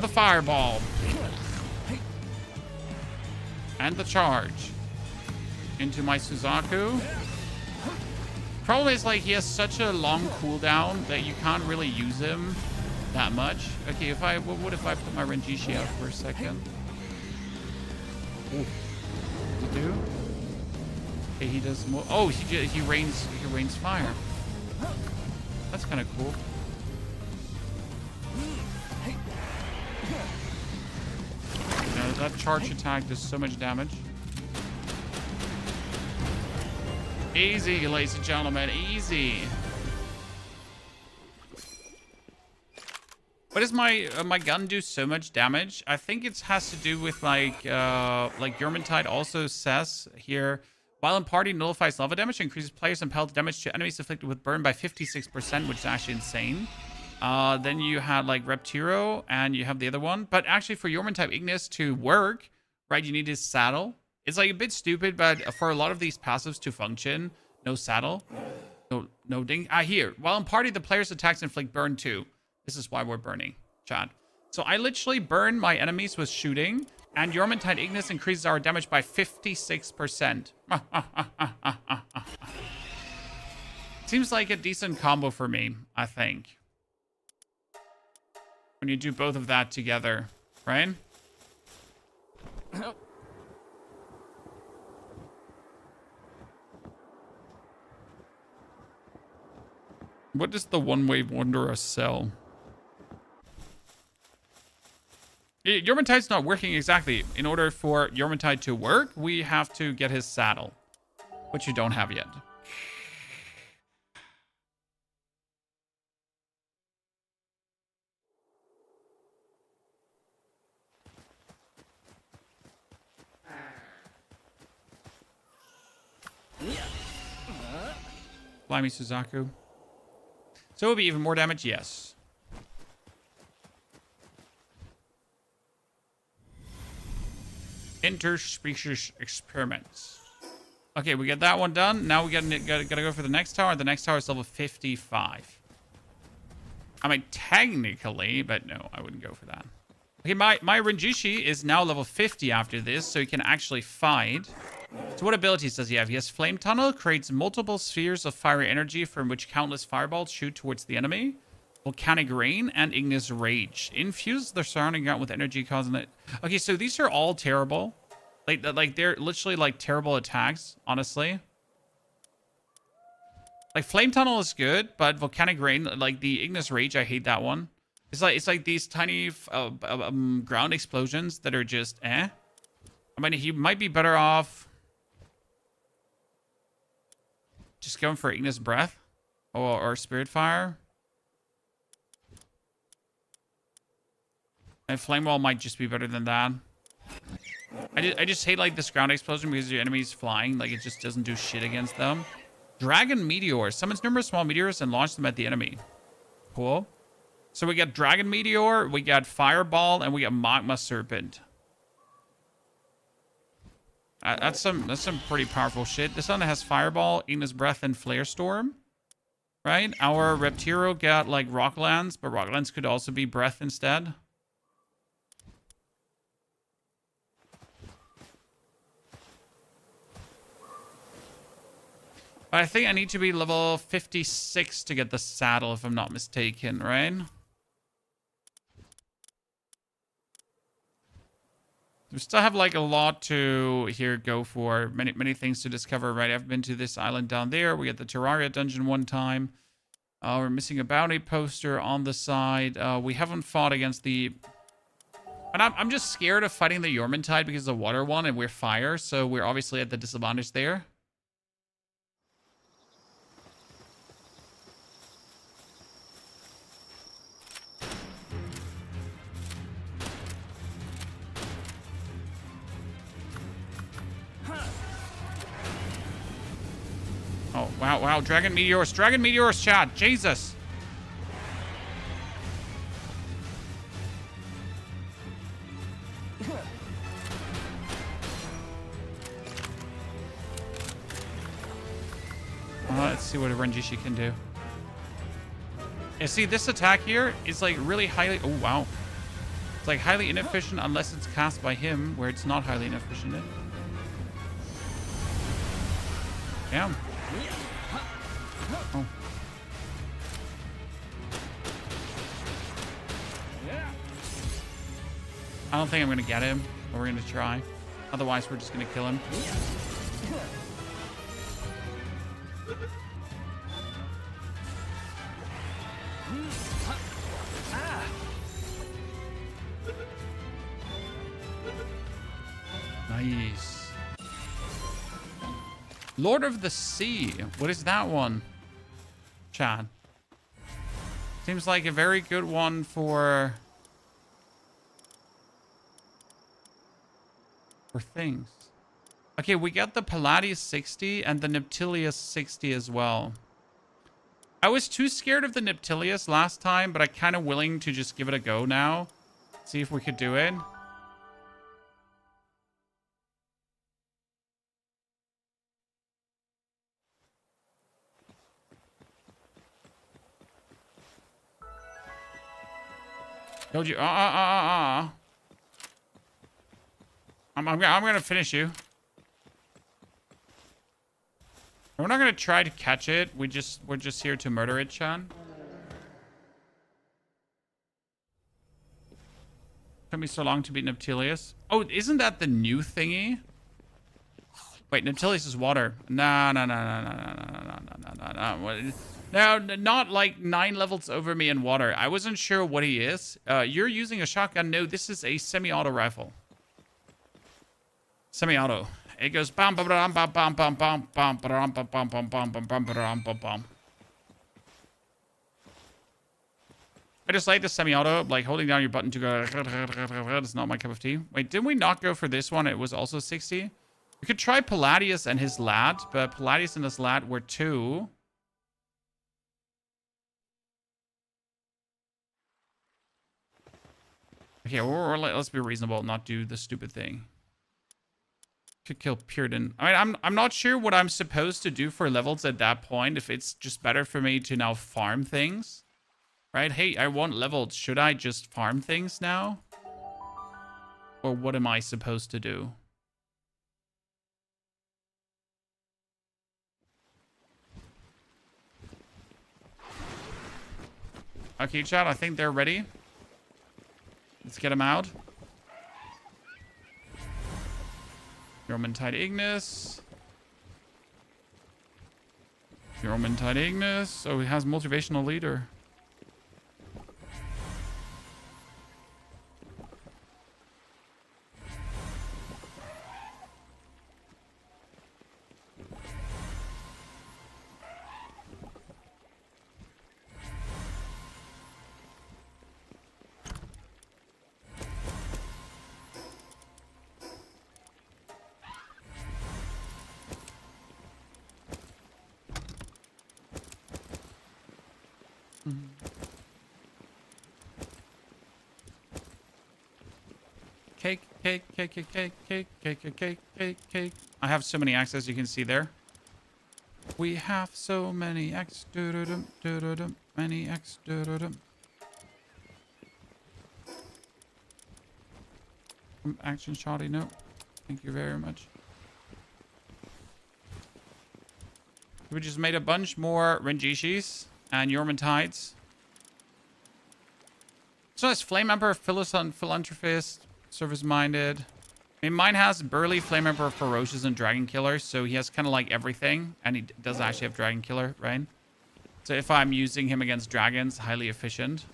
fireball. And the charge. Into my Suzaku. Problem is, like, he has such a long cooldown that you can't really use him that much. Okay, what if I put my Renjishi out for a second? Ooh. Does he do? Okay, he does more. Oh, he rains fire. That's kind of cool. Now, that charge attack does so much damage. Easy, ladies and gentlemen, easy. Why does my gun do so much damage? I think it has to do with like Yormantide also says here, while in party nullifies lava damage, increases players impelled damage to enemies afflicted with burn by 56%, which is actually insane. Then you had like Reptiro, and you have the other one. But actually, for Yormantide Ignis to work, right, you need his saddle. It's like a bit stupid, but for a lot of these passives to function, no saddle, no ding. Here, while in party, the player's attacks inflict burn too. This is why we're burning, chat. So I literally burn my enemies with shooting, and Yormantide Ignis increases our damage by 56%. Seems like a decent combo for me, I think. When you do both of that together, right? What does the one-way wanderer sell? Yormantide's not working exactly. In order for Yormantide to work, we have to get his saddle, which you don't have yet. Fly me, Suzaku. So it would be even more damage? Yes. Interspecies experiments. Okay, we get that one done. Now we gotta go for the next tower. The next tower is level 55. I mean, technically, but no, I wouldn't go for that. Okay, my Renjishi is now level 50 after this, so he can actually fight. So what abilities does he have? He has Flame Tunnel, creates multiple spheres of fiery energy from which countless fireballs shoot towards the enemy. Volcanic Rain and Ignis Rage. Infuse the surrounding ground with energy, causing it. Okay, so these are all terrible. Like they're literally like terrible attacks, honestly. Like Flame Tunnel is good, but Volcanic Rain, like the Ignis Rage, I hate that one. It's like these tiny ground explosions that are just eh. I mean, he might be better off just going for Ignis Breath or Spirit Fire. And Flame Wall might just be better than that. I just hate like this ground explosion because your enemy's flying. Like it just doesn't do shit against them. Dragon Meteor. Summons numerous small meteors and launch them at the enemy. Cool. So we got Dragon Meteor, we got Fireball, and we got Magma Serpent. That's some pretty powerful shit. This one has Fireball, Ignis Breath, and Flare Storm. Right? Our Reptiro got like Rocklands, but Rocklands could also be Breath instead. But I think I need to be level 56 to get the saddle, if I'm not mistaken, right? We still have like a lot to here go for. Many things to discover, right? I've been to this island down there. We got the Terraria dungeon one time. We're missing a bounty poster on the side. We haven't fought against the... And I'm just scared of fighting the Yormantide because the water one and we're fire. So we're obviously at the disadvantage there. Oh, wow. Dragon Meteors, chat. Jesus. Let's see what a Renjishi can do. Yeah, see, this attack here is like really highly... Oh, wow. It's like highly inefficient unless it's cast by him, where it's not highly inefficient. Damn. Oh. I don't think I'm going to get him, but we're going to try. Otherwise, we're just going to kill him. Nice. Lord of the Sea. What is that one? Chad. Seems like a very good one for things. Okay, we got the Palladius 60 and the Neptilius 60 as well. I was too scared of the Neptilius last time, but I'm kind of willing to just give it a go now. See if we could do it. Told you. I'm gonna finish you. We're not gonna try to catch it. We're just here to murder it, Sean. Took me so long to beat Neptilius. Oh, isn't that the new thingy? Wait, Neptilius is water. No. No, not like 9 levels over me in water. I wasn't sure what he is. You're using a shotgun. No, this is a semi-auto rifle. Semi-auto. It goes bam bam bam bam bam bam bam bam bam bam bam bam bam bam bam bam bam. I just like the semi-auto, like holding down your button to go. It's not my cup of tea. Wait, didn't we not go for this one? It was also 60. We could try Palladius and his lad, but Palladius and his lad were 2. Okay, or let's be reasonable, not do the stupid thing. Could kill Puritan. I mean, I'm not sure what I'm supposed to do for levels at that point. If it's just better for me to now farm things, right? Hey, I want levels. Should I just farm things now? Or what am I supposed to do? Okay, chat, I think they're ready. Let's get them out. Tide Ignis. Tide Ignis. Oh, he has motivational leader. Cake, cake, cake, cake, cake, cake, cake, cake, cake, cake, cake. I have so many axes, you can see there. We have so many X, many X, Action shotty, no. Thank you very much. We just made a bunch more Renjishis and Yormantides. So it's Flame Emperor, Philanthropist, Service-minded. I mean, mine has Burly, Flame Emperor, Ferocious, and Dragon Killer, so he has kind of like everything, and he does actually have Dragon Killer, right? So if I'm using him against dragons, highly efficient.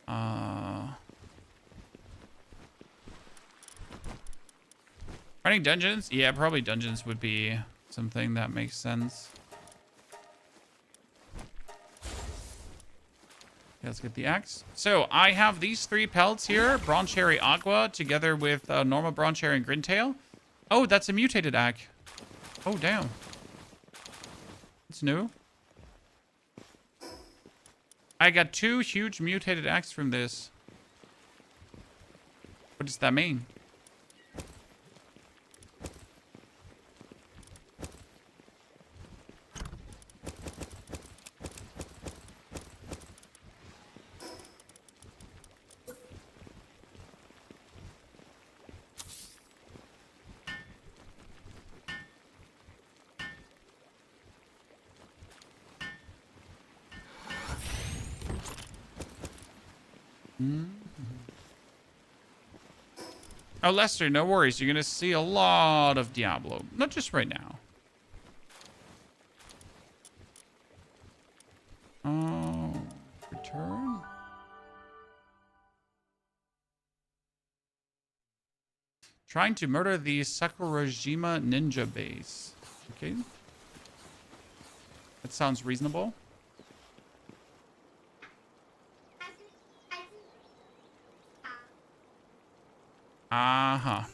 Running dungeons? Yeah, probably dungeons would be something that makes sense. Let's get the axe. So I have these 3 pelts here. Bronze Cherry Aqua together with normal Bronze Cherry and Grintail. Oh, that's a mutated axe. Oh, damn. It's new. I got 2 huge mutated axes from this. What does that mean? Oh, Lester, no worries. You're going to see a lot of Diablo. Not just right now. Oh, return? Trying to murder the Sakurajima ninja base. Okay. That sounds reasonable. Aha.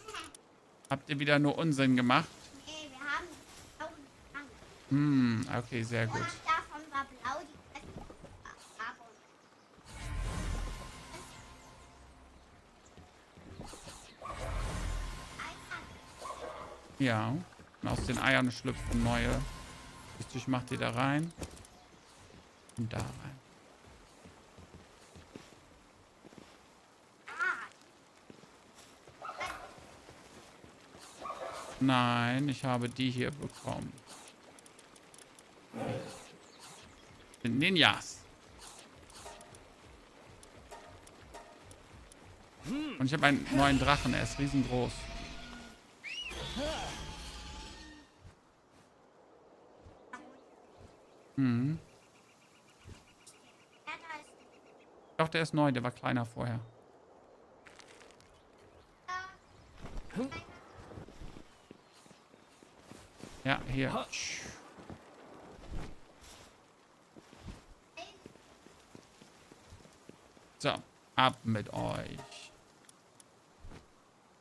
Habt ihr wieder nur Unsinn gemacht? Nee, wir haben Augen. Okay, sehr gut. Davon war blau die Ja. Und aus den Eiern schlüpfen neue. Ich mach die da rein. Und da rein. Nein, ich habe die hier bekommen. Den Ninjas. Und ich habe einen neuen Drachen, er ist riesengroß. Doch, der ist neu, der war kleiner vorher. Ja, hier. So, ab mit euch.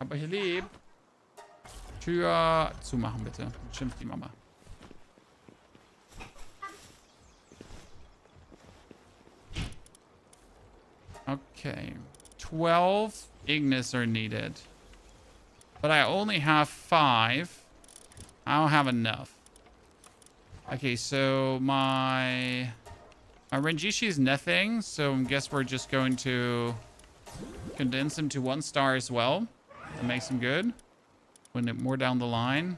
Hab euch lieb. Tür zumachen, bitte. Dann schimpft die Mama. Okay. 12 Ignis are needed. But I only have 5. I don't have enough. Okay, so my Renjishi is nothing, so I guess we're just going to condense him to 1 star as well. That makes him good. When it more down the line.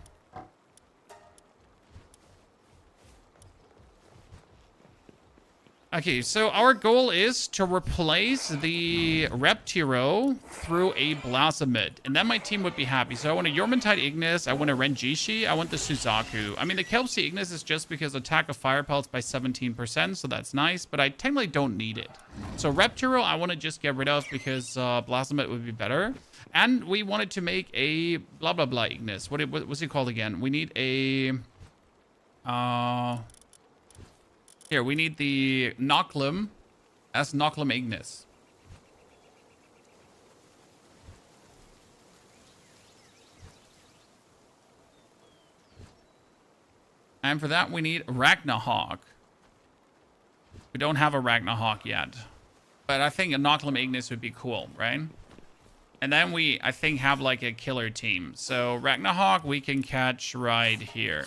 Okay, so our goal is to replace the Reptiro through a Blasomid. And then my team would be happy. So I want a Yormantide Ignis, I want a Renjishi, I want the Suzaku. I mean, the Kelpsie Ignis is just because attack of fire pelts by 17%, so that's nice. But I technically don't need it. So Reptiro, I want to just get rid of because Blasomid would be better. And we wanted to make a blah, blah, blah Ignis. What's it called again? We need a... Here, we need the Noclum as Noclum Ignis. And for that, we need Ragnahawk. We don't have a Ragnahawk yet. But I think a Noclum Ignis would be cool, right? And then we, I think, have like a killer team. So Ragnahawk, we can catch right here.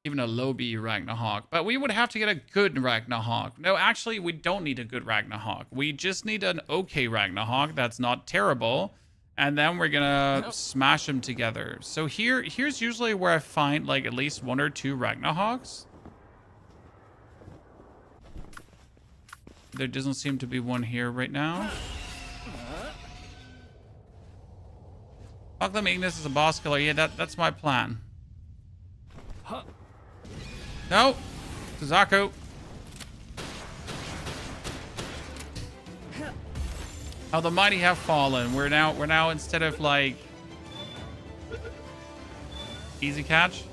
Even a low B Ragnahawk. But we would have to get a good Ragnahawk. No, actually, we don't need a good Ragnahawk. We just need an okay Ragnahawk that's not terrible. And then we're gonna smash them together. So here's usually where I find like at least 1 or 2 Ragnahawks. There doesn't seem to be one here right now. Noclum Ignis is a boss killer. Yeah, that's my plan. No, Suzaku. Oh, the mighty have fallen. We're now instead of like easy catch.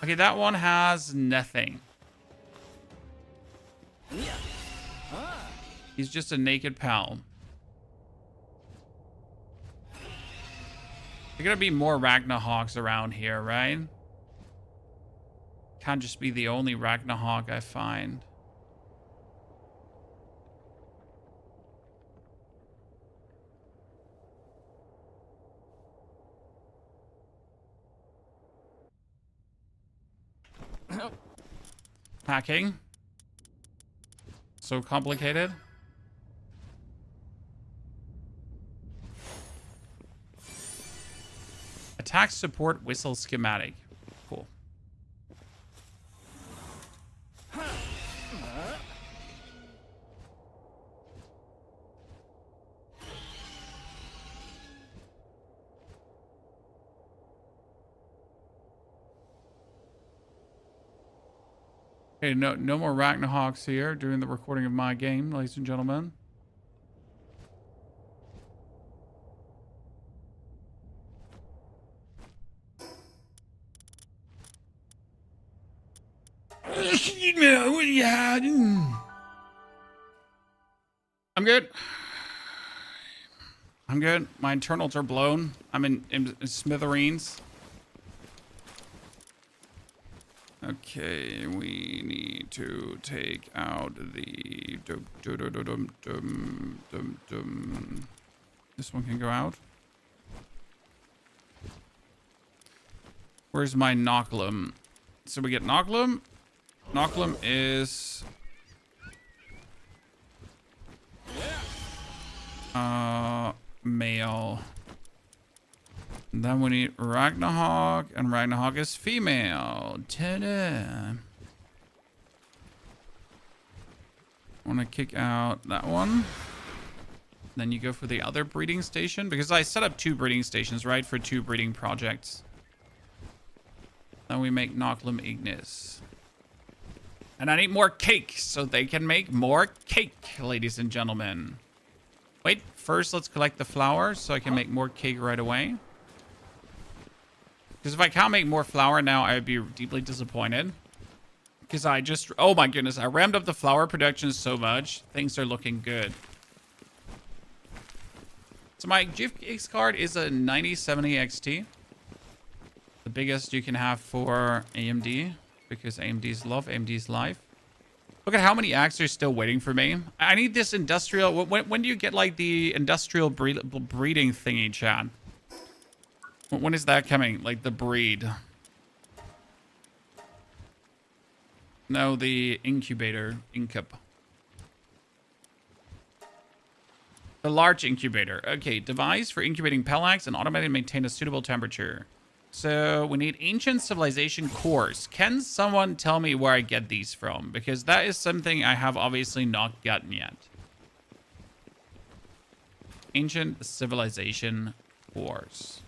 Okay, that one has nothing. He's just a naked pal. There's gonna be more Ragnahawks around here, right? Can't just be the only Ragnahawk I find. Hacking. So complicated. Attack support whistle schematic. Cool. Okay, no more Ragnahawks here during the recording of my game, ladies and gentlemen. I'm good. I'm good. My internals are blown. I'm in smithereens. Okay, we need to take out the... This one can go out. Where's my Noclum? So we get Noclum. Noclum is... male. And then we need Ragnahawk, and Ragnahawk is female. Ta-da! Want to kick out that one. Then you go for the other breeding station, because I set up 2 breeding stations, right, for 2 breeding projects. Then we make Noclum Ignis. And I need more cake, so they can make more cake, ladies and gentlemen. Wait, first let's collect the flour, so I can make more cake right away. Because if I can't make more flour now, I would be deeply disappointed. Because I just... Oh my goodness, I ramped up the flour production so much. Things are looking good. So my GIF card is a 9070 XT. The biggest you can have for AMD. Because AMD's love, AMD's life. Look at how many acts are still waiting for me. I need this industrial... When do you get, like, the industrial breeding thingy, chat? When is that coming? Like, the breed. No, the incubator. Incub. The large incubator. Okay, device for incubating pellax and automatically maintain a suitable temperature. So we need ancient civilization cores. Can someone tell me where I get these from? Because that is something I have obviously not gotten yet. Ancient civilization cores.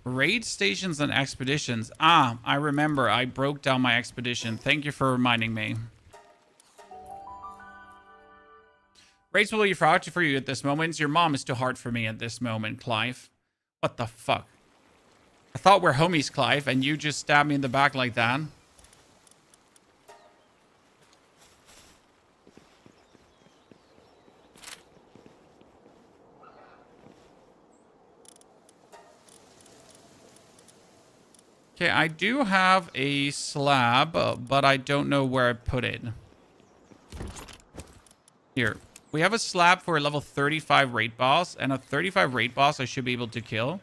Raid stations and expeditions. Ah, I remember. I broke down my expedition. Thank you for reminding me. Raids will be fraught for you at this moment. Your mom is too hard for me at this moment, Clive. What the fuck? I thought we're homies, Clive, and you just stabbed me in the back like that. Okay, I do have a slab, but I don't know where I put it. Here. We have a slab for a level 35 raid boss, and a 35 raid boss I should be able to kill.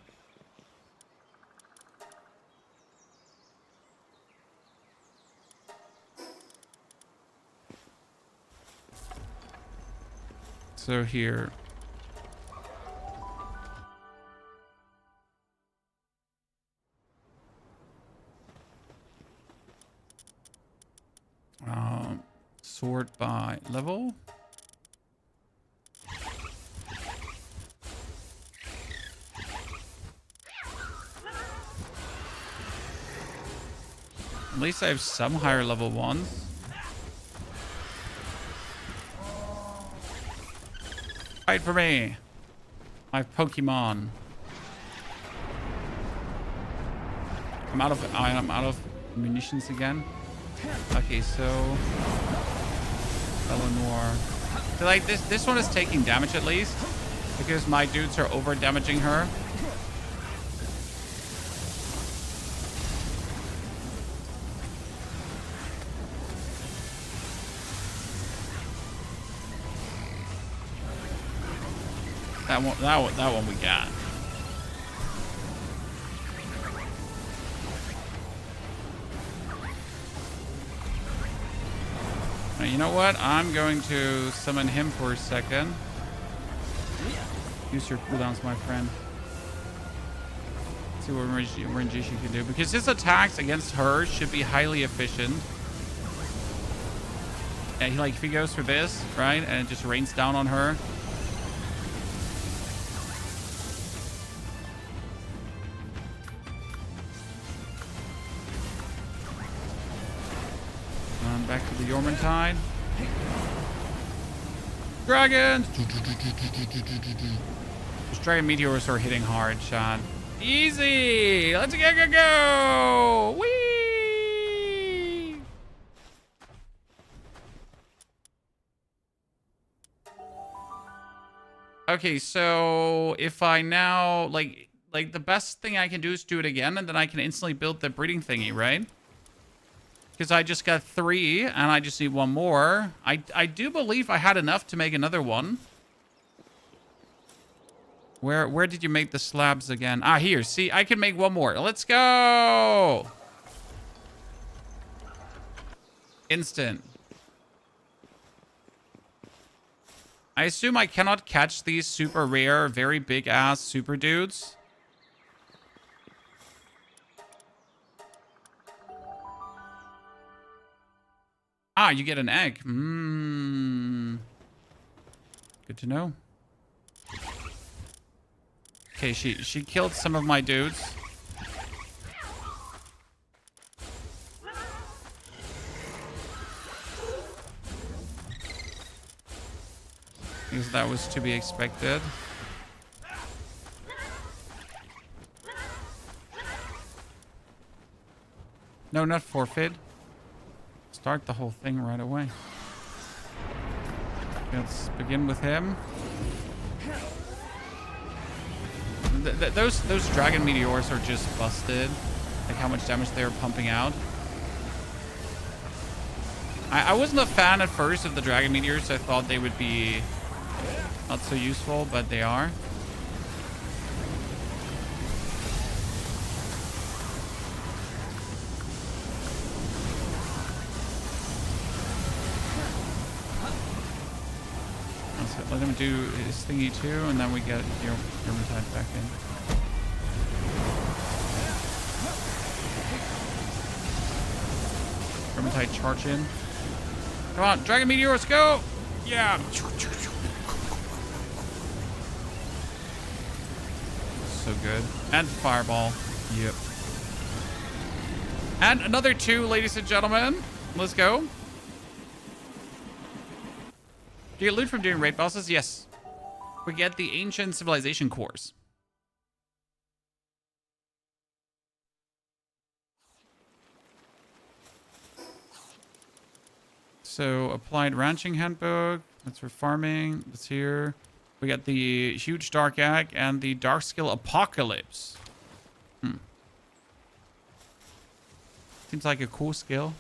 So here. Sort by level. At least I have some higher level ones. Fight for me. My Pokemon. I'm out of munitions again. Okay, so Eleanor. So like this one is taking damage at least because my dudes are over damaging her. That one we got. Now, you know what? I'm going to summon him for a second. Use your cooldowns, my friend. See what Renjishi can do. Because his attacks against her should be highly efficient. Yeah, if he goes for this, right? And it just rains down on her. Back to the Yormantide. Dragons! Those dragon meteors are hitting hard, Sean. Easy! Let's go! Whee! Okay, so if I now like the best thing I can do is do it again, and then I can instantly build the breeding thingy, right? Because I just got 3, and I just need 1 more. I do believe I had enough to make another one. Where did you make the slabs again? Ah, here. See, I can make 1 more. Let's go! Instant. I assume I cannot catch these super rare, very big-ass super dudes. Ah, you get an egg. Good to know. Okay, she killed some of my dudes. Because that was to be expected. No, not forfeit. Start the whole thing right away. Let's begin with him. those dragon meteors are just busted. Like how much damage they're pumping out. I wasn't a fan at first of the dragon meteors. I thought they would be not so useful, but they are. Let's let him do his thingy too, and then we get your Hermitide back in. Hermitide charge in. Come on, Dragon Meteors, go! Yeah. So good. And Fireball. Yep. And another 2, ladies and gentlemen. Let's go. Do you get loot from doing raid bosses? Yes. We get the Ancient Civilization cores. So, Applied Ranching Handbook. That's for farming. That's here. We got the Huge Dark Egg and the Dark Skill Apocalypse. Seems like a cool skill.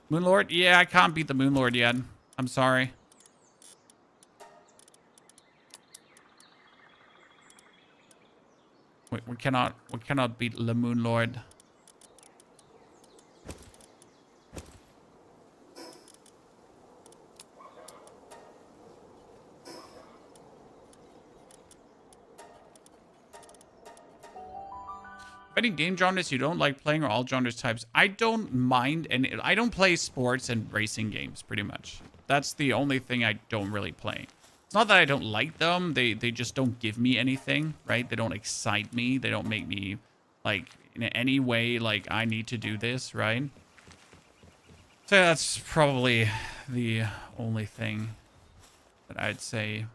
Moonlord? Yeah, I can't beat the Moonlord yet. I'm sorry. We cannot beat the Moonlord. Any game genres you don't like playing or all genres types? I don't mind, and I don't play sports and racing games pretty much. That's the only thing I don't really play. It's not that I don't like them. They just don't give me anything, right? They don't excite me. They don't make me like in any way like I need to do this, right? So that's probably the only thing that I'd say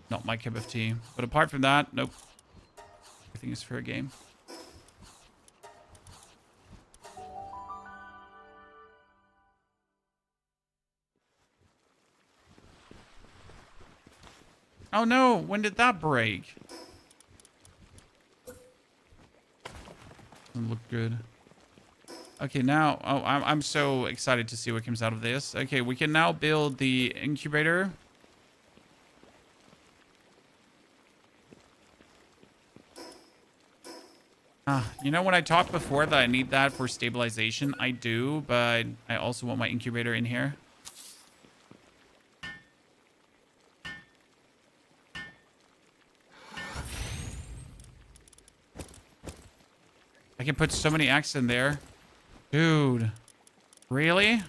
not my cup of tea. But apart from that, nope. Everything is fair game. Oh no, when did that break? Doesn't look good. Okay, now, oh, I'm so excited to see what comes out of this. Okay, we can now build the incubator. You know when I talked before that I need that for stabilization? I do, but I also want my incubator in here. I can put so many X in there. Dude. Really?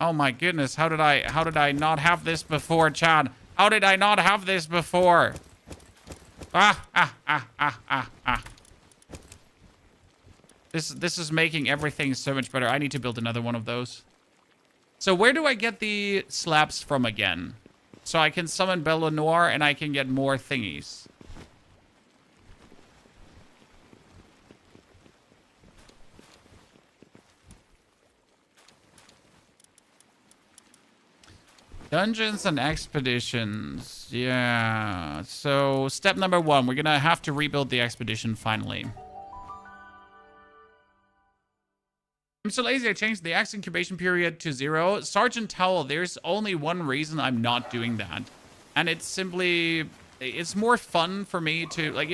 Oh my goodness. How did I not have this before, Chad? How did I not have this before? This is making everything so much better. I need to build another one of those. So where do I get the slabs from again? So I can summon Belle Noire and I can get more thingies. Dungeons and expeditions. Yeah. So step number 1, we're gonna have to rebuild the expedition finally. I'm so lazy I changed the X incubation period to 0. Sergeant Towel, there's only one reason I'm not doing that. And it's simply, it's more fun for me to, like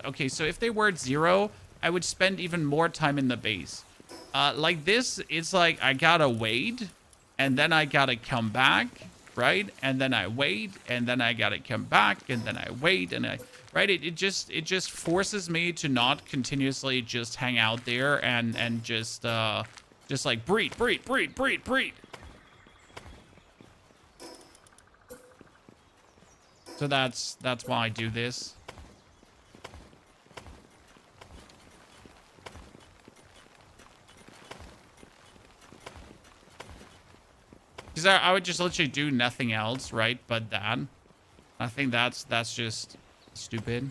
okay, so if they were at 0, I would spend even more time in the base. Like this, it's like I gotta wait, and then I gotta come back, right? And then I wait, and then I gotta come back, and then I wait, and right? It just forces me to not continuously just hang out there and just like breed. So that's why I do this. Because I would just literally do nothing else, right? But that. I think that's just stupid.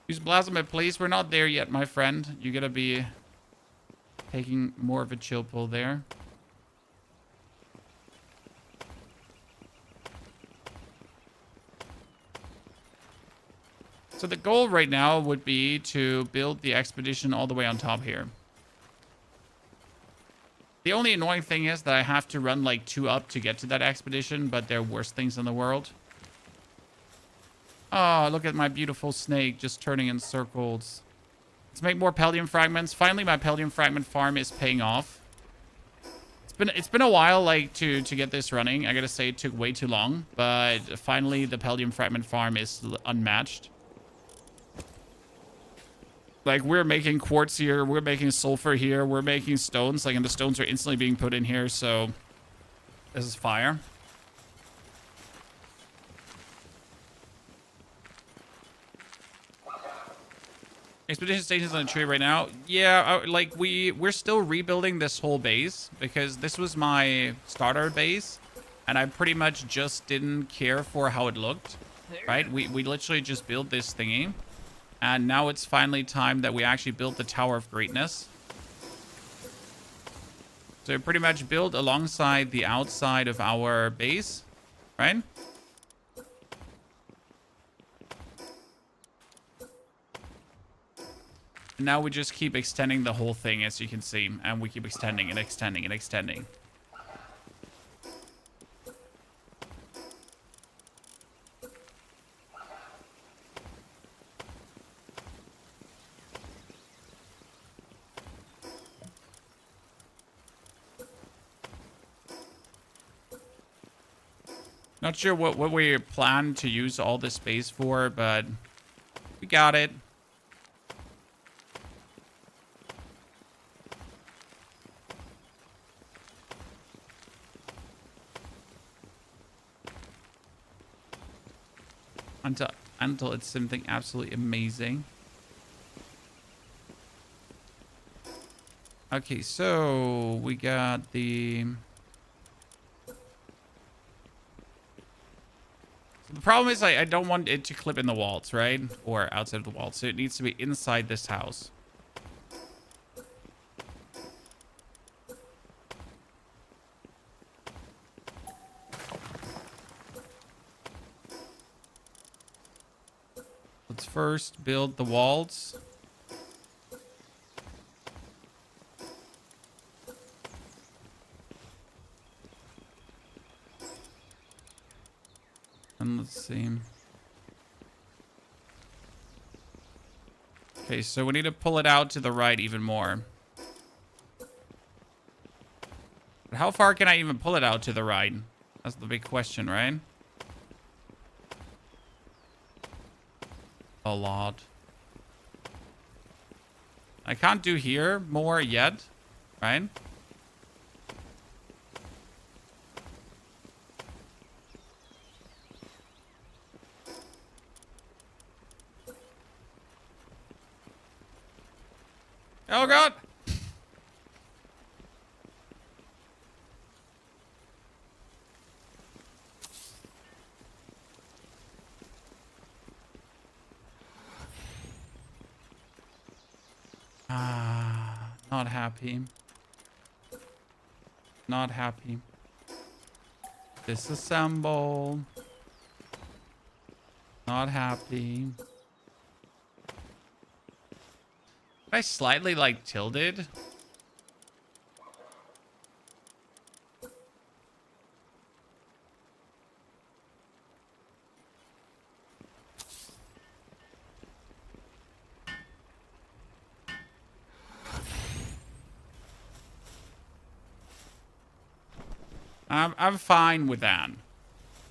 Use Blasphemy, please. We're not there yet, my friend. You gotta be taking more of a chill pill there. So the goal right now would be to build the expedition all the way on top here. The only annoying thing is that I have to run like 2 up to get to that expedition, but there are worse things in the world. Oh, look at my beautiful snake just turning in circles. Let's make more Palladium fragments. Finally, my Palladium fragment farm is paying off. It's been a while like to get this running. I gotta say it took way too long, but finally the Palladium fragment farm is unmatched. Like, we're making quartz here, we're making sulfur here, we're making stones, like, and the stones are instantly being put in here, so this is fire. Expedition station's on a tree right now. Yeah, like, we're still rebuilding this whole base, because this was my starter base, and I pretty much just didn't care for how it looked, right? We literally just built this thingy. And now it's finally time that we actually build the Tower of Greatness. So pretty much build alongside the outside of our base, right? And now we just keep extending the whole thing, as you can see. And we keep extending and extending and extending. Not sure what we plan to use all this space for, but we got it. Until it's something absolutely amazing. Okay, so we got the... The problem is I don't want it to clip in the walls, right? Or outside of the walls. So it needs to be inside this house. Let's first build the walls. And let's see. Okay, so we need to pull it out to the right even more. But how far can I even pull it out to the right? That's the big question, right? A lot. I can't do here more yet, right? Oh god! Not happy. Not happy. Disassemble. Not happy. I slightly like tilted. I'm fine with that.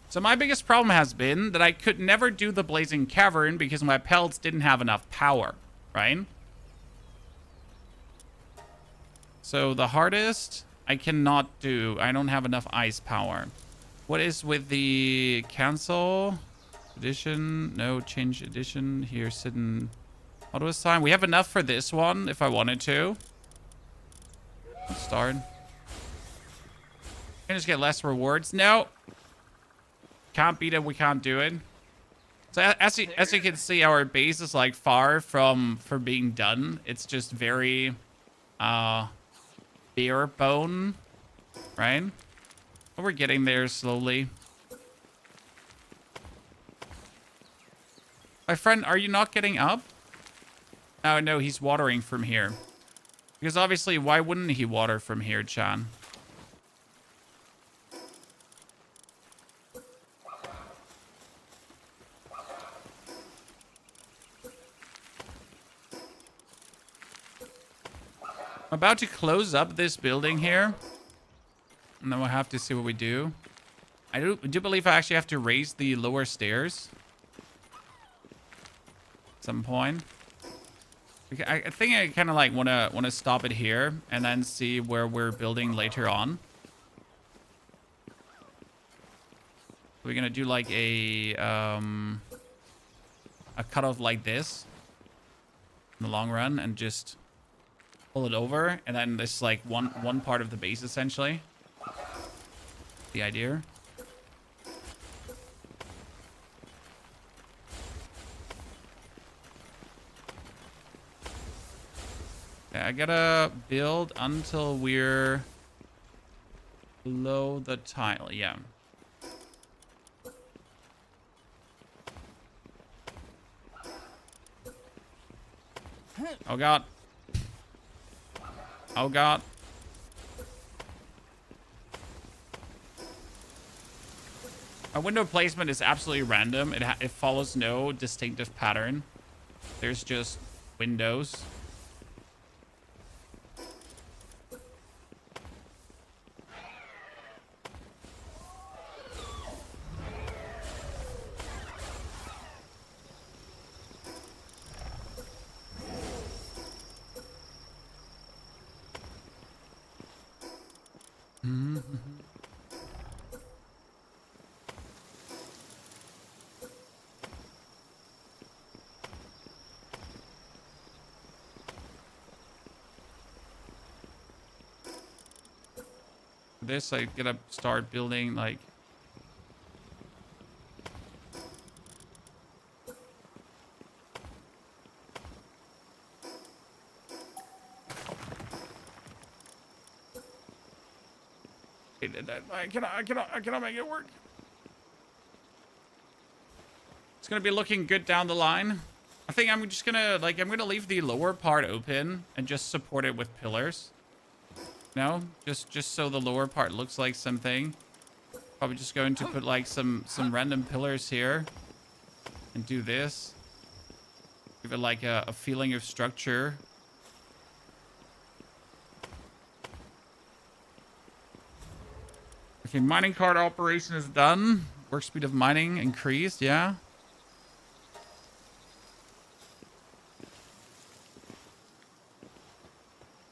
So my biggest problem has been that I could never do the Blazing Cavern because my pellets didn't have enough power, right? So the hardest I cannot do. I don't have enough ice power. What is with the cancel edition? No, change edition. Here, sit in auto assign. We have enough for this one if I wanted to. Let's start. Can just get less rewards. No. Can't beat it. We can't do it. So as you can see, our base is like far from being done. It's just very bare bone, right? But we're getting there slowly. My friend, are you not getting up? Oh, no, he's watering from here. Because obviously, why wouldn't he water from here, Chan? I'm about to close up this building here. And then we'll have to see what we do. I do believe I actually have to raise the lower stairs. At some point. I think I kind of like want to stop it here. And then see where we're building later on. We're going to do like a cutoff like this. In the long run. And just pull it over. And then this like one part of the base essentially. The idea. Yeah, I gotta build until we're below the tile. Yeah. Oh god. Oh god. Our window placement is absolutely random. It follows no distinctive pattern. There's just windows. This I gotta start building like I cannot make it work. It's gonna be looking good down the line. I think I'm just gonna I'm gonna leave the lower part open and just support it with pillars. No, just so the lower part looks like something. Probably just going to put like some random pillars here and do this. Give it like a feeling of structure. Okay, mining cart operation is done. Work speed of mining increased, yeah.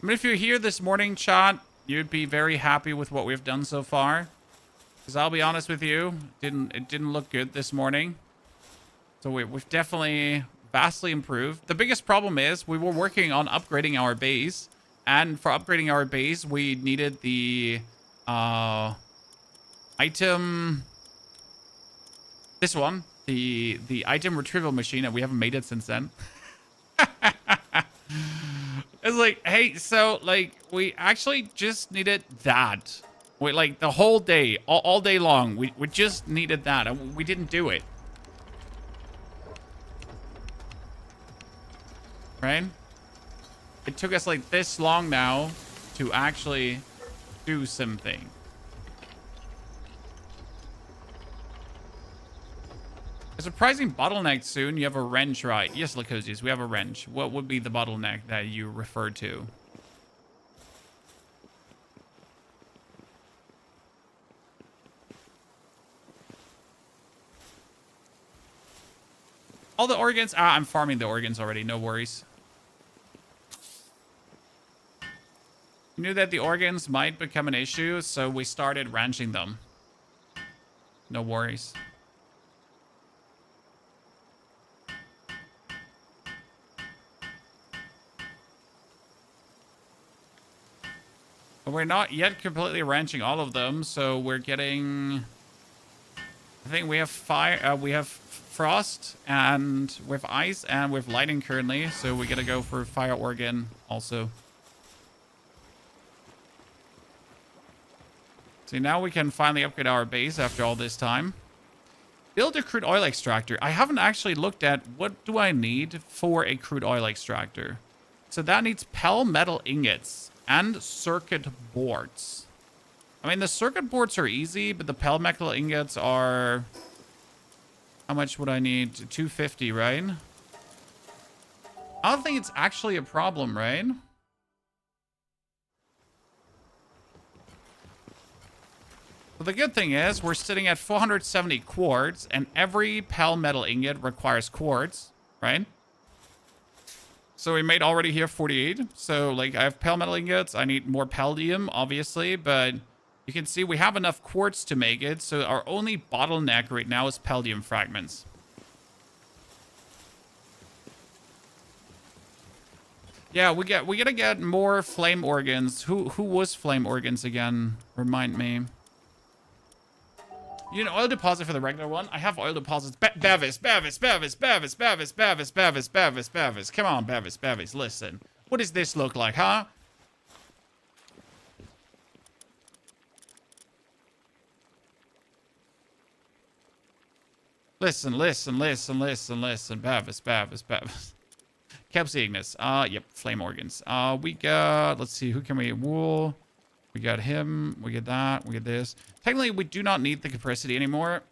I mean, if you're here this morning, chat, you'd be very happy with what we've done so far. Because I'll be honest with you, it didn't look good this morning. So we've definitely vastly improved. The biggest problem is we were working on upgrading our base. And for upgrading our base, we needed the item... This one. The item retrieval machine, and we haven't made it since then. It's like, hey, so, like, we actually just needed that. We, like, the whole day, all day long, we just needed that, and we didn't do it. Right? It took us, like, this long now to actually do something. A surprising bottleneck soon. You have a wrench, right? Yes, Lacosius, we have a wrench. What would be the bottleneck that you refer to? All the organs? Ah, I'm farming the organs already. No worries. We knew that the organs might become an issue, so we started ranching them. No worries. But we're not yet completely ranching all of them, so we're getting... I think we have fire, we have frost, and with ice, and with lightning currently, so we gotta go for fire organ also. See, now we can finally upgrade our base after all this time. Build a crude oil extractor. I haven't actually looked at what do I need for a crude oil extractor. So that needs Pell metal ingots and circuit boards. I mean, the circuit boards are easy, but the Pell metal ingots are... How much would I need? 250, right? I don't think it's actually a problem, right? But the good thing is we're sitting at 470 quartz, and every Pell metal ingot requires quartz, right? So we made already here 48. So like I have Pell metal ingots. I need more palladium, obviously, but you can see we have enough quartz to make it. So our only bottleneck right now is palladium fragments. Yeah, we gotta get more flame organs. Who was flame organs again? Remind me. You know, oil deposit for the regular one. I have oil deposits. Bevis. Come on, Bevis. Listen. What does this look like, huh? Listen. Bevis. Kelsey Ignis. Yep, flame organs. We got, let's see, who can we, wool. We got him. We get that. We get this. Technically, we do not need the capricity anymore,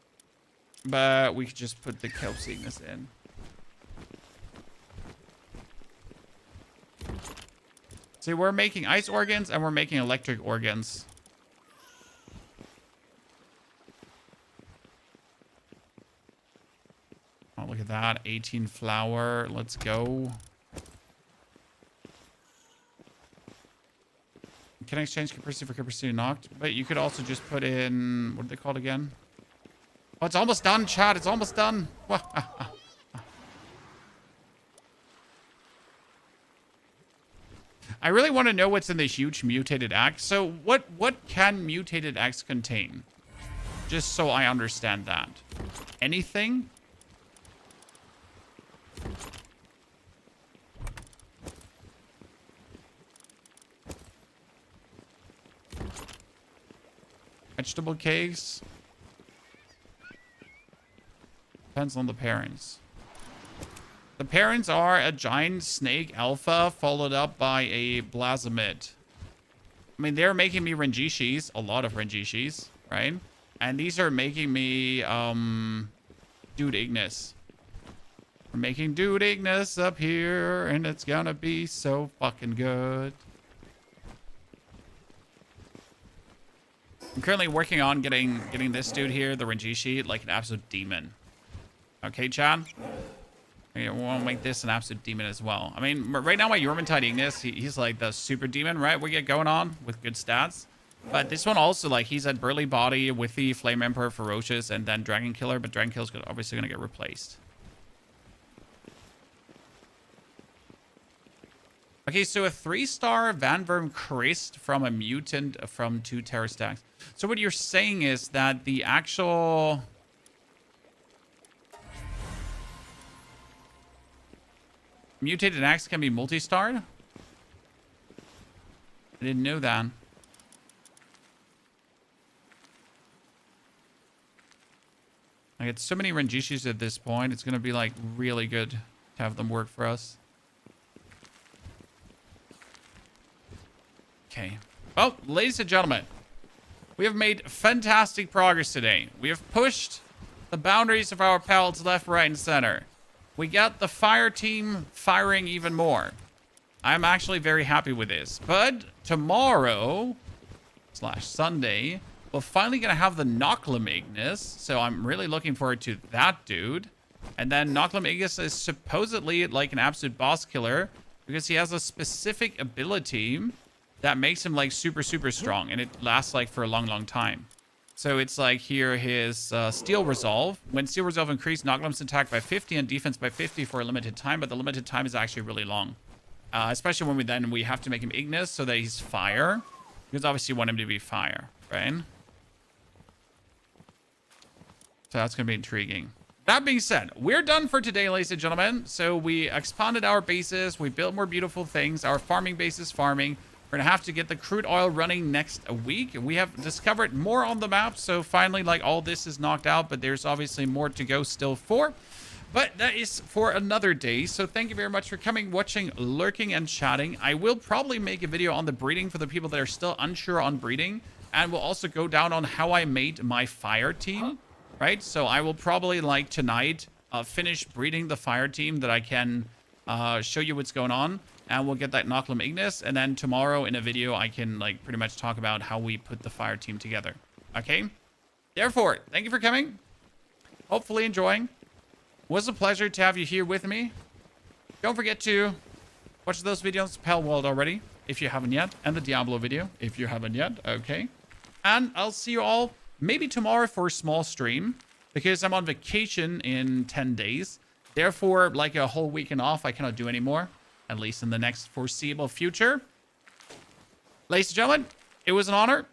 but we could just put the Kelsey Ignis in. See, we're making ice organs and we're making electric organs. Oh, look at that. 18 flour. Let's go. Can I exchange capricity for capricity knocked? But you could also just put in... What are they called again? Oh, it's almost done, chat. It's almost done. I really want to know what's in this huge mutated axe. So what can mutated axe contain? Just so I understand that. Anything? Vegetable cakes. Depends on the parents. The parents are a giant snake alpha followed up by a blasmid. I mean, they're making me Rengishis, a lot of Rengishis, right? And these are making me Dude Ignis. We're making Dude Ignis up here, and it's gonna be so fucking good. I'm currently working on getting this dude here, the Renjishi, like an absolute demon. Okay, Chad? We'll make this an absolute demon as well. I mean, right now my Yormantide Ignis, he's like the super demon, right? We get going on with good stats. But this one also, like, he's at Burly Body with the Flame Emperor Ferocious and then Dragon Killer, but Dragon Killer's obviously going to get replaced. Okay, so a 3-star Van Verm Christ from a mutant from 2 Terror stacks. So what you're saying is that the actual... Mutated axe can be multi-starred? I didn't know that. I get so many Renjishis at this point. It's going to be like really good to have them work for us. Okay. Well, ladies and gentlemen, we have made fantastic progress today. We have pushed the boundaries of our pals left, right, and center. We got the fire team firing even more. I'm actually very happy with this. But tomorrow / Sunday, we're finally going to have the Noclum Ignis. So I'm really looking forward to that dude. And then Noclum Ignis is supposedly like an absolute boss killer because he has a specific ability that makes him like super strong, and it lasts like for a long time. So it's like here his Steel Resolve. When Steel Resolve increased, Noclum's attack by 50 and defense by 50 for a limited time, but the limited time is actually really long. Especially when we have to make him Ignis so that he's fire, because obviously you want him to be fire, right? So that's gonna be intriguing. That being said, we're done for today, ladies and gentlemen. So we expanded our bases, we built more beautiful things, our farming base is farming. We're gonna have to get the crude oil running next week. We have discovered more on the map, so finally, like, all this is knocked out, but there's obviously more to go still for. But that is for another day. So thank you very much for coming, watching, lurking, and chatting. I will probably make a video on the breeding for the people that are still unsure on breeding. And we'll also go down on how I made my fire team, right? So I will probably, like, tonight finish breeding the fire team that I can show you what's going on. And we'll get that Inoculum Ignis. And then tomorrow in a video, I can, like, pretty much talk about how we put the fire team together. Okay? Therefore, thank you for coming. Hopefully enjoying. Was a pleasure to have you here with me. Don't forget to watch those videos, Palworld already, if you haven't yet. And the Diablo video, if you haven't yet. Okay. And I'll see you all maybe tomorrow for a small stream. Because I'm on vacation in 10 days. Therefore, like a whole weekend off, I cannot do anymore. At least in the next foreseeable future. Ladies and gentlemen, it was an honor.